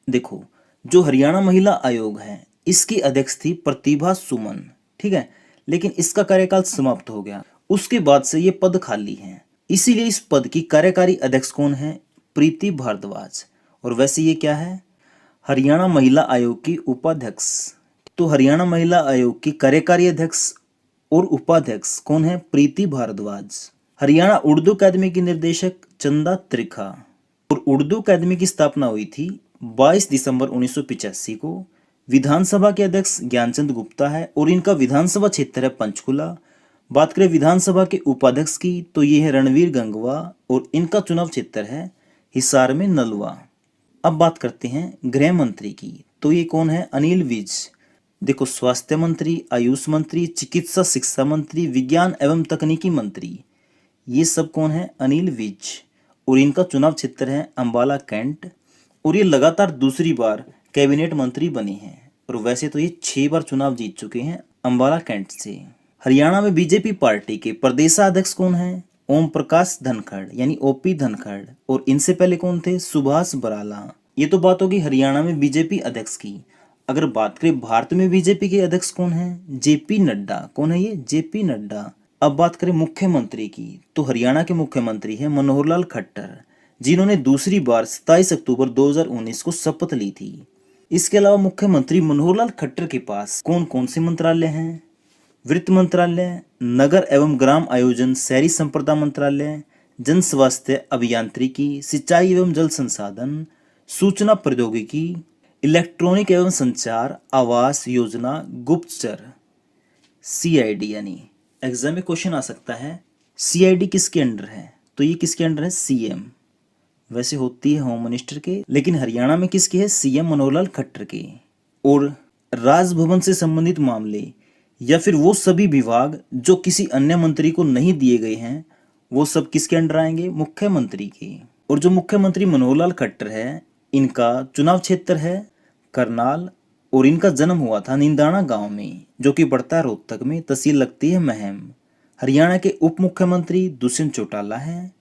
देखो, जो हरियाणा महिला आयोग है इसकी अध्यक्ष थी प्रतिभा सुमन। ठीक है, लेकिन इसका कार्यकाल समाप्त हो गया, उसके बाद से ये पद खाली है, इसीलिए इस पद की कार्यकारी अध्यक्ष कौन है? प्रीति भारद्वाज। और वैसे ये क्या है? हरियाणा महिला आयोग की उपाध्यक्ष। तो हरियाणा महिला आयोग की कार्यकारी अध्यक्ष और उपाध्यक्ष कौन है? प्रीति भारद्वाज। हरियाणा उर्दू अकादमी की निर्देशक चंदा त्रिखा। और उर्दू अकादमी की स्थापना हुई थी 22 दिसंबर 1985 को। विधानसभा के अध्यक्ष ज्ञानचंद गुप्ता है और इनका विधानसभा क्षेत्र है पंचकुला। बात करें विधानसभा के उपाध्यक्ष की तो ये है रणवीर गंगवा और इनका चुनाव क्षेत्र है हिसार में नलवा। अब बात करते हैं गृह मंत्री की, तो ये कौन है? अनिल विज। देखो, स्वास्थ्य मंत्री, आयुष मंत्री, चिकित्सा शिक्षा मंत्री, विज्ञान एवं तकनीकी मंत्री, ये सब कौन है? अनिल विज। और इनका चुनाव क्षेत्र है अंबाला कैंट। और ये लगातार दूसरी बार कैबिनेट मंत्री बने हैं। और वैसे तो ये 6 बार चुनाव जीत चुके हैं अंबाला कैंट से। हरियाणा में बीजेपी पार्टी के प्रदेशाध्यक्ष कौन है? ओम प्रकाश धनखड़ यानी ओपी धनखड़। और इनसे पहले कौन थे? सुभाष बराला। ये तो बात होगी हरियाणा में बीजेपी अध्यक्ष की। अगर बात करें भारत में बीजेपी के अध्यक्ष कौन है? जेपी नड्डा। कौन है ये? जेपी नड्डा। अब बात करें मुख्यमंत्री की, तो हरियाणा के मुख्यमंत्री हैं मनोहर लाल खट्टर, जिन्होंने दूसरी बार 27 अक्टूबर 2019 को शपथ ली थी। इसके अलावा मुख्यमंत्री मनोहर लाल खट्टर के पास कौन कौन से मंत्रालय हैं? वित्त मंत्रालय, नगर एवं ग्राम आयोजन, शहरी संपदा मंत्रालय, जन स्वास्थ्य अभियांत्रिकी, सिंचाई एवं जल संसाधन, सूचना प्रौद्योगिकी, इलेक्ट्रॉनिक एवं संचार, आवास योजना, गुप्तचर, सीआईडी। यानी एग्जाम में क्वेश्चन आ सकता है सीआईडी किसके अंडर है? तो ये किसके अंडर है? सीएम। वैसे होती है होम मिनिस्टर के, लेकिन हरियाणा में किसके है? सीएम मनोहर लाल खट्टर के। और राजभवन से संबंधित मामले या फिर वो सभी विभाग जो किसी अन्य मंत्री को नहीं दिए गए हैं, वो सब किसके अंडर आएंगे? मुख्यमंत्री के। और जो मुख्यमंत्री मनोहर लाल खट्टर है, इनका चुनाव क्षेत्र है करनाल। और इनका जन्म हुआ था निंदाना गांव में, जो कि पड़ता है रोहतक में, तहसील लगती है महम। हरियाणा के उप मुख्यमंत्री दुष्यंत चौटाला हैं।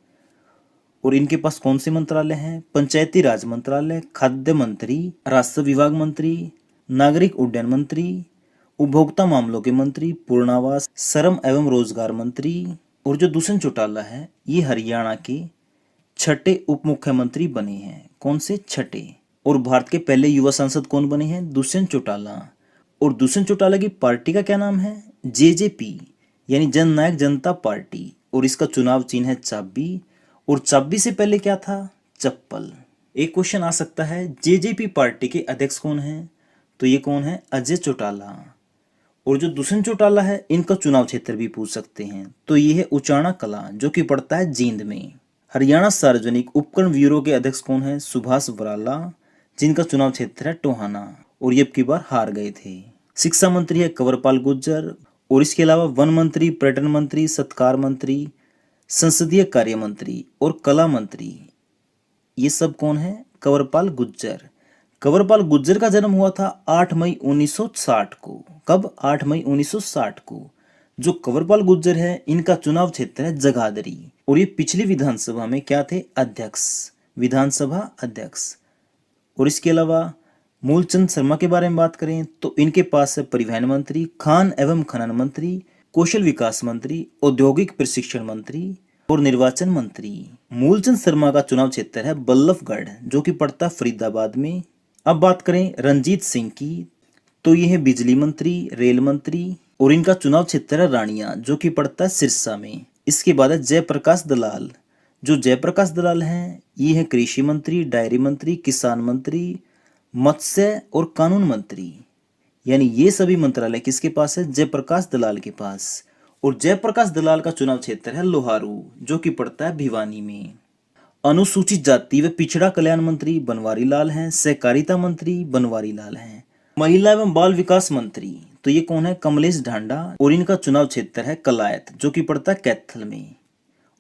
और इनके पास कौन से मंत्रालय हैं? पंचायती राज मंत्रालय, खाद्य मंत्री, राजस्व विभाग मंत्री, नागरिक उड्डयन मंत्री, उपभोक्ता मामलों के मंत्री, पूर्णावास, श्रम एवं रोजगार मंत्री। और जो दुष्यंत चौटाला है, ये हरियाणा के 6ठे उप मुख्यमंत्री बने हैं। कौन से? 6ठे। और भारत के पहले युवा सांसद कौन बने हैं? दुष्यंत चौटाला। और दुष्यंत चौटाला की पार्टी का क्या नाम है? जेजेपी यानी जन नायक जनता पार्टी। और इसका चुनाव चिन्ह है चाबी। और चाबी से पहले क्या था? चप्पल। एक क्वेश्चन आ सकता है, जेजेपी पार्टी के अध्यक्ष कौन है? तो ये कौन है? अजय चौटाला। और जो दुष्यंत चौटाला है, इनका चुनाव क्षेत्र भी पूछ सकते हैं, तो ये है उचाना कला, जो कि पड़ता है जींद में। हरियाणा सार्वजनिक उपकरण ब्यूरो के अध्यक्ष कौन है? सुभाष बराला, जिनका चुनाव क्षेत्र है टोहाना। और ये अब की बार हार गए थे। शिक्षा मंत्री है कंवरपाल गुर्जर। और इसके अलावा वन मंत्री, पर्यटन मंत्री, सत्कार मंत्री, संसदीय कार्य मंत्री और कला मंत्री, ये सब कौन है? कंवरपाल गुर्जर। कंवरपाल गुर्जर का जन्म हुआ था 8 मई 1960 को। कब? 8 मई 1960 को। जो कंवरपाल गुर्जर है, इनका चुनाव क्षेत्र है जगाधरी। और ये पिछली विधानसभा में क्या थे? अध्यक्ष, विधानसभा अध्यक्ष। और इसके अलावा मूलचंद शर्मा के बारे में बात करें तो इनके पास है परिवहन मंत्री, खान एवं खनन मंत्री, कौशल विकास मंत्री, औद्योगिक प्रशिक्षण मंत्री और निर्वाचन मंत्री। मूलचंद शर्मा का चुनाव क्षेत्र है बल्लभगढ़, जो कि पड़ता है फरीदाबाद में। अब बात करें रणजीत सिंह की, तो ये है बिजली मंत्री, रेल मंत्री। और इनका चुनाव क्षेत्र है रानिया, जो कि पड़ता है सिरसा में। इसके बाद है जयप्रकाश दलाल। जो जयप्रकाश दलाल हैं, ये है कृषि मंत्री, डायरी मंत्री, किसान मंत्री, मत्स्य और कानून मंत्री। यानी ये सभी मंत्रालय किसके पास है? जयप्रकाश दलाल के पास। और जयप्रकाश दलाल का चुनाव क्षेत्र है लोहारू, जो कि पड़ता है भिवानी में। अनुसूचित जाति व पिछड़ा कल्याण मंत्री बनवारी लाल हैं। सहकारिता मंत्री बनवारी लाल हैं। महिला एवं बाल विकास मंत्री, तो ये कौन है? कमलेश ढांडा। और इनका चुनाव क्षेत्र है कलायत, जो कि पड़ता है कैथल में।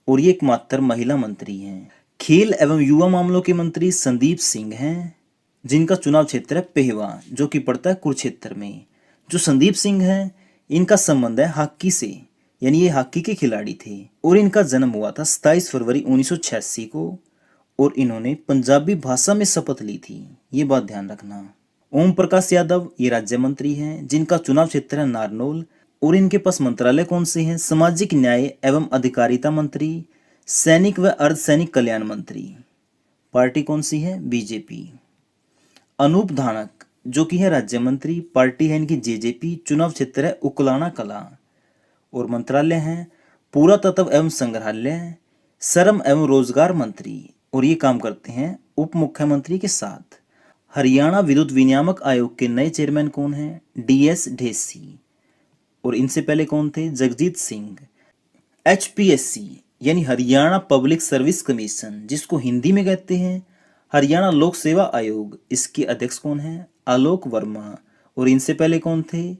और ये एकमात्र महिला मंत्री हैं। खेल एवं युवा मामलों के मंत्री संदीप सिंह हैं, जिनका चुनाव क्षेत्र है पेहवा, जो कि पड़ता है कुरुक्षेत्र में। जो संदीप सिंह हैं, इनका संबंध है हॉकी से, यानी ये हॉकी के खिलाड़ी थे। और इनका जन्म हुआ था 27 फरवरी 1986 को। और इन्होंने पंजाबी भाषा में शपथ ली थी, ये बात ध्यान रखना। ओम प्रकाश यादव ये राज्य मंत्री हैं, जिनका चुनाव क्षेत्र है नारनौल। और इनके पास मंत्रालय कौन से हैं? सामाजिक न्याय एवं अधिकारिता मंत्री, सैनिक व अर्धसैनिक कल्याण मंत्री। पार्टी कौन सी है? बीजेपी। अनूप धानक, जो कि है राज्य मंत्री, पार्टी है इनकी जेजेपी, चुनाव क्षेत्र है उकलाना कला। और मंत्रालय हैं पुरातत्व एवं संग्रहालय, श्रम एवं रोजगार मंत्री। और ये काम करते हैं उप मुख्यमंत्री के साथ। हरियाणा विद्युत विनियामक आयोग के नए चेयरमैन कौन हैं? डीएस ढेसी। और इनसे पहले कौन थे? जगजीत सिंह। एचपीएससी यानी हरियाणा पब्लिक सर्विस कमीशन, जिसको हिंदी में कहते हैं हरियाणा लोक सेवा आयोग, इसके अध्यक्ष कौन हैं? आलोक वर्मा। और इनसे पहले कौन थे?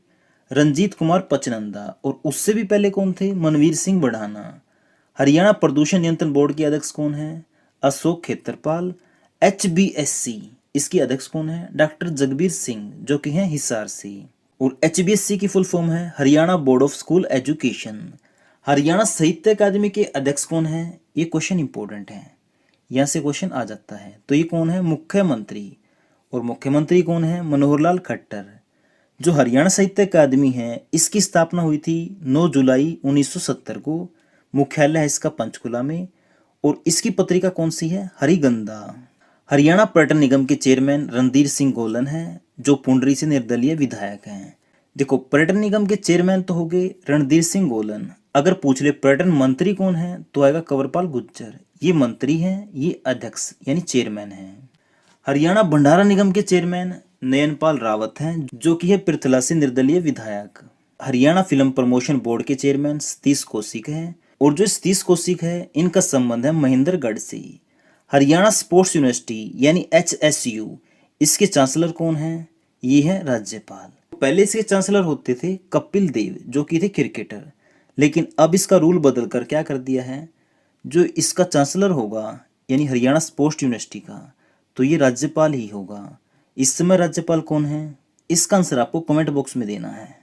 रंजीत कुमार पचनंदा। और उससे भी पहले कौन थे? मनवीर सिंह बढ़ाना। हरियाणा प्रदूषण नियंत्रण बोर्ड के अध्यक्ष कौन है? अशोक खेतरपाल। HBSC इसकी अध्यक्ष कौन है? डॉक्टर जगबीर सिंह, जो कि हैं हिसार से। और HBSC की फुल फॉर्म है Haryana board of school education. Haryana साहित्य अकादमी के अध्यक्ष कौन है? ये क्वेश्चन इंपॉर्टेंट है, यहाँ से क्वेश्चन आ जाता है। तो ये कौन है? मुख्यमंत्री। और मुख्यमंत्री कौन है? मनोहर लाल खट्टर। जो हरियाणा साहित्य अकादमी है, इसकी स्थापना हुई थी 9 जुलाई 1970 को। मुख्यालय है इसका पंचकुला में। और इसकी पत्रिका कौन सी है? हरिगंधा। हरियाणा पर्यटन निगम के चेयरमैन रणधीर सिंह गोलन हैं, जो पुंडरी से निर्दलीय विधायक हैं। देखो, पर्यटन निगम के चेयरमैन तो हो गए रणधीर सिंह गोलन। अगर पूछ ले पर्यटन मंत्री कौन है, तो आएगा कंवरपाल गुर्जर। ये मंत्री हैं, ये अध्यक्ष यानी चेयरमैन हैं। हरियाणा भंडारा निगम के चेयरमैन नयनपाल रावत हैं, जो कि है पृथला से निर्दलीय विधायक। हरियाणा फिल्म प्रमोशन बोर्ड के चेयरमैन सतीश कौशिक हैं। और जो सतीश कौशिक है, इनका संबंध है महेंद्रगढ़ से। हरियाणा स्पोर्ट्स यूनिवर्सिटी यानी HSU, इसके चांसलर कौन है? ये है राज्यपाल। पहले इसके चांसलर होते थे कपिल देव, जो कि थे क्रिकेटर। लेकिन अब इसका रूल बदल कर क्या कर दिया है, जो इसका चांसलर होगा यानी हरियाणा स्पोर्ट्स यूनिवर्सिटी का, तो ये राज्यपाल ही होगा। इस समय राज्यपाल कौन है? इसका आंसर आपको कमेंट बॉक्स में देना है।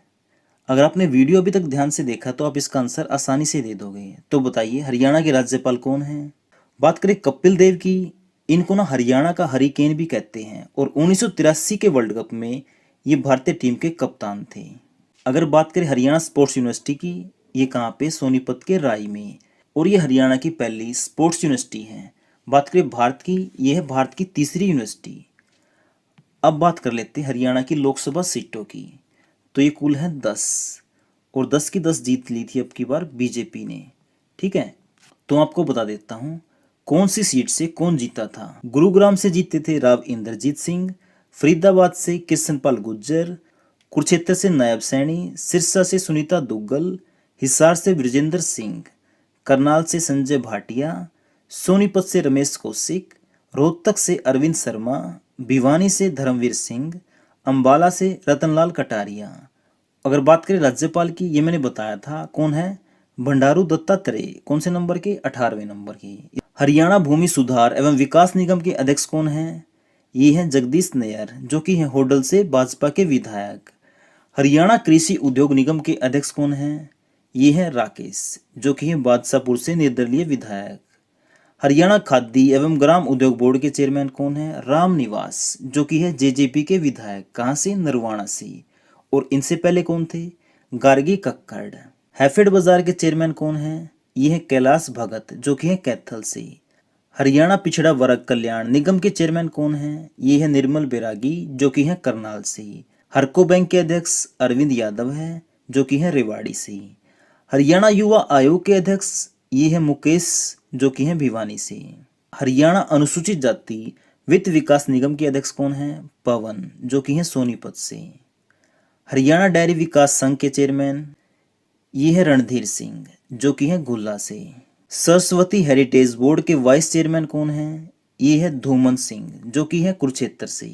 अगर आपने वीडियो अभी तक ध्यान से देखा तो आप इसका आंसर आसानी से दे दोगे। तो बताइए हरियाणा के राज्यपाल कौन है? बात करें कपिल देव की, इनको ना हरियाणा का हरिकेन भी कहते हैं। और 1983 के वर्ल्ड कप में ये भारतीय टीम के कप्तान थे। अगर बात करें हरियाणा स्पोर्ट्स यूनिवर्सिटी की, ये कहाँ पे? सोनीपत के राई में। और ये हरियाणा की पहली स्पोर्ट्स यूनिवर्सिटी है। बात करें भारत की, ये है भारत की तीसरी यूनिवर्सिटी। अब बात कर लेते हैं हरियाणा की लोकसभा सीटों की। तो ये कुल है 10, और 10 की 10 जीत ली थी अब की बार बीजेपी ने। ठीक है, तो आपको बता देता हूँ कौन सी सीट से कौन जीता था। गुरुग्राम से जीते थे राव इंद्रजीत सिंह, फरीदाबाद से कृष्णपाल गुर्जर, कुरुक्षेत्र से नायब सैनी, सिरसा से सुनीता दुग्गल, हिसार से बृजेंद्र सिंह, करनाल से संजय भाटिया, सोनीपत से रमेश कौशिक, रोहतक से अरविंद शर्मा, भिवानी से धर्मवीर सिंह, अंबाला से रतनलाल कटारिया। अगर बात करें राज्यपाल की, ये मैंने बताया था कौन है? बंडारू दत्तात्रेय। कौन से नंबर के? 18वें नंबर के। हरियाणा भूमि सुधार एवं विकास निगम के अध्यक्ष कौन है? ये है जगदीश नैयर, जो कि है होडल से भाजपा के विधायक। हरियाणा कृषि उद्योग निगम के अध्यक्ष कौन है? ये है राकेश, जो कि है बादशाहपुर से निर्दलीय विधायक। हरियाणा खाद्य एवं ग्राम उद्योग बोर्ड के चेयरमैन कौन है? राम निवास, जो कि है जेजेपी के विधायक। कहाँ से? नरवाना से। और इनसे पहले कौन थे? गार्गी कक्कड़। हैफेड बाजार के चेयरमैन कौन है? ये है कैलाश भगत, जो कि है कैथल से। हरियाणा पिछड़ा वर्ग कल्याण निगम के चेयरमैन कौन है? ये है निर्मल बैरागी, जो कि है करनाल से। हरको बैंक के अध्यक्ष अरविंद यादव है, जो कि है रेवाड़ी से। हरियाणा युवा आयोग के अध्यक्ष ये है मुकेश, जो कि है भिवानी से। हरियाणा अनुसूचित जाति वित्त विकास निगम के अध्यक्ष कौन है? पवन, जो कि है सोनीपत से। हरियाणा डेयरी विकास संघ के चेयरमैन ये है रणधीर सिंह, जो कि है गुल्ला से। सरस्वती हेरिटेज बोर्ड के वाइस चेयरमैन कौन है? ये है धूमन सिंह, जो कि है कुरुक्षेत्र से।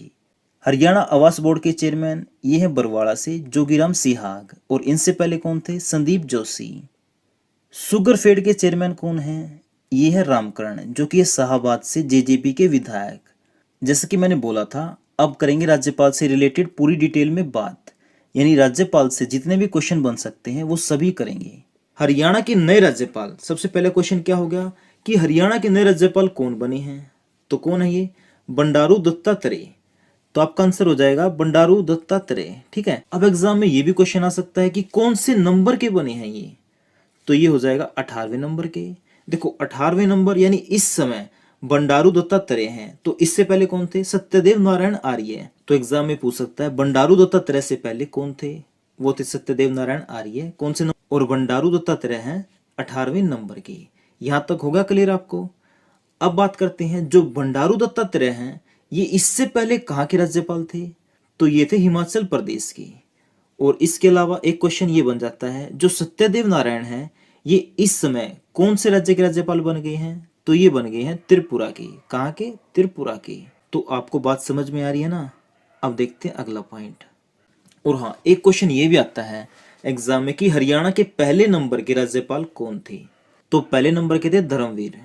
हरियाणा आवास बोर्ड के चेयरमैन ये है बरवाड़ा से जोगीराम सिहाग। और इनसे पहले कौन थे? संदीप जोशी। शुगर फेड के चेयरमैन कौन है? ये है रामकरण, जो कि है शाहबाद से जेजेपी के विधायक। जैसा कि मैंने बोला था, अब करेंगे राज्यपाल से रिलेटेड पूरी डिटेल में बात, यानी राज्यपाल से जितने भी क्वेश्चन बन सकते हैं वो सभी करेंगे। हरियाणा के नए राज्यपाल, सबसे पहले क्वेश्चन क्या हो गया कि हरियाणा के नए राज्यपाल कौन बने हैं? तो कौन है ये? बंडारू दत्तात्रेय। तो आपका आंसर हो जाएगा बंडारू दत्तात्रेय। ठीक है, अब एग्जाम में ये भी क्वेश्चन आ सकता है कि कौन से नंबर के बने हैं ये? तो ये हो जाएगा 18वें नंबर के। देखो 18वें नंबर यानी इस समय बंडारू दत्तात्रेय हैं, तो इससे पहले कौन थे? सत्यदेव नारायण आर्य। तो एग्जाम में पूछ सकता है बंडारू दत्तात्रेय से पहले कौन थे? वो थे सत्यदेव नारायण आर्य। कौन से नंबर? और बंडारू दत्तात्रेय हैं 18वें नंबर के। यहां तक होगा क्लियर आपको? अब बात करते हैं जो बंडारू दत्तात्रेय हैं, ये इससे पहले कहाँ के राज्यपाल थे? तो ये थे हिमाचल प्रदेश के। और इसके अलावा एक क्वेश्चन ये बन जाता है, जो सत्यदेव नारायण हैं ये इस समय कौन से राज्य के राज्यपाल बन गए हैं? तो ये बन गए हैं त्रिपुरा के। कहाँ के? त्रिपुरा के। तो आपको बात समझ में आ रही है ना? अब देखते हैं अगला पॉइंट। और हाँ, एक क्वेश्चन ये भी आता है एग्जाम में कि हरियाणा के पहले नंबर के राज्यपाल कौन थे? तो पहले नंबर के थे धर्मवीर।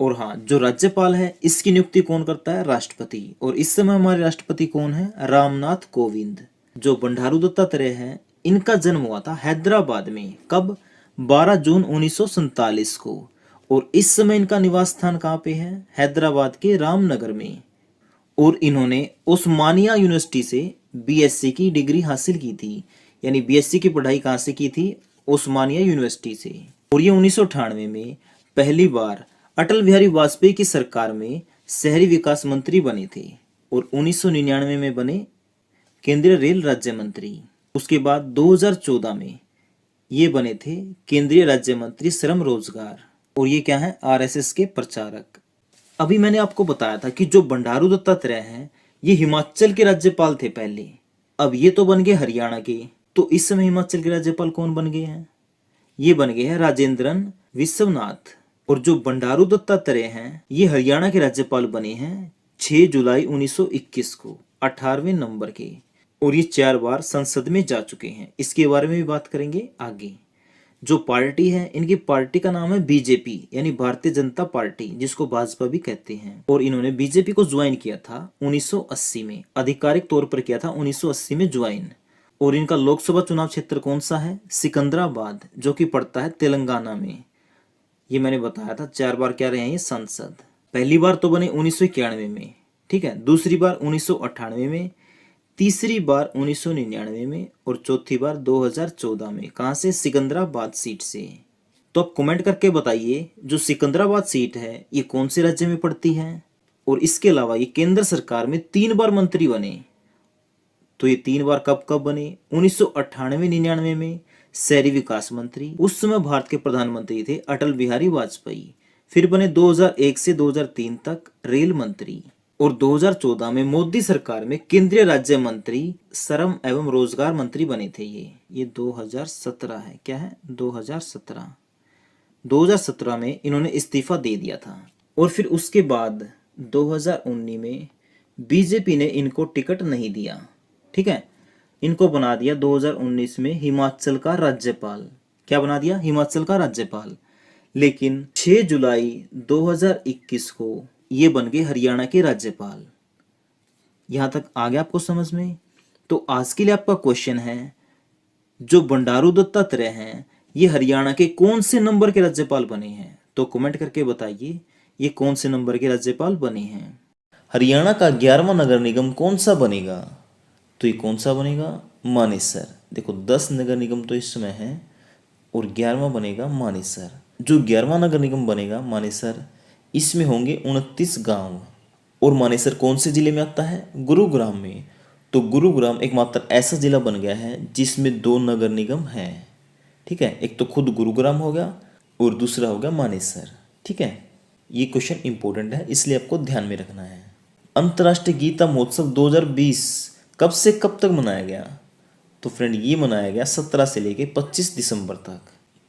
और हाँ, जो राज्यपाल है इसकी नियुक्ति कौन करता है? राष्ट्रपति। और इस समय हमारे राष्ट्रपति कौन है? रामनाथ कोविंद। जो बंडारू दत्तात्रेय है इनका जन्म हुआ था हैदराबाद में। कब? 12 जून 1947 को। और इस समय इनका निवास स्थान कहाँ पे है? हैदराबाद के रामनगर में। और इन्होंने उस्मानिया यूनिवर्सिटी से बीएससी की डिग्री हासिल की थी, यानी बीएससी की पढ़ाई कहाँ से की थी? उस्मानिया यूनिवर्सिटी से। और ये 1998 में पहली बार अटल बिहारी वाजपेयी की सरकार में शहरी विकास मंत्री बने थे। और 1999 में बने केंद्रीय रेल राज्य मंत्री। उसके बाद 2014 में ये बने थे केंद्रीय राज्य मंत्री श्रम रोजगार। और ये क्या है? आरएसएस के प्रचारक। अभी मैंने आपको बताया था कि जो बंडारू दत्तात्रेय हैं ये हिमाचल के राज्यपाल थे पहले। अब ये तो बन गए हरियाणा के। तो इस समय हिमाचल के राज्यपाल कौन बन गए हैं? ये बन गए हैं राजेंद्रन विश्वनाथ। और जो बंडारू दत्तात्रेय हैं ये हरियाणा के राज्यपाल बने हैं 6 जुलाई 1921 को, 18वें नंबर के। और ये 4 बार संसद में जा चुके हैं। इसके बारे में भी बात करेंगे आगे। जो पार्टी है इनकी पार्टी का नाम है बीजेपी, यानी भारतीय जनता पार्टी, जिसको भाजपा भी कहते हैं। और इन्होंने बीजेपी को ज्वाइन किया था 1980 में, आधिकारिक तौर पर किया था 1980 में ज्वाइन। और इनका लोकसभा चुनाव क्षेत्र कौन सा है? सिकंदराबाद, जो कि पड़ता है तेलंगाना में। ये मैंने बताया था 4 बार क्या रहे हैं ये सांसद। पहली बार तो बने 1991 में, ठीक है, दूसरी बार 1998 में, तीसरी बार 1999 में और चौथी बार 2014 में। कहाँ से? सिकंदराबाद सीट से। तो आप कमेंट करके बताइए जो सिकंदराबाद सीट है ये कौन से राज्य में पड़ती है। और इसके अलावा ये केंद्र सरकार में 3 बार मंत्री बने। तो ये 3 बार कब कब बने? 1998-99 में शहरी विकास मंत्री, उस समय भारत के प्रधानमंत्री थे अटल बिहारी वाजपेयी। फिर बने 2001 से 2003 तक रेल मंत्री। और 2014 में मोदी सरकार में केंद्रीय राज्य मंत्री, श्रम एवं रोजगार मंत्री बने थे। ये 2017 है। क्या है? 2017 में इन्होंने इस्तीफा दे दिया था। और फिर उसके बाद 2019 में बीजेपी ने इनको टिकट नहीं दिया, ठीक है, इनको बना दिया 2019 में हिमाचल का राज्यपाल। क्या बना दिया? हिमाचल का राज्यपाल। लेकिन 6 जुलाई 2021 को ये बन गए हरियाणा के राज्यपाल। यहां तक आ गया आपको समझ में? तो आज के लिए आपका क्वेश्चन है, जो बंडारू दत्तात्रेय हैं ये हरियाणा के कौन से नंबर के राज्यपाल बने हैं? तो कमेंट करके बताइए ये कौन से नंबर के राज्यपाल बने हैं। हरियाणा का 11वां नगर निगम कौन सा बनेगा? तो ये कौन सा बनेगा? मानेसर। देखो 10 नगर निगम तो इस समय है और 11वां बनेगा मानेसर। जो 11वां नगर निगम बनेगा मानेसर, इसमें होंगे 29 गांव। और मानेसर कौन से जिले में आता है? गुरुग्राम में। तो गुरुग्राम एकमात्र ऐसा जिला बन गया है जिसमें 2 नगर निगम हैं, ठीक है। एक तो खुद गुरुग्राम हो गया और दूसरा हो गया मानेसर, ठीक है। ये क्वेश्चन इंपॉर्टेंट है इसलिए आपको ध्यान में रखना है। अंतर्राष्ट्रीय गीता महोत्सव 2020 कब से कब तक मनाया गया? तो फ्रेंड ये मनाया गया 17 से लेके 25 दिसंबर तक।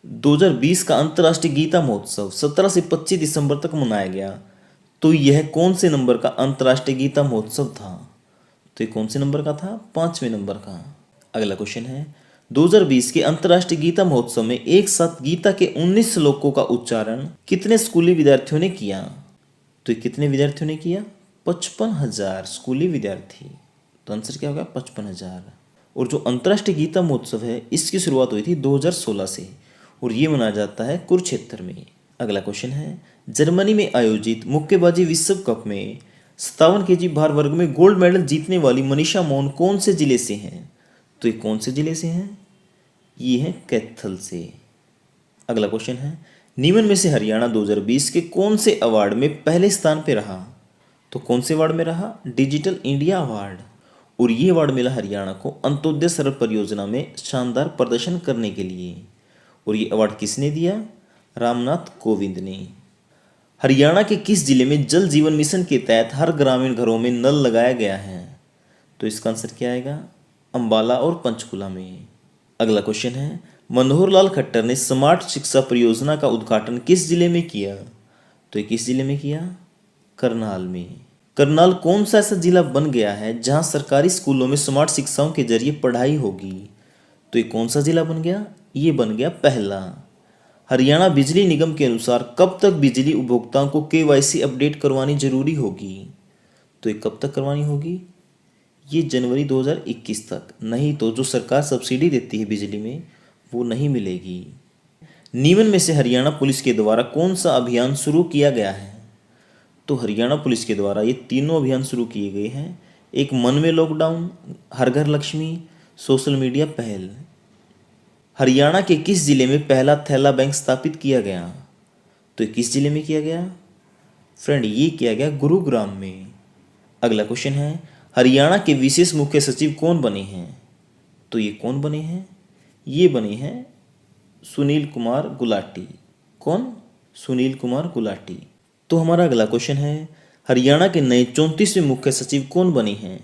2020 का अंतर्राष्ट्रीय गीता महोत्सव 17 से 25 दिसंबर तक मनाया गया। तो यह कौन से नंबर का अंतर्राष्ट्रीय गीता महोत्सव था? तो ये कौन से नंबर का था? 5वें नंबर का। अगला क्वेश्चन है, 2020 के अंतर्राष्ट्रीय गीता महोत्सव में एक साथ गीता के 19 श्लोकों का उच्चारण कितने स्कूली विद्यार्थियों ने किया? तो कितने विद्यार्थियों ने किया? 55,000 स्कूली विद्यार्थी। तो आंसर क्या होगा? 55,000। और जो अंतर्राष्ट्रीय गीता महोत्सव है इसकी शुरुआत हुई थी 2016 से और ये मनाया जाता है कुरुक्षेत्र में। अगला क्वेश्चन है, जर्मनी में आयोजित मुक्केबाजी विश्व कप में 57 केजी भार वर्ग में गोल्ड मेडल जीतने वाली मनीषा मौन कौन से जिले से हैं? तो ये कौन से जिले से हैं? ये है कैथल से। अगला क्वेश्चन है, निम्न में से हरियाणा 2020 के कौन से अवार्ड में पहले स्थान पे रहा? तो कौन से अवार्ड में रहा? Digital India award. और ये अवार्ड मिला हरियाणा को अंत्योदय सड़क परियोजना में शानदार प्रदर्शन करने के लिए। और ये अवार्ड किसने दिया? रामनाथ कोविंद ने। हरियाणा के किस जिले में जल जीवन मिशन के तहत हर ग्रामीण घरों में नल लगाया गया है? तो इसका आंसर क्या आएगा? अंबाला और पंचकुला में। अगला क्वेश्चन है, मनोहर लाल खट्टर ने स्मार्ट शिक्षा परियोजना का उद्घाटन किस जिले में किया? तो ये किस जिले में किया? करनाल में। करनाल कौन सा ऐसा जिला बन गया है जहां सरकारी स्कूलों में स्मार्ट शिक्षाओं के जरिए पढ़ाई होगी? तो ये कौन सा जिला बन गया? ये बन गया पहला। हरियाणा बिजली निगम के अनुसार कब तक बिजली उपभोक्ताओं को केवाईसी अपडेट करवानी जरूरी होगी? तो ये कब तक करवानी होगी? ये जनवरी 2021 तक, नहीं तो जो सरकार सब्सिडी देती है बिजली में वो नहीं मिलेगी। निम्न में से हरियाणा पुलिस के द्वारा कौन सा अभियान शुरू किया गया है? तो हरियाणा पुलिस के द्वारा ये तीनों अभियान शुरू किए गए हैं। एक मन में लॉकडाउन, हर घर लक्ष्मी, सोशल मीडिया पहल। हरियाणा के किस जिले में पहला थैला बैंक स्थापित किया गया? तो किस जिले में किया गया? फ्रेंड, ये किया गया गुरुग्राम में। अगला क्वेश्चन है, हरियाणा के विशेष मुख्य सचिव कौन बने हैं? तो ये कौन बने हैं? ये बने हैं सुनील कुमार गुलाटी। कौन? सुनील कुमार गुलाटी। तो हमारा अगला क्वेश्चन है, हरियाणा के नए 34वें मुख्य सचिव कौन बने हैं?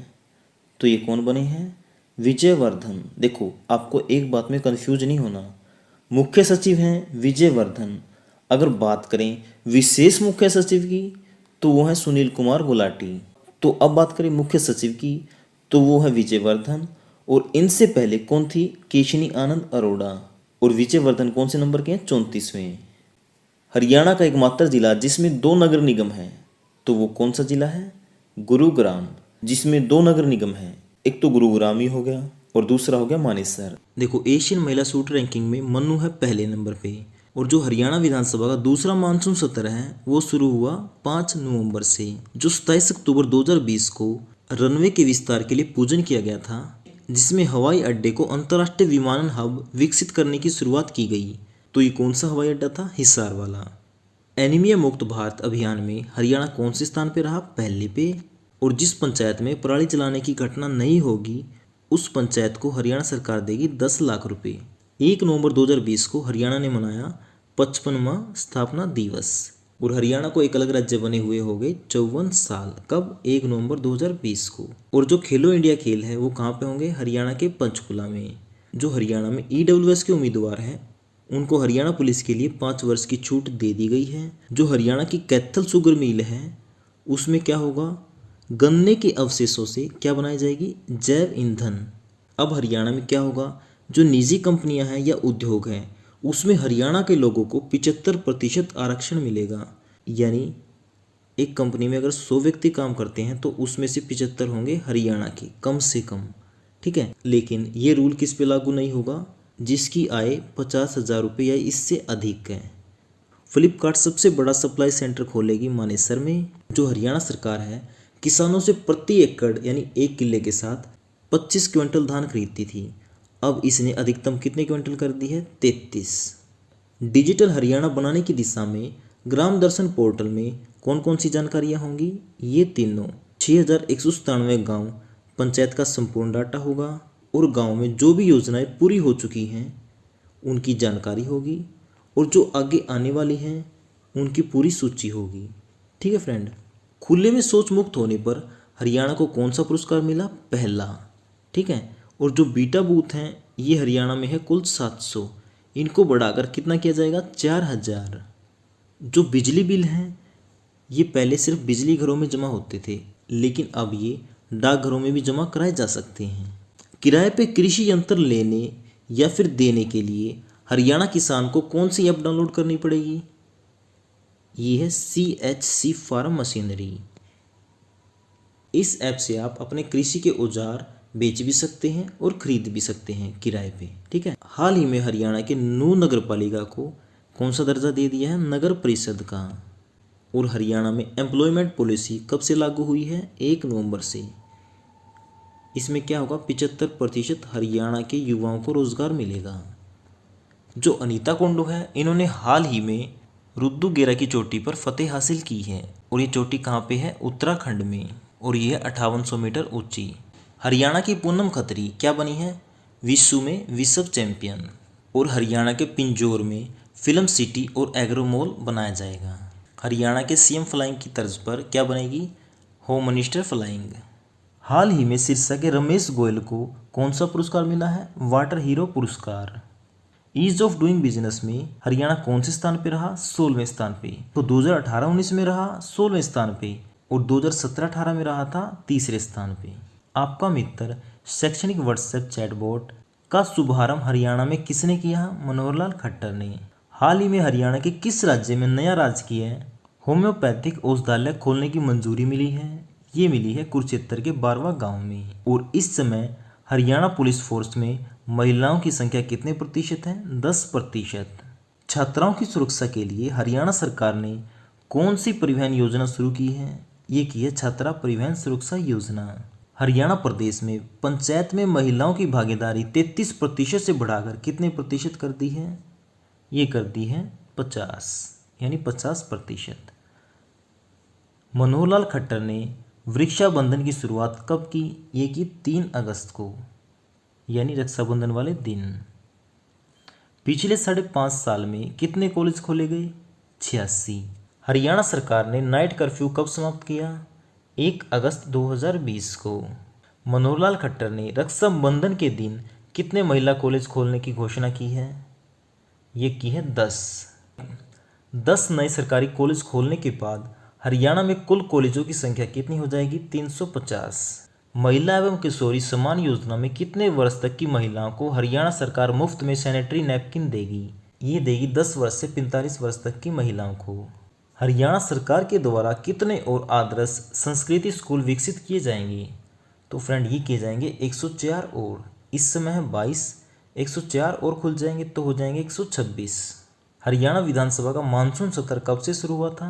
तो ये कौन बने हैं? विजयवर्धन। देखो, आपको एक बात में कंफ्यूज नहीं होना, मुख्य सचिव हैं विजयवर्धन। अगर बात करें विशेष मुख्य सचिव की तो वो है सुनील कुमार गुलाटी। तो अब बात करें मुख्य सचिव की तो वो है विजयवर्धन, और इनसे पहले कौन थी? केशनी आनंद अरोड़ा। और विजयवर्धन कौन से नंबर के हैं? 34वें। हरियाणा का एकमात्र जिला जिसमें 2 नगर निगम हैं, तो वो कौन सा जिला है? गुरुग्राम, जिसमें 2 नगर निगम हैं। एक तो गुरुग्राम ही हो गया और दूसरा हो गया मानेसर। देखो, एशियन महिला शूट रैंकिंग में मन्नू है पहले नंबर पे, और जो हरियाणा विधानसभा का दूसरा मानसून सत्र है वो शुरू हुआ 5 नवंबर से, जो 27 अक्टूबर 2020 को रनवे के विस्तार के लिए पूजन किया गया था, जिसमें हवाई अड्डे को अंतर्राष्ट्रीय विमानन हब विकसित करने की शुरुआत की गई। तो ये कौन सा हवाई अड्डा था? हिसार वाला। एनीमिया मुक्त भारत अभियान में हरियाणा कौन से स्थान पे रहा? पहले पे। और जिस पंचायत में पराली जलाने की घटना नहीं होगी उस पंचायत को हरियाणा सरकार देगी 10 लाख रुपए। 1 नवंबर 2020 को हरियाणा ने मनाया 55वां स्थापना दिवस, और हरियाणा को एक अलग राज्य बने हुए हो गए 54 साल। कब? 1 नवंबर 2020 को। और जो खेलो इंडिया खेल है वो कहाँ पे होंगे? हरियाणा के पंचकुला में। जो हरियाणा में EWS के उम्मीदवार हैं उनको हरियाणा पुलिस के लिए 5 वर्ष की छूट दे दी गई है। जो हरियाणा की कैथल शुगर मिल है उसमें क्या होगा? गन्ने के अवशेषों से क्या बनाई जाएगी? जैव ईंधन। अब हरियाणा में क्या होगा? जो निजी कंपनियां हैं या उद्योग हैं उसमें हरियाणा के लोगों को 75% आरक्षण मिलेगा। यानी एक कंपनी में अगर 100 व्यक्ति काम करते हैं तो उसमें से 75 होंगे हरियाणा के, कम से कम। ठीक है, लेकिन ये रूल किस पे लागू नहीं होगा? जिसकी आय 50,000 रुपये या इससे अधिक है। फ्लिपकार्ट सबसे बड़ा सप्लाई सेंटर खोलेगी मानेसर में। जो हरियाणा सरकार है किसानों से प्रति एकड़ यानी 1 किले के साथ 25 क्विंटल धान खरीदती थी, अब इसने अधिकतम कितने क्विंटल कर दी है? 33। डिजिटल हरियाणा बनाने की दिशा में ग्राम दर्शन पोर्टल में कौन कौन सी जानकारियां होंगी? ये तीनों 6197 गांव पंचायत का संपूर्ण डाटा होगा, और गांव में जो भी योजनाएं पूरी हो चुकी हैं उनकी जानकारी होगी, और जो आगे आने वाली हैं उनकी पूरी सूची होगी। ठीक है फ्रेंड, खुले में शौच मुक्त होने पर हरियाणा को कौन सा पुरस्कार मिला? पहला। ठीक है, और जो बीटा बूथ हैं ये हरियाणा में है कुल 700, इनको बढ़ाकर कितना किया जाएगा? 4000। जो बिजली बिल हैं ये पहले सिर्फ बिजली घरों में जमा होते थे, लेकिन अब ये डाकघरों में भी जमा कराए जा सकते हैं। किराए पे कृषि यंत्र लेने या फिर देने के लिए हरियाणा किसान को कौन सी ऐप डाउनलोड करनी पड़ेगी? ये है CHC फार्म मशीनरी। इस ऐप से आप अपने कृषि के औजार बेच भी सकते हैं और खरीद भी सकते हैं किराए पे। ठीक है, हाल ही में हरियाणा के नूह नगर पालिका को कौन सा दर्जा दे दिया है? नगर परिषद का। और हरियाणा में एम्प्लॉयमेंट पॉलिसी कब से लागू हुई है? 1 नवंबर से। इसमें क्या होगा? 75% हरियाणा के युवाओं को रोजगार मिलेगा। जो अनीता कोंडू है इन्होंने हाल ही में रुद्दुगेरा की चोटी पर फतेह हासिल की है, और ये चोटी कहाँ पे है? उत्तराखंड में, और ये है 5800 मीटर ऊंची। हरियाणा की पूनम खत्री क्या बनी है? विश्व में विश्व चैंपियन। और हरियाणा के पिंजौर में फिल्म सिटी और एग्रो मॉल बनाया जाएगा। हरियाणा के CM फ्लाइंग की तर्ज पर क्या बनेगी? Home minister flying. हाल ही में सिरसा के रमेश गोयल को कौन सा पुरस्कार मिला है? वाटर हीरो पुरस्कार। ईज ऑफ डूइंग बिजनेस में हरियाणा कौन से स्थान पे रहा? 16वें स्थान पे। तो 2018-19 में रहा 16वें स्थान पे, और 2017-18 में रहा था 3रे स्थान पे। आपका मित्र शैक्षणिक व्हाट्सएप चैटबॉट का शुभारंभ हरियाणा में किसने किया? मनोहर लाल खट्टर ने। हाल ही में हरियाणा के किस राज्य में नया राजकीय होम्योपैथिक औषधालय खोलने की मंजूरी मिली है? ये मिली है कुरुक्षेत्र के बारवा गांव में। और इस समय हरियाणा पुलिस फोर्स में महिलाओं की संख्या कितने प्रतिशत है? 10%। छात्राओं की सुरक्षा के लिए हरियाणा सरकार ने कौन सी परिवहन योजना शुरू की है? ये की है छात्रा परिवहन सुरक्षा योजना। हरियाणा प्रदेश में पंचायत में महिलाओं की भागीदारी 33% से बढ़ाकर कितने प्रतिशत कर दी है? ये कर दी है 50, यानी 50%। मनोहर लाल खट्टर ने वृक्षाबंधन की शुरुआत कब की? ये की 3 अगस्त को, यानी रक्षाबंधन वाले दिन। पिछले 5.5 साल में कितने कॉलेज खोले गए? 86। हरियाणा सरकार ने नाइट कर्फ्यू कब समाप्त किया? 1 अगस्त 2020 को। मनोहर लाल खट्टर ने रक्षाबंधन के दिन कितने महिला कॉलेज खोलने की घोषणा की है? ये की है 10। 10 नए सरकारी कॉलेज खोलने के बाद हरियाणा में कुल कॉलेजों की संख्या कितनी हो जाएगी? 350। महिला एवं किशोरी सम्मान योजना में कितने वर्ष तक की महिलाओं को हरियाणा सरकार मुफ्त में सैनिटरी नैपकिन देगी? ये देगी 10 वर्ष से 45 वर्ष तक की महिलाओं को। हरियाणा सरकार के द्वारा कितने और आदर्श संस्कृति स्कूल विकसित किए जाएंगे? तो फ्रेंड ये किए जाएंगे 104 और। इस समय है 22, 104 और खुल जाएंगे तो हो जाएंगे 126। हरियाणा विधानसभा का मानसून सत्र कब से शुरू हुआ था?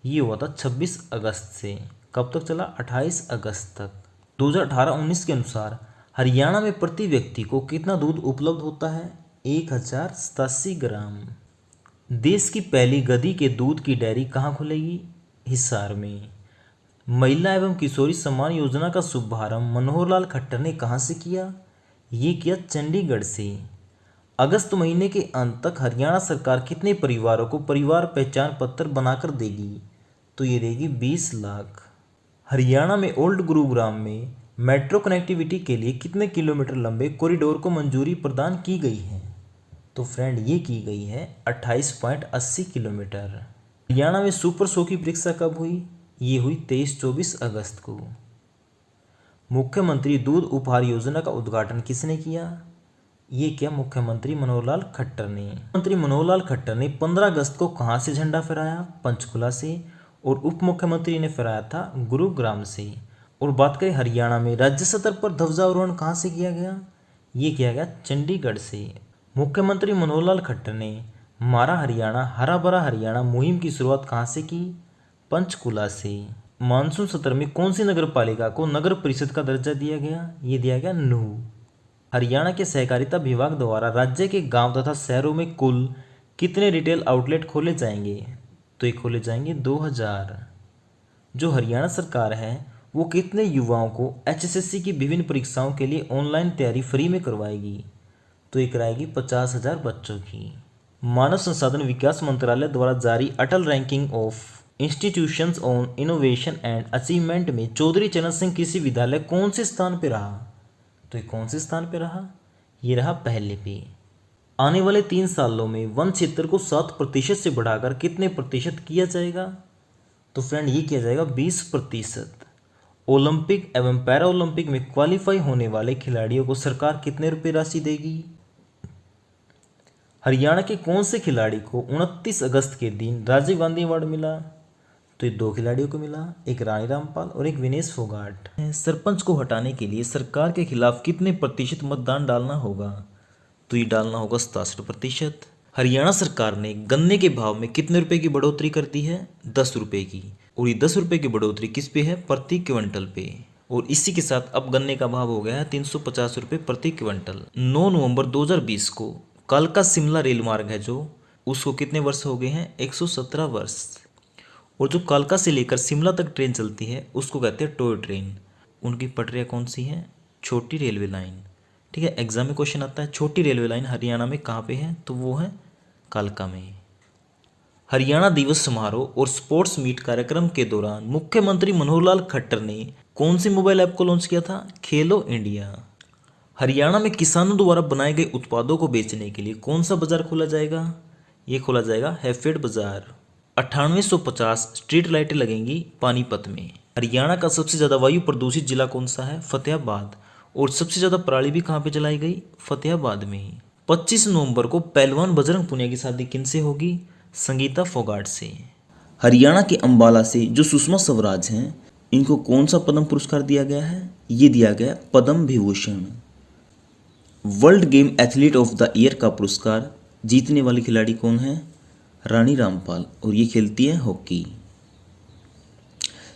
ये हुआ था 26 अगस्त से। कब तक चला? 28 अगस्त तक। 2018-19 के अनुसार हरियाणा में प्रति व्यक्ति को कितना दूध उपलब्ध होता है? 1087 ग्राम। देश की पहली गधी के दूध की डेयरी कहाँ खुलेगी? हिसार में। महिला एवं किशोरी सम्मान योजना का शुभारंभ मनोहर लाल खट्टर ने कहाँ से किया? ये किया चंडीगढ़ से। अगस्त महीने के अंत तक हरियाणा सरकार कितने परिवारों को परिवार पहचान पत्र बनाकर देगी? तो ये देगी 20 लाख। हरियाणा में ओल्ड गुरुग्राम में मेट्रो कनेक्टिविटी के लिए कितने किलोमीटर लंबे कॉरिडोर को मंजूरी प्रदान की गई है? तो फ्रेंड ये की गई है 28.80 किलोमीटर। हरियाणा में सुपर 100 की परीक्षा कब हुई? ये हुई 23-24 अगस्त को। मुख्यमंत्री दूध उपहार योजना का उद्घाटन किसने किया? ये किया मुख्यमंत्री मनोहर लाल खट्टर ने। मुख्यमंत्री मनोहर लाल खट्टर ने 15 अगस्त को कहाँ से झंडा फहराया? पंचकुला से। और उप मुख्यमंत्री ने फहराया था गुरुग्राम से। और बात करें हरियाणा में राज्य स्तर पर ध्वजारोहण कहाँ से किया गया? ये किया गया चंडीगढ़ से। मुख्यमंत्री मनोहर लाल खट्टर ने हमारा हरियाणा हरा भरा हरियाणा मुहिम की शुरुआत कहाँ से की? पंचकुला से। मानसून सत्र में कौन सी नगर पालिका को नगर परिषद का दर्जा दिया गया? ये दिया गया नूह। हरियाणा के सहकारिता विभाग द्वारा राज्य के गांव तथा शहरों में कुल कितने रिटेल आउटलेट खोले जाएंगे? तो ये खोले जाएंगे 2000। जो हरियाणा सरकार है वो कितने युवाओं को HSSC की विभिन्न परीक्षाओं के लिए ऑनलाइन तैयारी फ्री में करवाएगी? तो ये कराएगी 50,000 बच्चों की। मानव संसाधन विकास मंत्रालय द्वारा जारी Atal ranking of institutions on innovation and achievement में चौधरी चरण सिंह कृषि विद्यालय कौन से स्थान पर रहा? तो ये कौन से स्थान पर रहा? ये रहा पहले पे। आने वाले 3 सालों में वन क्षेत्र को 7% से बढ़ाकर कितने प्रतिशत किया जाएगा? तो फ्रेंड ये किया जाएगा 20%। ओलंपिक एवं पैरा ओलंपिक में क्वालिफाई होने वाले खिलाड़ियों को सरकार कितने रुपए राशि देगी? हरियाणा के कौन से खिलाड़ी को 29 अगस्त के दिन राजीव गांधी अवार्ड मिला? तो ये 2 खिलाड़ियों को मिला, एक रानी रामपाल और एक विनेश फोगाट। सरपंच को हटाने के लिए सरकार के खिलाफ कितने प्रतिशत मतदान डालना होगा? तो ये डालना होगा 67%। हरियाणा सरकार ने गन्ने के भाव में कितने रुपए की बढ़ोतरी कर दी है? 10 रुपए की। और ये 10 रुपए की बढ़ोतरी किस पे है? प्रति क्विंटल पे। और इसी के साथ अब गन्ने का भाव हो गया है 350 रुपये प्रति क्विंटल। 9 नवंबर 2020 को कालका शिमला रेल मार्ग है जो, उसको कितने वर्ष हो गए हैं? 117 वर्ष। और जो कालका से लेकर शिमला तक ट्रेन चलती है उसको कहते हैं टॉय ट्रेन। उनकी पटरियाँ कौन सी हैं? छोटी रेलवे लाइन। ठीक है, एग्जाम में क्वेश्चन आता है छोटी रेलवे लाइन हरियाणा में कहाँ पे है? तो वो है कालका में। हरियाणा दिवस समारोह और स्पोर्ट्स मीट कार्यक्रम के दौरान मुख्यमंत्री मनोहर लाल खट्टर ने कौन सी मोबाइल ऐप को लॉन्च किया था? खेलो इंडिया। हरियाणा में किसानों द्वारा बनाए गए उत्पादों को बेचने के लिए कौन सा बाजार खोला जाएगा? ये खोला जाएगा हैफेड बाजार। 9850 स्ट्रीट लाइटें लगेंगी पानीपत में। हरियाणा का सबसे ज़्यादा वायु प्रदूषित जिला कौन सा है? फतेहाबाद। और सबसे ज़्यादा पराली भी कहाँ पे जलाई गई? फतेहाबाद में। 25 नवंबर को पहलवान बजरंग पुनिया की शादी किनसे होगी? संगीता फोगाट से। हरियाणा के अंबाला से जो सुषमा स्वराज हैं, इनको कौन सा पद्म पुरस्कार दिया गया है? ये दिया गया Padma Vibhushan. World game athlete of the year का पुरस्कार जीतने वाली खिलाड़ी कौन है? रानी रामपाल, और ये खेलती है हॉकी।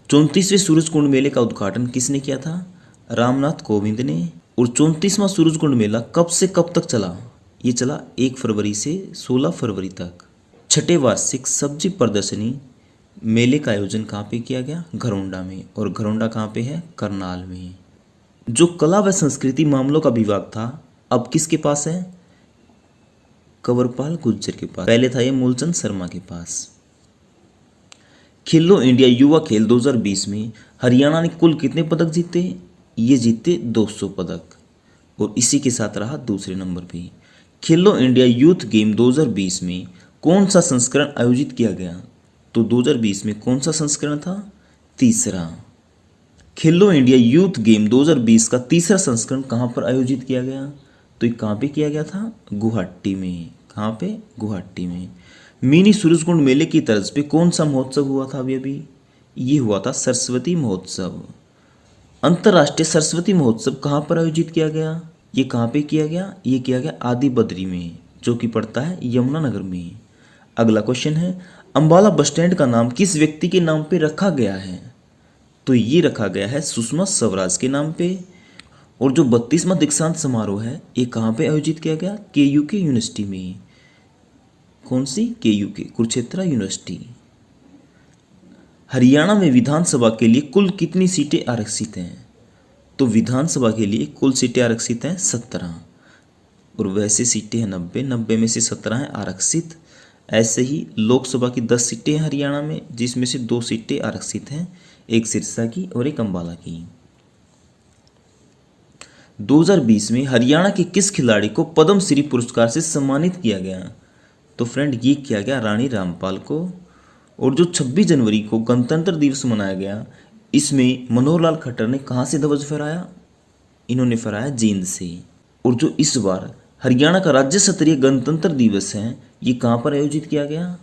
34वें सूरजकुंड मेले का उद्घाटन किसने किया था? रामनाथ कोविंद ने। और 34वां सूरजकुंड मेला कब से कब तक चला? ये चला 1 फरवरी से 16 फरवरी तक। छठे वार्षिक सब्जी प्रदर्शनी मेले का आयोजन कहाँ पे किया गया? घरौंडा में। और घरौंडा कहाँ पे है? करनाल में। जो कला व संस्कृति मामलों का विभाग था, अब किसके पास है? कंवरपाल गुर्जर के पास। पहले था ये मूलचंद शर्मा के पास। खेलो इंडिया युवा खेल 2020 में हरियाणा ने कुल कितने पदक जीते? ये जीते 200 पदक, और इसी के साथ रहा दूसरे नंबर पे। खेलो इंडिया यूथ गेम 2020 में कौन सा संस्करण आयोजित किया गया? तो 2020 में कौन सा संस्करण था? तीसरा। खेलो इंडिया यूथ गेम 2020 का तीसरा संस्करण कहाँ पर आयोजित किया गया? तो ये कहाँ पे किया गया था? गुवाहाटी में। कहाँ पे? गुवाहाटी में। मिनी सूरजकुंड मेले की तर्ज पे कौन सा महोत्सव हुआ था अभी? ये हुआ था सरस्वती महोत्सव। अंतर्राष्ट्रीय सरस्वती महोत्सव कहाँ पर आयोजित किया गया? ये कहाँ पे किया गया? ये किया गया आदि बद्री में, जो कि पड़ता है यमुनानगर में। अगला क्वेश्चन है, अंबाला बस स्टैंड का नाम किस व्यक्ति के नाम पे रखा गया है? तो ये रखा गया है सुषमा स्वराज के नाम पे। और जो 32वां दीक्षांत समारोह है, ये कहाँ पे आयोजित किया गया? KUK यूनिवर्सिटी में। कौन सी? KUK, Kurukshetra university. हरियाणा में विधानसभा के लिए कुल कितनी सीटें आरक्षित हैं? तो विधानसभा के लिए कुल सीटें आरक्षित हैं 17, और वैसे सीटें हैं 90 में से 17 हैं आरक्षित। ऐसे ही लोकसभा की 10 सीटें हैं हरियाणा में, जिसमें से 2 सीटें आरक्षित हैं, एक सिरसा की और एक अंबाला की। 2020 में हरियाणा के किस खिलाड़ी को पद्म श्री पुरस्कार से सम्मानित किया गया? तो फ्रेंड, ये किया गया रानी रामपाल को। और जो 26 जनवरी को गणतंत्र दिवस मनाया गया, इसमें मनोहर लाल खट्टर ने कहाँ से ध्वज फहराया? इन्होंने फहराया जींद से। और जो इस बार हरियाणा का राज्य स्तरीय गणतंत्र दिवस है, ये कहाँ पर आयोजित किया गया?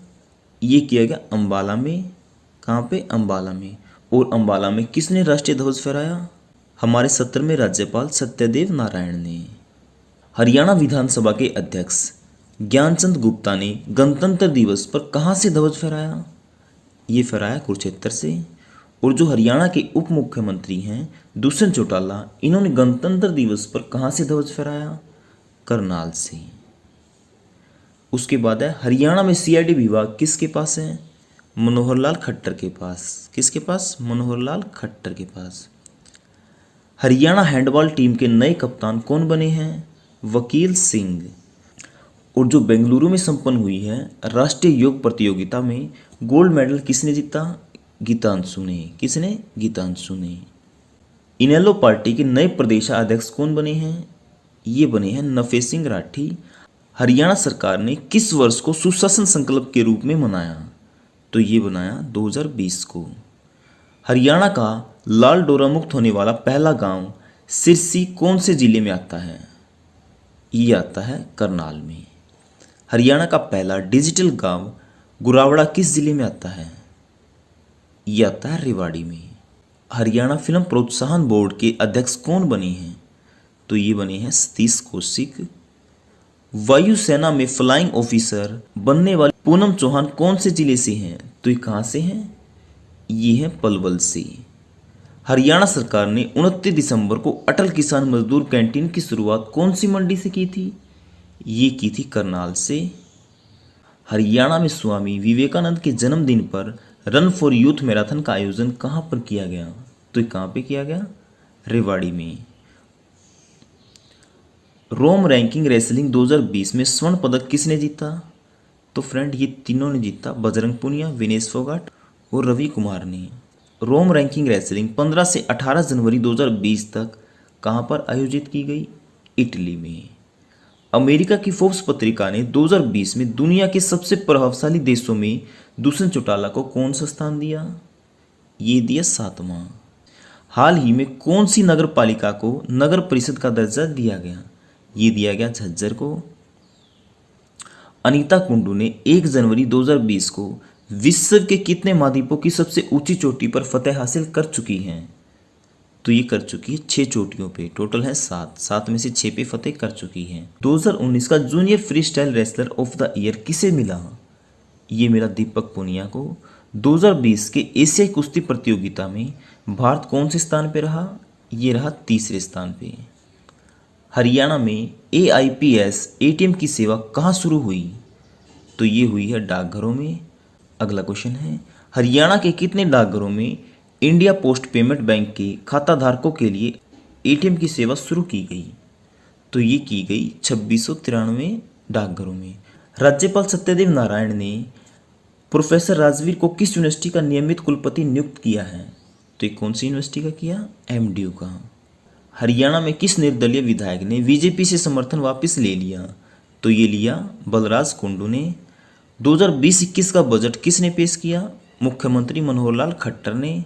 ये किया गया अंबाला में। कहाँ पे? अंबाला में। और अंबाला में किसने राष्ट्रीय ध्वज फहराया? हमारे 17वें राज्यपाल सत्यदेव नारायण ने। हरियाणा विधानसभा के अध्यक्ष ज्ञानचंद गुप्ता ने गणतंत्र दिवस पर कहाँ से ध्वज फहराया? ये फहराया कुरुक्षेत्र से। और जो हरियाणा के उप मुख्यमंत्री हैं दुष्यंत चौटाला, इन्होंने गणतंत्र दिवस पर कहाँ से ध्वज फहराया? करनाल से। उसके बाद है हरियाणा में CID विभाग किसके पास है? मनोहर लाल खट्टर के पास। किसके पास? मनोहर लाल खट्टर के पास। हरियाणा हैंडबॉल टीम के नए कप्तान कौन बने हैं? वकील सिंह। और जो बेंगलुरु में संपन्न हुई है राष्ट्रीय योग प्रतियोगिता में गोल्ड मेडल किसने जीता? गीतांशु ने। किसने? गीतांशु ने। इनेलो पार्टी के नए प्रदेशाध्यक्ष कौन बने हैं? ये बने हैं नफे सिंह राठी। हरियाणा सरकार ने किस वर्ष को सुशासन संकल्प के रूप में मनाया? तो ये बनाया 2020 को। हरियाणा का लाल डोरा मुक्त होने वाला पहला गांव सिरसी कौन से जिले में आता है? ये आता है करनाल में। हरियाणा का पहला डिजिटल गांव गुरावड़ा किस जिले में आता है? ये आता है रेवाड़ी में। हरियाणा फिल्म प्रोत्साहन बोर्ड के अध्यक्ष कौन बने हैं? तो ये बने हैं सतीश कौशिक। वायुसेना में फ्लाइंग ऑफिसर बनने वाली पूनम चौहान कौन से जिले से हैं? तो ये कहाँ से हैं? ये है पलवल से। हरियाणा सरकार ने 29 दिसंबर को अटल किसान मजदूर कैंटीन की शुरुआत कौन सी मंडी से की थी? ये की थी करनाल से। हरियाणा में स्वामी विवेकानंद के जन्मदिन पर रन फॉर यूथ मैराथन का आयोजन कहाँ पर किया गया? तो ये कहाँ पे किया गया? रेवाड़ी में। रोम रैंकिंग रेसलिंग 2020 में स्वर्ण पदक किसने जीता? तो फ्रेंड, ये तीनों ने जीता, बजरंग पुनिया, विनेश फोगाट और रवि कुमार ने। रोम रैंकिंग रेसलिंग 15 से 18 जनवरी 2020 तक कहाँ पर आयोजित की गई? इटली में। अमेरिका की फोर्ब्स पत्रिका ने 2020 में दुनिया के सबसे प्रभावशाली देशों में दुष्यंत चौटाला को कौन सा स्थान दिया? ये दिया 7वां। हाल ही में कौन सी नगर पालिका को नगर परिषद का दर्जा दिया गया? ये दिया गया झज्जर को। अनीता कुंडू ने 1 जनवरी 2020 को विश्व के कितने महाद्वीपों की सबसे ऊंची चोटी पर फतह हासिल कर चुकी हैं? तो ये कर चुकी है 6 चोटियों पे, टोटल है 7 में से 6 पे फतेह कर चुकी है। 2019 का junior free style wrestler of the year किसे मिला? ये मिला दीपक पुनिया को। 2020 के एशियाई कुश्ती प्रतियोगिता में भारत कौन से स्थान पे रहा? ये रहा तीसरे स्थान पे। हरियाणा में AIPS ATM की सेवा कहाँ शुरू हुई? तो ये हुई है डाकघरों में। अगला क्वेश्चन है, हरियाणा के कितने डाकघरों में इंडिया पोस्ट पेमेंट बैंक के खाता धारकों के लिए ATM की सेवा शुरू की गई? तो ये की गई 2693 डाकघरों में। राज्यपाल सत्यदेव नारायण ने प्रोफेसर राजवीर को किस यूनिवर्सिटी का नियमित कुलपति नियुक्त किया है? तो ये कौन सी यूनिवर्सिटी का किया? MDU का। हरियाणा में किस निर्दलीय विधायक ने बीजेपी से समर्थन वापस ले लिया? तो ये लिया बलराज कुंडू ने। 2020-21 का बजट किसने पेश किया? मुख्यमंत्री मनोहर लाल खट्टर ने।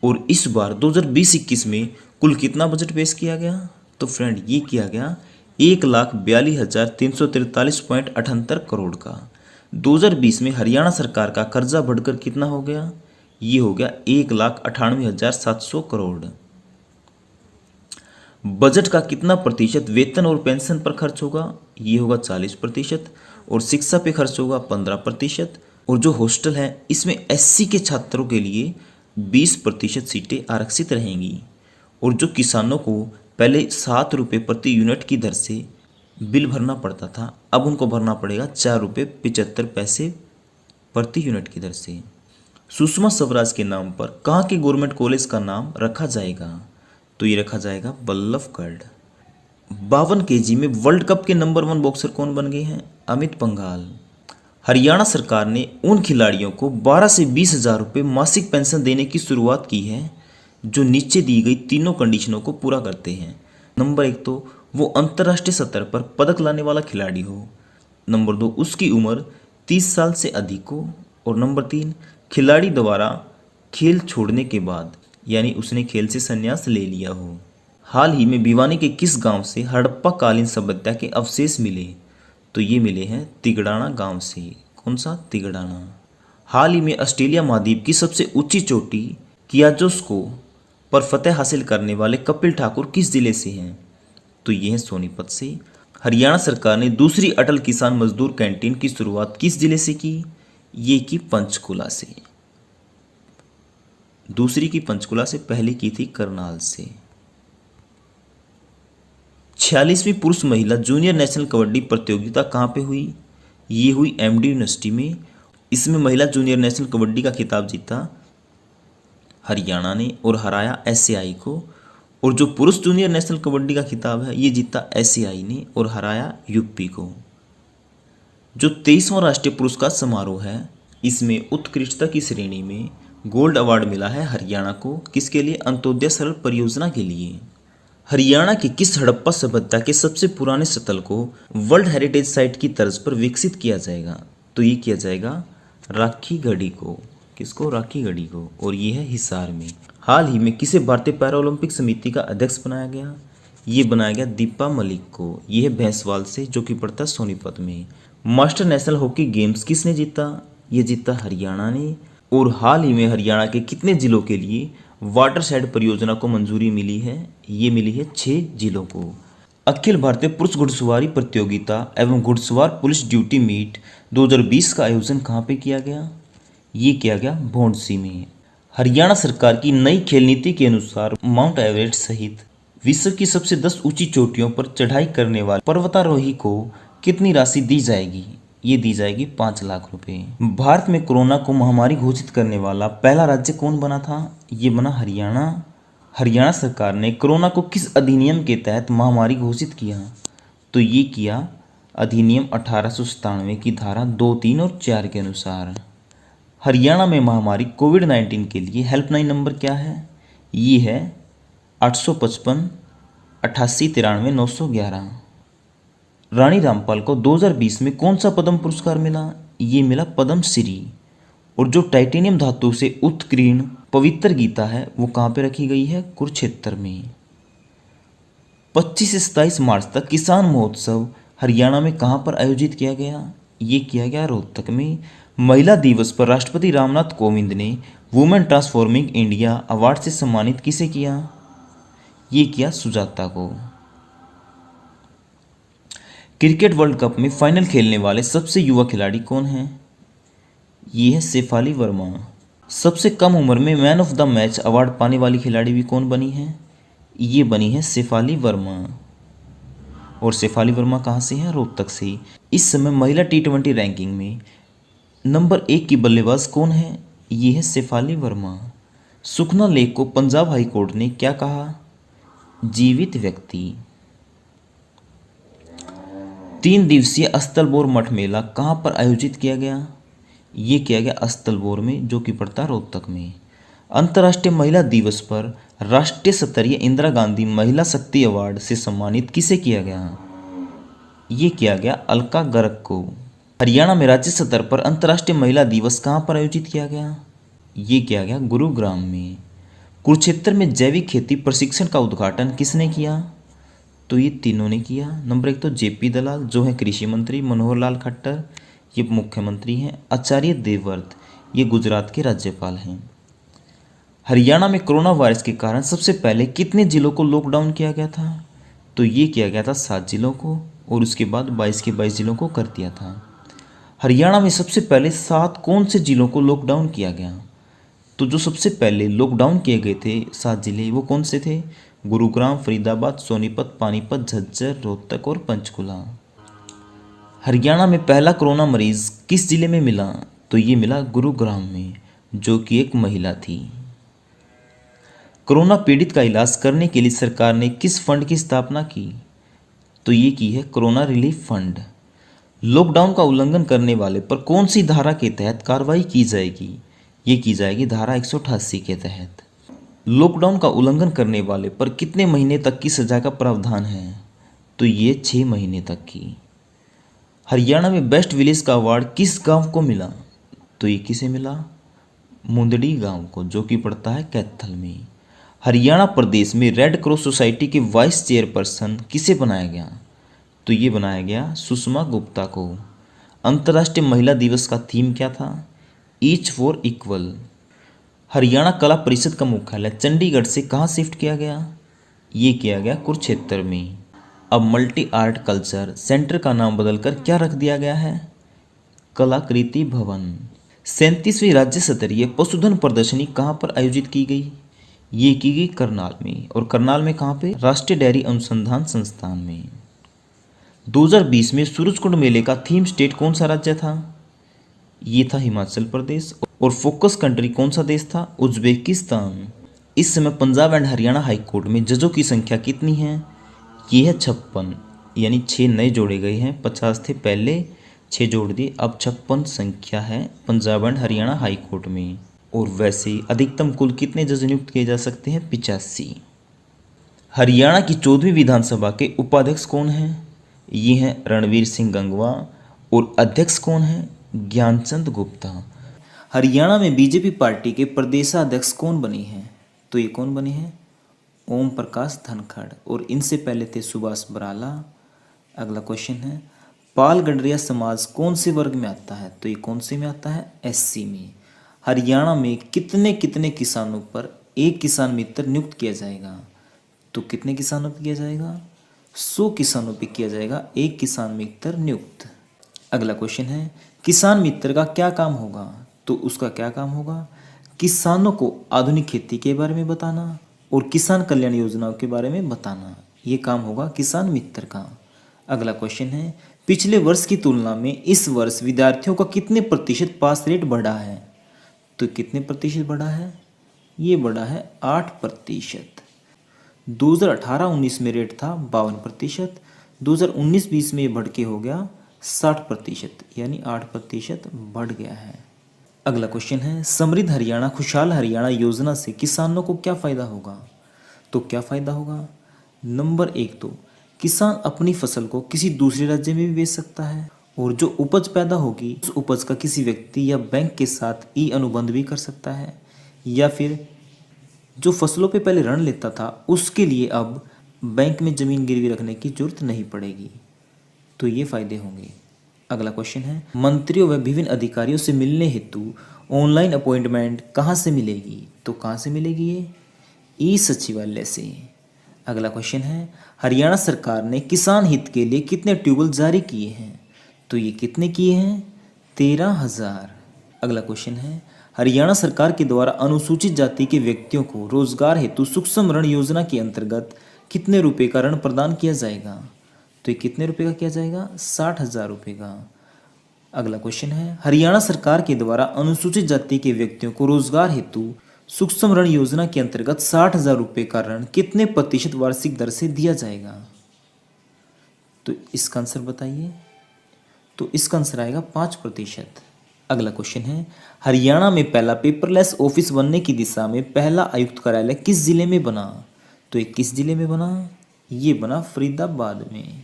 और इस बार 2020-21 में कुल कितना बजट पेश किया गया? तो फ्रेंड ये किया गया 1,42,343.78 करोड़ का। 2020 में हरियाणा सरकार का कर्जा बढ़कर कितना हो गया? ये हो गया 1,98,700 करोड़। बजट का कितना प्रतिशत वेतन और पेंशन पर खर्च होगा? ये होगा 40%। और शिक्षा पे खर्च होगा 15%। और जो हॉस्टल है इसमें SC के छात्रों के लिए 20% सीटें आरक्षित रहेंगी। और जो किसानों को पहले 7 रुपये प्रति यूनिट की दर से बिल भरना पड़ता था, अब उनको भरना पड़ेगा 4 रुपये 75 पैसे प्रति यूनिट की दर से। सुषमा स्वराज के नाम पर कहाँ के गवर्नमेंट कॉलेज का नाम रखा जाएगा? तो ये रखा जाएगा बल्लभगढ़। 52 kg में वर्ल्ड कप के नंबर 1 बॉक्सर कौन बन गए हैं? अमित पंघाल। हरियाणा सरकार ने उन खिलाड़ियों को 12 से 20 हज़ार रुपये मासिक पेंशन देने की शुरुआत की है जो नीचे दी गई तीनों कंडीशनों को पूरा करते हैं। नंबर 1 तो वो अंतर्राष्ट्रीय स्तर पर पदक लाने वाला खिलाड़ी हो। नंबर 2 उसकी उम्र 30 साल से अधिक हो। और नंबर 3 खिलाड़ी द्वारा खेल छोड़ने के बाद यानी उसने खेल से संन्यास ले लिया हो। हाल ही में भिवानी के किस गांव से हड़प्पा कालीन सभ्यता के अवशेष मिले? तो ये मिले हैं तिगड़ाना गांव से। कौन सा? तिगड़ाना। हाल ही में ऑस्ट्रेलिया महाद्वीप की सबसे ऊंची चोटी कियाजोस्को पर फतेह हासिल करने वाले कपिल ठाकुर किस जिले से हैं? तो ये है सोनीपत से। हरियाणा सरकार ने दूसरी अटल किसान मजदूर कैंटीन की शुरुआत किस जिले से की? ये की पंचकुला से। दूसरी की पंचकुला से, पहली की थी करनाल से। 46वीं पुरुष महिला जूनियर नेशनल कबड्डी प्रतियोगिता कहाँ पे हुई? ये हुई MD यूनिवर्सिटी में। इसमें महिला जूनियर नेशनल कबड्डी का खिताब जीता हरियाणा ने और हराया SAI को। और जो पुरुष जूनियर नेशनल कबड्डी का खिताब है ये जीता SAI ने और हराया UP को। जो 23वां राष्ट्रीय पुरस्कार समारोह है इसमें उत्कृष्टता की श्रेणी में गोल्ड अवार्ड मिला है हरियाणा को। किसके लिए? अंत्योदय सरल परियोजना के लिए। हरियाणा की किस हड़प्पा सभ्यता के सबसे पुराने स्थल को वर्ल्ड हेरिटेज साइट की तर्ज पर विकसित किया जाएगा? तो ये किया जाएगा राखी गढ़ी को। किसको? राखी गढ़ी को। और ये है हिसार में। हाल ही में किसे भारतीय पैरालंपिक समिति का अध्यक्ष बनाया गया? ये बनाया गया दीपा मलिक को। ये है भैंसवाल से जो कि पड़ता है सोनीपत में। मास्टर नेशनल हॉकी गेम्स किसने जीता? ये जीता हरियाणा ने। और हाल ही में हरियाणा के कितने जिलों के लिए वाटर शेड परियोजना को मंजूरी मिली है? ये मिली है 6 जिलों को। अखिल भारतीय पुरुष घुड़सवारी प्रतियोगिता एवं घुड़सवार पुलिस ड्यूटी मीट 2020 का आयोजन कहाँ पे किया गया? ये किया गया भौंडसी में। हरियाणा सरकार की नई खेल नीति के अनुसार माउंट एवरेस्ट सहित विश्व की सबसे 10 ऊंची चोटियों पर चढ़ाई करने वाले पर्वतारोही को कितनी राशि दी जाएगी? ये दी जाएगी 5 लाख रुपए। भारत में कोरोना को महामारी घोषित करने वाला पहला राज्य कौन बना था? ये बना हरियाणा। हरियाणा सरकार ने कोरोना को किस अधिनियम के तहत महामारी घोषित किया? तो ये किया अधिनियम 1897 की धारा 2, 3 और 4 के अनुसार। हरियाणा में महामारी कोविड-19 के लिए हेल्पलाइन नंबर क्या है? ये है 855 88 93 911। रानी रामपाल को 2020 में कौन सा पद्म पुरस्कार मिला? ये मिला पद्म श्री। और जो टाइटेनियम धातु से उत्कीर्ण पवित्र गीता है वो कहाँ पे रखी गई है? कुरुक्षेत्र में। 25 से 27 मार्च तक किसान महोत्सव हरियाणा में कहाँ पर आयोजित किया गया? ये किया गया रोहतक में। महिला दिवस पर राष्ट्रपति रामनाथ कोविंद ने वुमेन ट्रांसफॉर्मिंग इंडिया अवार्ड से सम्मानित किसे किया? ये किया सुजाता को। क्रिकेट वर्ल्ड कप में फाइनल खेलने वाले सबसे युवा खिलाड़ी कौन हैं? ये है शेफाली वर्मा। सबसे कम उम्र में man of the match award पाने वाली खिलाड़ी भी कौन बनी है? ये बनी है शेफाली वर्मा। और शेफाली वर्मा कहाँ से है? रोहतक से। इस समय महिला T20 रैंकिंग में नंबर 1 की बल्लेबाज कौन है? ये है शेफाली वर्मा। सुखना लेक को पंजाब हाई कोर्ट ने क्या कहा? जीवित व्यक्ति। 3 दिवसीय अस्तलबोर मठ मेला कहाँ पर आयोजित किया गया? ये किया गया अस्तलबोर में, जो कि पड़ता है रोहतक में। अंतर्राष्ट्रीय महिला दिवस पर राष्ट्रीय स्तरीय इंदिरा गांधी महिला शक्ति अवार्ड से सम्मानित किसे किया गया? ये किया गया अलका गर्ग को। हरियाणा में राज्य स्तर पर अंतर्राष्ट्रीय महिला दिवस कहाँ पर आयोजित किया गया? ये किया गया गुरुग्राम में। कुरुक्षेत्र में जैविक खेती प्रशिक्षण का उद्घाटन किसने किया? तो ये तीनों ने किया। नंबर 1 तो JP दलाल जो है कृषि मंत्री, मनोहर लाल खट्टर ये मुख्यमंत्री हैं, आचार्य देवव्रत ये गुजरात के राज्यपाल हैं। हरियाणा में कोरोना वायरस के कारण सबसे पहले कितने जिलों को लॉकडाउन किया गया था? तो ये किया गया था 7 जिलों को, और उसके बाद 22 के 22 जिलों को कर दिया था। हरियाणा में सबसे पहले 7 कौन से जिलों को लॉकडाउन किया गया? तो जो सबसे पहले लॉकडाउन किए गए थे 7 जिले वो कौन से थे? गुरुग्राम, फरीदाबाद, सोनीपत, पानीपत, झज्जर, रोहतक और पंचकुला। हरियाणा में पहला कोरोना मरीज किस जिले में मिला? तो ये मिला गुरुग्राम में, जो कि एक महिला थी। कोरोना पीड़ित का इलाज करने के लिए सरकार ने किस फंड की स्थापना की? तो ये की है कोरोना रिलीफ फंड। लॉकडाउन का उल्लंघन करने वाले पर कौन सी धारा के तहत कार्रवाई की जाएगी? ये की जाएगी धारा 188 के तहत। लॉकडाउन का उल्लंघन करने वाले पर कितने महीने तक की सजा का प्रावधान है? तो ये 6 महीने तक की। हरियाणा में बेस्ट विलेज का अवार्ड किस गांव को मिला? तो ये किसे मिला? मुंदड़ी गांव को, जो कि पड़ता है कैथल में। हरियाणा प्रदेश में रेड क्रॉस सोसाइटी के वाइस चेयरपर्सन किसे बनाया गया? तो ये बनाया गया सुषमा गुप्ता को। अंतर्राष्ट्रीय महिला दिवस का थीम क्या था? Each for equal. हरियाणा कला परिषद का मुख्यालय चंडीगढ़ से कहाँ शिफ्ट किया गया? ये किया गया कुरुक्षेत्र में। अब मल्टी आर्ट कल्चर सेंटर का नाम बदलकर क्या रख दिया गया है? कलाकृति भवन। 37वीं राज्य स्तरीय पशुधन प्रदर्शनी कहाँ पर आयोजित की गई? ये की गई करनाल में। और करनाल में कहाँ पे? राष्ट्रीय डेयरी अनुसंधान संस्थान में। 2020 में सूरजकुंड मेले का थीम स्टेट कौन सा राज्य था? ये था हिमाचल प्रदेश। और फोकस कंट्री कौन सा देश था? उज्बेकिस्तान। इस समय Punjab and Haryana high court में जजों की संख्या कितनी है? ये है 56, यानी 6 नए जोड़े गए हैं। 50 थे पहले, 6 जोड़ दिए, अब 56 संख्या है Punjab and Haryana high court में। और वैसे अधिकतम कुल कितने जज नियुक्त किए जा सकते हैं? 85। हरियाणा की 14वीं विधानसभा के उपाध्यक्ष कौन हैं? ये हैं रणवीर सिंह गंगवा। और अध्यक्ष कौन हैं? ज्ञानचंद गुप्ता। हरियाणा में बीजेपी पार्टी के प्रदेशाध्यक्ष कौन बने हैं? तो ये कौन बने हैं? ओम प्रकाश धनखड़। और इनसे पहले थे सुभाष बराला। अगला क्वेश्चन है, पाल गडरिया समाज कौन से वर्ग में आता है? तो ये कौन से में आता है? SC में। हरियाणा में कितने कितने किसानों पर एक किसान मित्र नियुक्त किया जाएगा? तो कितने किसानों पर किया जाएगा? 100 किसानों पर किया जाएगा एक किसान मित्र नियुक्त। अगला क्वेश्चन है, किसान मित्र का क्या काम होगा? तो उसका क्या काम होगा? किसानों को आधुनिक खेती के बारे में बताना और किसान कल्याण योजनाओं के बारे में बताना, ये काम होगा किसान मित्र का। अगला क्वेश्चन है, पिछले वर्ष की तुलना में इस वर्ष विद्यार्थियों का कितने प्रतिशत पास रेट बढ़ा है? तो कितने प्रतिशत बढ़ा है? ये बढ़ा है 8%। 2018-19 में रेट था 52%, 2019-20 में ये बढ़ के हो गया 60%, यानी 8% बढ़ गया है। अगला क्वेश्चन है, समृद्ध हरियाणा खुशहाल हरियाणा योजना से किसानों को क्या फ़ायदा होगा? तो क्या फ़ायदा होगा? नंबर 1 तो किसान अपनी फसल को किसी दूसरे राज्य में भी बेच सकता है, और जो उपज पैदा होगी उस उपज का किसी व्यक्ति या बैंक के साथ ई अनुबंध भी कर सकता है, या फिर जो फसलों पे पहले ऋण लेता था उसके लिए अब बैंक में ज़मीन गिरवी रखने की जरूरत नहीं पड़ेगी। तो ये फायदे होंगे। अगला क्वेश्चन है, मंत्रियों व विभिन्न अधिकारियों से मिलने हेतु ऑनलाइन अपॉइंटमेंट कहाँ से मिलेगी? तो कहाँ से मिलेगी ये? ई सचिवालय से। अगला क्वेश्चन है, हरियाणा सरकार ने किसान हित के लिए कितने ट्यूबवेल जारी किए हैं? तो ये कितने किए हैं? 13,000। अगला क्वेश्चन है, हरियाणा सरकार के द्वारा अनुसूचित जाति के व्यक्तियों को रोजगार हेतु सूक्ष्म ऋण योजना के अंतर्गत कितने रुपए का ऋण प्रदान किया जाएगा? तो ये कितने रुपए का किया जाएगा? 60,000 रुपये का। अगला क्वेश्चन है, हरियाणा सरकार के द्वारा अनुसूचित जाति के व्यक्तियों को रोजगार हेतु सूक्ष्म ऋण योजना के अंतर्गत 60,000 रुपये का ऋण कितने प्रतिशत वार्षिक दर से दिया जाएगा? तो इसका आंसर बताइए। तो इसका आंसर आएगा 5%। अगला क्वेश्चन है, हरियाणा में पहला पेपरलेस ऑफिस बनने की दिशा में पहला आयुक्त कार्यालय किस जिले में बना? तो ये किस जिले में बना? ये बना फरीदाबाद में।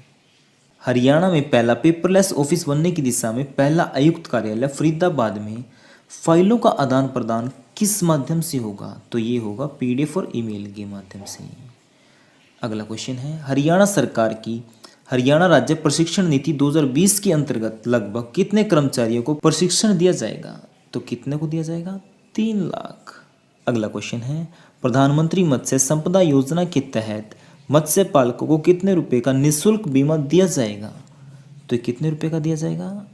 हरियाणा में पहला पेपरलेस ऑफिस बनने की दिशा में पहला आयुक्त कार्यालय फरीदाबाद में। फाइलों का आदान प्रदान किस माध्यम से होगा? तो ये होगा PDF और ईमेल के माध्यम से। अगला क्वेश्चन है, हरियाणा सरकार की हरियाणा राज्य प्रशिक्षण नीति 2020 के अंतर्गत लगभग कितने कर्मचारियों को प्रशिक्षण दिया जाएगा? तो कितने को दिया जाएगा? 3 लाख। अगला क्वेश्चन है, प्रधानमंत्री मत्स्य संपदा योजना के तहत मत्स्य पालकों को कितने रुपए का निःशुल्क बीमा दिया जाएगा? तो कितने रुपए का दिया जाएगा?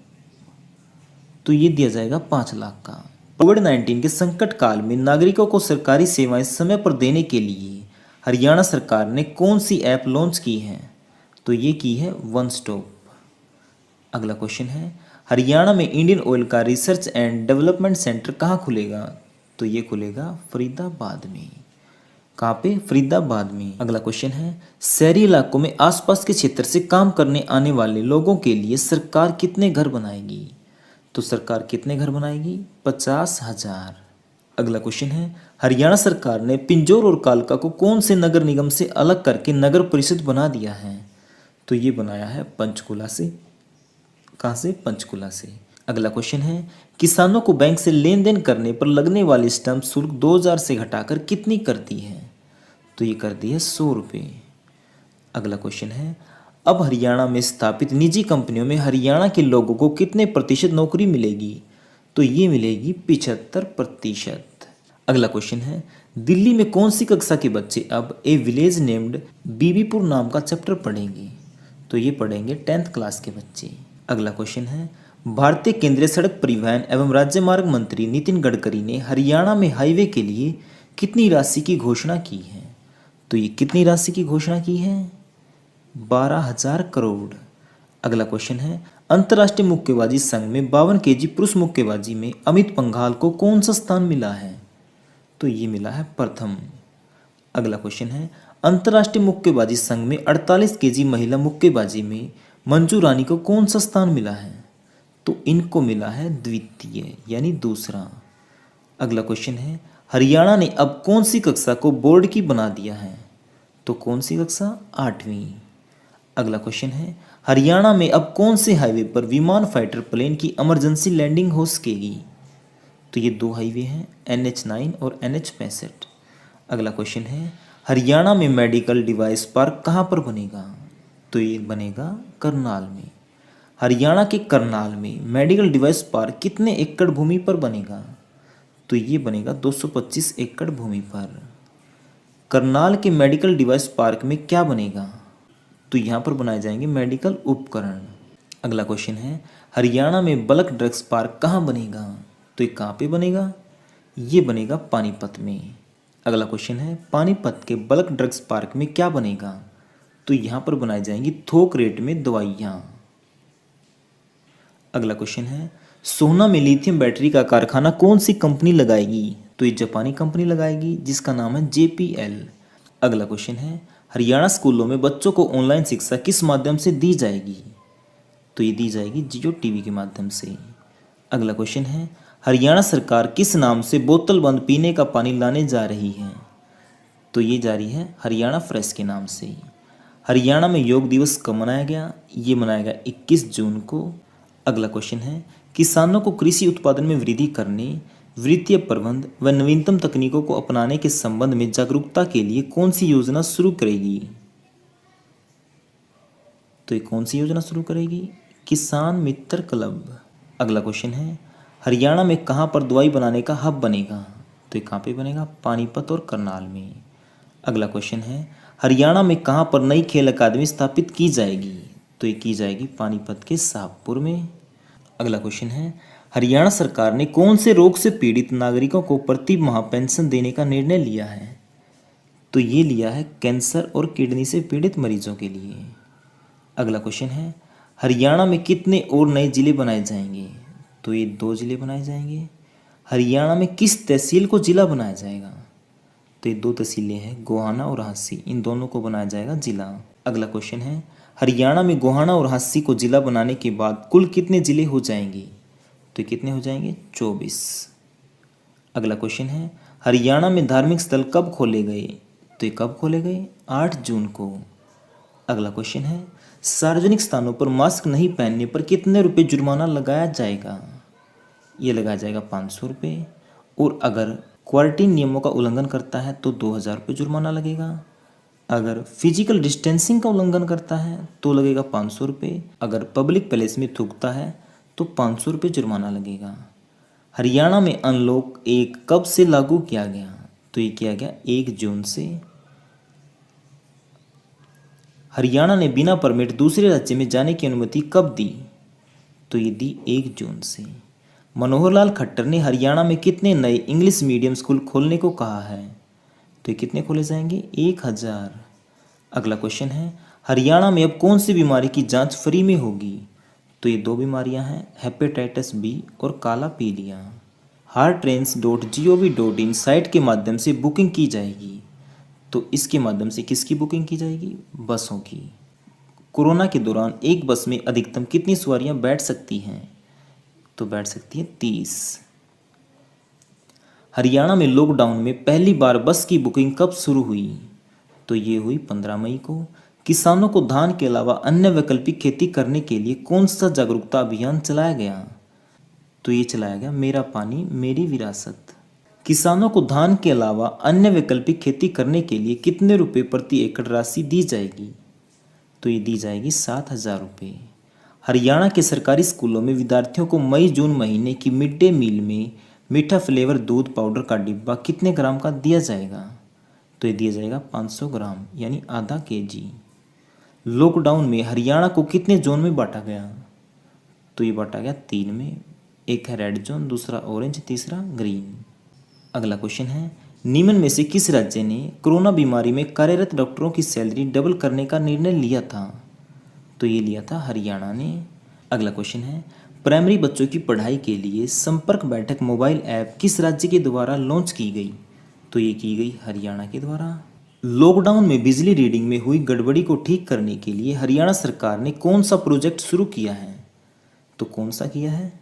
तो ये दिया जाएगा 5 लाख का। कोविड-19 के संकट काल में नागरिकों को सरकारी सेवाएं समय पर देने के लिए हरियाणा सरकार ने कौन सी ऐप लॉन्च की है? तो ये की है वन स्टॉप। अगला क्वेश्चन है, हरियाणा में इंडियन ऑयल का रिसर्च एंड डेवलपमेंट सेंटर कहाँ खुलेगा? तो ये खुलेगा फरीदाबाद में। कहाँ पे? फरीदाबाद में। अगला क्वेश्चन है, शहरी इलाकों में आसपास के क्षेत्र से काम करने आने वाले लोगों के लिए सरकार कितने घर बनाएगी? तो सरकार कितने घर बनाएगी? 50,000। अगला क्वेश्चन है, हरियाणा सरकार ने पिंजौर और कालका को कौन से नगर निगम से अलग करके नगर परिषद बना दिया है? तो ये बनाया है पंचकुला से। कहाँ से? पंचकुला से। अगला क्वेश्चन है, किसानों को बैंक से लेन देन करने पर लगने वाली स्टैंप शुल्क 2000 से घटाकर कितनी कर दी है? तो ये कर दी है 100 रुपये। अगला क्वेश्चन है, अब हरियाणा में स्थापित निजी कंपनियों में हरियाणा के लोगों को कितने प्रतिशत नौकरी मिलेगी? तो ये मिलेगी 75%। अगला क्वेश्चन है, दिल्ली में कौन सी कक्षा के बच्चे अब ए विलेज नेम्ड बीबीपुर नाम का चैप्टर पढ़ेंगे? तो ये पढ़ेंगे 10th क्लास के बच्चे। अगला क्वेश्चन है, भारतीय केंद्रीय सड़क परिवहन एवं राज्य मार्ग मंत्री नितिन गडकरी ने हरियाणा में हाईवे के लिए कितनी राशि की घोषणा की है? तो ये कितनी राशि की घोषणा की है? 12,000 करोड़। अगला क्वेश्चन है, अंतर्राष्ट्रीय मुक्केबाजी संघ में 52 kg पुरुष मुक्केबाजी में अमित पंघाल को कौन सा स्थान मिला है? तो ये मिला है प्रथम। अगला क्वेश्चन है, अंतर्राष्ट्रीय मुक्केबाजी संघ में 48 kg महिला मुक्केबाजी में मंजू रानी को कौन सा स्थान मिला है? तो इनको मिला है द्वितीय यानी दूसरा। अगला क्वेश्चन है, हरियाणा ने अब कौन सी कक्षा को बोर्ड की बना दिया है? तो कौन सी कक्षा? 8वीं। अगला क्वेश्चन है, हरियाणा में अब कौन से हाईवे पर विमान फाइटर प्लेन की इमरजेंसी लैंडिंग हो सकेगी? तो ये 2 हाईवे हैं, NH9 और NH65। अगला क्वेश्चन है, हरियाणा में मेडिकल डिवाइस पार्क कहाँ पर बनेगा? तो ये बनेगा करनाल में। हरियाणा के करनाल में मेडिकल डिवाइस पार्क कितने एकड़ भूमि पर बनेगा? तो ये बनेगा 225 एकड़ भूमि पर। करनाल के मेडिकल डिवाइस पार्क में क्या बनेगा? तो यहाँ पर बनाए जाएंगे मेडिकल उपकरण। अगला क्वेश्चन है, हरियाणा में बल्क ड्रग्स पार्क कहाँ बनेगा? तो ये कहाँ पे बनेगा? ये बनेगा पानीपत में। अगला क्वेश्चन है, पानीपत के बल्क ड्रग्स पार्क में क्या बनेगा? तो यहाँ पर बनाई जाएंगी थोक रेट में दवाइयाँ। अगला क्वेश्चन है, सोहना में लिथियम बैटरी का कारखाना कौन सी कंपनी लगाएगी? तो ये जापानी कंपनी लगाएगी जिसका नाम है JPL। अगला क्वेश्चन है, हरियाणा स्कूलों में बच्चों को ऑनलाइन शिक्षा किस माध्यम से दी जाएगी? तो ये दी जाएगी जियो TV के माध्यम से। अगला क्वेश्चन है, हरियाणा सरकार किस नाम से बोतल बंद पीने का पानी लाने जा रही है? तो ये जा रही है हरियाणा फ्रेश के नाम से। हरियाणा में योग दिवस कब मनाया गया? ये मनाया गया 21 जून को। अगला क्वेश्चन है, किसानों को कृषि उत्पादन में वृद्धि करने, वित्तीय प्रबंध व नवीनतम तकनीकों को अपनाने के संबंध में जागरूकता के लिए कौन सी योजना शुरू करेगी? तो ये कौन सी योजना शुरू करेगी? किसान मित्र क्लब। अगला क्वेश्चन है, हरियाणा में कहाँ पर दवाई बनाने का हब बनेगा? तो ये कहाँ पे बनेगा? पानीपत और करनाल में। अगला क्वेश्चन है, हरियाणा में कहाँ पर नई खेल अकादमी स्थापित की जाएगी? तो ये की जाएगी पानीपत के शाहपुर में। अगला क्वेश्चन है, हरियाणा सरकार ने कौन से रोग से पीड़ित नागरिकों को प्रति माह पेंशन देने का निर्णय लिया है? तो ये लिया है कैंसर और किडनी से पीड़ित मरीजों के लिए। अगला क्वेश्चन है, हरियाणा में कितने और नए जिले बनाए जाएंगे? तो ये 2 जिले बनाए जाएंगे। हरियाणा में किस तहसील को जिला बनाया जाएगा? तो ये 2 तहसीलें हैं, गोहाना और हांसी, इन दोनों को बनाया जाएगा जिला। अगला क्वेश्चन है, हरियाणा में गोहाना और हांसी को जिला बनाने के बाद कुल कितने जिले हो जाएंगे? तो कितने हो जाएंगे? 24। अगला क्वेश्चन है, हरियाणा में धार्मिक स्थल कब खोले गए? तो ये कब खोले गए? 8 जून को। अगला क्वेश्चन है, सार्वजनिक स्थानों पर मास्क नहीं पहनने पर कितने रुपए जुर्माना लगाया जाएगा? ये लगाया जाएगा 500 रुपये। और अगर क्वारंटीन नियमों का उल्लंघन करता है तो 2000 रुपये जुर्माना लगेगा। अगर फिजिकल डिस्टेंसिंग का उल्लंघन करता है तो लगेगा 500 रुपये। अगर पब्लिक प्लेस में थूकता है तो 500 रुपये जुर्माना लगेगा। हरियाणा में अनलॉक 1 कब से लागू किया गया? तो ये किया गया 1 जून से। हरियाणा ने बिना परमिट दूसरे राज्य में जाने की अनुमति कब दी? तो ये दी 1 जून से। मनोहर लाल खट्टर ने हरियाणा में कितने नए इंग्लिश मीडियम स्कूल खोलने को कहा है? तो ये कितने खोले जाएंगे? 1000। अगला क्वेश्चन है, हरियाणा में अब कौन सी बीमारी की जांच फ्री में होगी? तो ये 2 बीमारियां हैं, हेपेटाइटिस बी और काला पीलिया। hearttrains.gov.in साइट के माध्यम से बुकिंग की जाएगी। तो इसके माध्यम से किसकी बुकिंग की जाएगी? बसों की। कोरोना के दौरान एक बस में अधिकतम कितनी सवारियां बैठ सकती हैं? तो बैठ सकती है 30। हरियाणा में लॉकडाउन में पहली बार बस की बुकिंग कब शुरू हुई? तो ये हुई 15 मई को। किसानों को धान के अलावा अन्य वैकल्पिक खेती करने के लिए कौन सा जागरूकता अभियान चलाया गया? तो ये चलाया गया मेरा पानी मेरी विरासत। किसानों को धान के अलावा अन्य वैकल्पिक खेती करने के लिए कितने रुपए प्रति एकड़ राशि दी जाएगी? तो ये दी जाएगी 7000 रुपये। हरियाणा के सरकारी स्कूलों में विद्यार्थियों को मई जून महीने की मिड डे मील में मीठा फ्लेवर दूध पाउडर का डिब्बा कितने ग्राम का दिया जाएगा? तो ये दिया जाएगा 500 ग्राम यानी आधा kg। लॉकडाउन में हरियाणा को कितने जोन में बांटा गया? तो ये बांटा गया 3 में। एक है रेड जोन, दूसरा ऑरेंज, तीसरा ग्रीन। अगला क्वेश्चन है, निम्न में से किस राज्य ने कोरोना बीमारी में कार्यरत डॉक्टरों की सैलरी डबल करने का निर्णय लिया था? तो ये लिया था हरियाणा ने। अगला क्वेश्चन है, प्राइमरी बच्चों की पढ़ाई के लिए संपर्क बैठक मोबाइल ऐप किस राज्य के द्वारा लॉन्च की गई? तो ये की गई हरियाणा के द्वारा। लॉकडाउन में बिजली रीडिंग में हुई गड़बड़ी को ठीक करने के लिए हरियाणा सरकार ने कौन सा प्रोजेक्ट शुरू किया है? तो कौन सा किया है?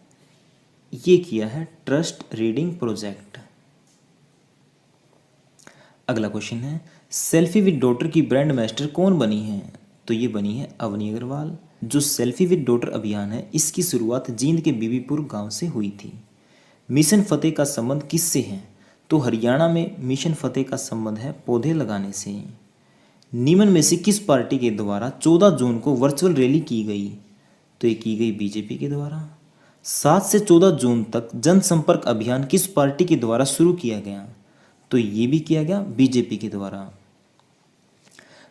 ये किया है ट्रस्ट रीडिंग प्रोजेक्ट। अगला क्वेश्चन है, सेल्फी विद डॉटर की ब्रांड एम्बेसडर कौन बनी है? तो ये बनी है अवनी अग्रवाल। जो सेल्फी विद डॉटर अभियान है इसकी शुरुआत जींद के बीबीपुर गांव से हुई थी। मिशन फतेह का संबंध किससे है? तो हरियाणा में मिशन फतेह का संबंध है पौधे लगाने से। निम्न में से किस पार्टी के द्वारा 14 जून को वर्चुअल रैली की गई? तो ये की गई बीजेपी के द्वारा। 7 से 14 जून तक जनसंपर्क अभियान किस पार्टी के द्वारा शुरू किया गया? तो ये भी किया गया बीजेपी के द्वारा।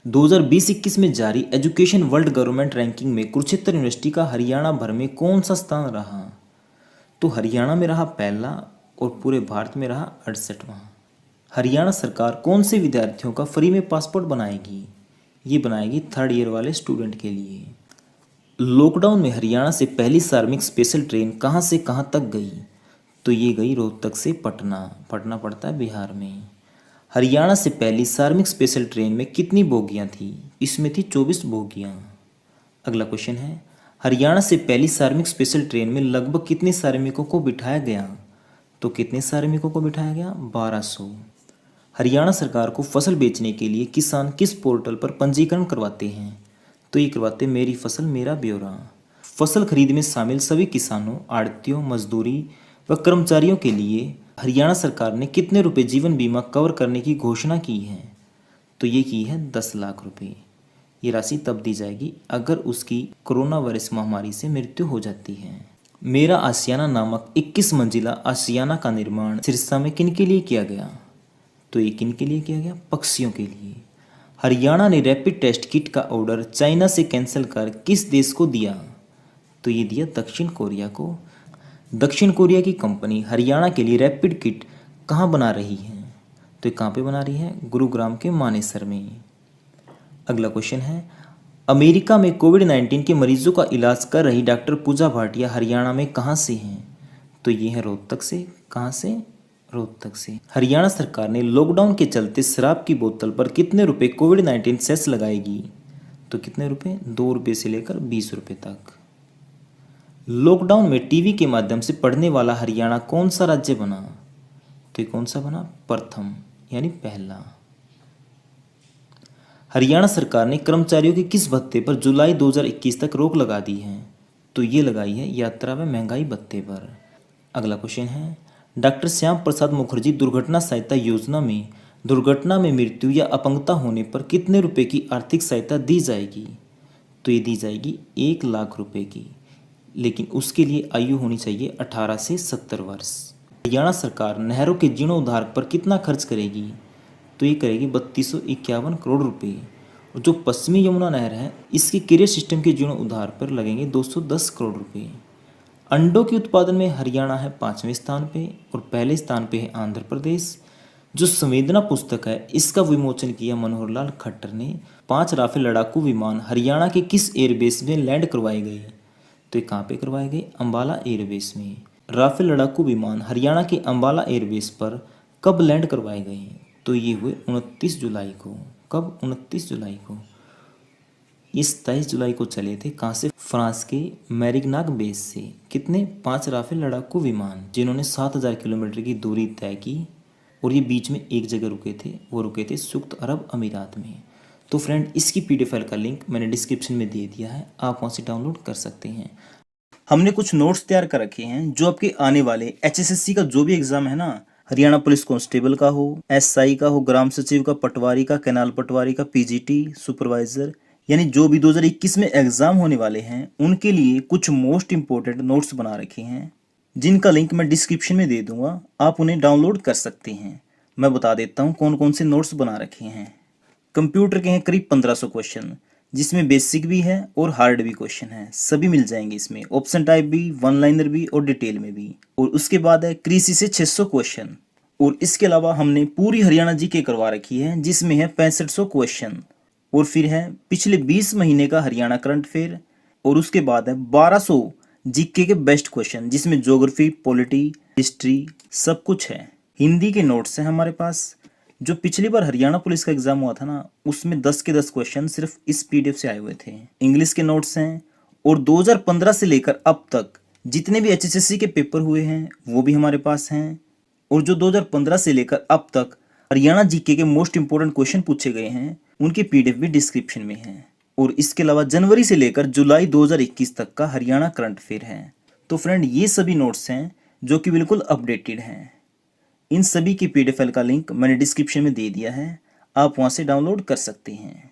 2020-21 में जारी एजुकेशन वर्ल्ड गवर्नमेंट रैंकिंग में कुरुक्षेत्र यूनिवर्सिटी का हरियाणा भर में कौन सा स्थान रहा? तो हरियाणा में रहा पहला और पूरे भारत में रहा 68वां। हरियाणा सरकार कौन से विद्यार्थियों का फ्री में पासपोर्ट बनाएगी? ये बनाएगी 3rd ईयर वाले स्टूडेंट के लिए। लॉकडाउन में हरियाणा से पहली श्रमिक स्पेशल ट्रेन कहाँ से कहाँ तक गई? तो ये गई रोहतक से पटना। पटना पड़ता है बिहार में। हरियाणा से पहली श्रमिक स्पेशल ट्रेन में कितनी बोगियां थी? इसमें थी 24 बोगियां। अगला क्वेश्चन है, हरियाणा से पहली श्रमिक स्पेशल ट्रेन में लगभग कितने श्रमिकों को बिठाया गया? तो कितने श्रमिकों को बिठाया गया? 1200। हरियाणा सरकार को फसल बेचने के लिए किसान किस पोर्टल पर पंजीकरण करवाते हैं? तो ये करवाते मेरी फसल मेरा ब्यौरा। फसल खरीद में शामिल सभी किसानों, आड़तियों, मजदूरी व कर्मचारियों के लिए हरियाणा सरकार ने कितने रुपए जीवन बीमा कवर करने की घोषणा की है? तो ये की है 10 लाख रुपए। ये राशि तब दी जाएगी अगर उसकी कोरोना वायरस महामारी से मृत्यु हो जाती है। मेरा आशियाना नामक 21 मंजिला आशियाना का निर्माण सिरसा में किन के लिए किया गया? तो ये किन के लिए किया गया? पक्षियों के लिए। हरियाणा ने रैपिड टेस्ट किट का ऑर्डर चाइना से कैंसिल कर किस देश को दिया? तो ये दिया दक्षिण कोरिया को। दक्षिण कोरिया की कंपनी हरियाणा के लिए रैपिड किट कहाँ बना रही है? तो ये कहाँ पे बना रही है? गुरुग्राम के मानेसर में। अगला क्वेश्चन है, अमेरिका में कोविड-19 के मरीजों का इलाज कर रही डॉक्टर पूजा भाटिया हरियाणा में कहाँ से हैं? तो ये है रोहतक से। कहाँ से? रोहतक से। हरियाणा सरकार ने लॉकडाउन के चलते शराब की बोतल पर कितने रुपए कोविड-19 सेस लगाएगी? तो कितने रुपए? 2 रुपये से लेकर 20 रुपये तक। लॉकडाउन में टीवी के माध्यम से पढ़ने वाला हरियाणा कौन सा राज्य बना? तो ये कौन सा बना? प्रथम यानी पहला। हरियाणा सरकार ने कर्मचारियों के किस भत्ते पर जुलाई 2021 तक रोक लगा दी है? तो ये लगाई है यात्रा व महंगाई भत्ते पर। अगला क्वेश्चन है, डॉक्टर श्याम प्रसाद मुखर्जी दुर्घटना सहायता योजना में दुर्घटना में मृत्यु या अपंगता होने पर कितने रुपए की आर्थिक सहायता दी जाएगी? तो ये दी जाएगी 1 लाख रुपए की, लेकिन उसके लिए आयु होनी चाहिए 18 से 70 वर्ष। हरियाणा सरकार नहरों के जीर्णोद्धार पर कितना खर्च करेगी? तो ये करेगी 3251 करोड़ रुपए। और जो पश्चिमी यमुना नहर है इसके कैरियर सिस्टम के जीर्णोद्धार पर लगेंगे 210 करोड़ रुपए। अंडों के उत्पादन में हरियाणा है 5वें स्थान पे और पहले स्थान पे है आंध्र प्रदेश। जो संवेदना पुस्तक है इसका विमोचन किया मनोहर लाल खट्टर ने। 5 राफेल लड़ाकू विमान हरियाणा के किस एयरबेस में लैंड करवाए गए? तो ये कहाँ पे करवाए गए? अंबाला एयरबेस में। राफेल लड़ाकू विमान हरियाणा के अंबाला एयरबेस पर कब लैंड करवाए गए? तो ये हुए 29 जुलाई को। कब? 29 जुलाई को। इस 23 जुलाई को चले थे। कहाँ से? फ्रांस के मैरिग्नाक बेस से। कितने? 5 राफेल लड़ाकू विमान जिन्होंने 7000 किलोमीटर की दूरी तय की और ये बीच में एक जगह रुके थे, वो रुके थे संयुक्त अरब अमीरात में। तो फ्रेंड इसकी PDF फाइल का लिंक मैंने डिस्क्रिप्शन में दे दिया है, आप वहाँ से डाउनलोड कर सकते हैं। हमने कुछ नोट्स तैयार कर रखे हैं जो आपके आने वाले HSSC का जो भी एग्जाम है ना, हरियाणा पुलिस कांस्टेबल का हो, SI का हो, ग्राम सचिव का, पटवारी का, कैनाल पटवारी का, PGT सुपरवाइजर, यानी जो भी 2021 में एग्जाम होने वाले हैं उनके लिए कुछ मोस्ट इंपॉर्टेंट नोट्स बना रखे हैं जिनका लिंक मैं डिस्क्रिप्शन में दे दूंगा, आप उन्हें डाउनलोड कर सकते हैं। मैं बता देता हूँ कौन कौन से नोट्स बना रखे हैं। कंप्यूटर के हैं करीब 1500 क्वेश्चन, जिसमें बेसिक भी है और हार्ड भी क्वेश्चन है, सभी मिल जाएंगे इसमें। ऑप्शन टाइप भी, वन लाइनर भी और डिटेल में भी। और उसके बाद है कृषि से 600 क्वेश्चन। और इसके अलावा हमने पूरी हरियाणा जीके करवा रखी है जिसमें है 6500 क्वेश्चन। और फिर है पिछले 20 महीने का हरियाणा करंट अफेयर। और उसके बाद है 1200 जीके के बेस्ट क्वेश्चन जिसमें ज्योग्राफी, पॉलिटी, हिस्ट्री सब कुछ है। हिंदी के नोट्स हैं हमारे पास। जो पिछली बार हरियाणा पुलिस का एग्जाम हुआ था ना, उसमें 10 के 10 क्वेश्चन सिर्फ इस PDF से आए हुए थे। इंग्लिश के नोट्स हैं और 2015 से लेकर अब तक जितने भी HSSC के पेपर हुए हैं वो भी हमारे पास हैं। और जो 2015 से लेकर अब तक हरियाणा जीके के मोस्ट इंपोर्टेंट क्वेश्चन पूछे गए हैं उनकी PDF भी डिस्क्रिप्शन में है। और इसके अलावा जनवरी से लेकर जुलाई 2021 तक का हरियाणा करंट अफेयर है। तो फ्रेंड ये सभी नोट्स हैं जो कि बिल्कुल अपडेटेड हैं। इन सभी की PDF फाइल का लिंक मैंने डिस्क्रिप्शन में दे दिया है, आप वहाँ से डाउनलोड कर सकते हैं।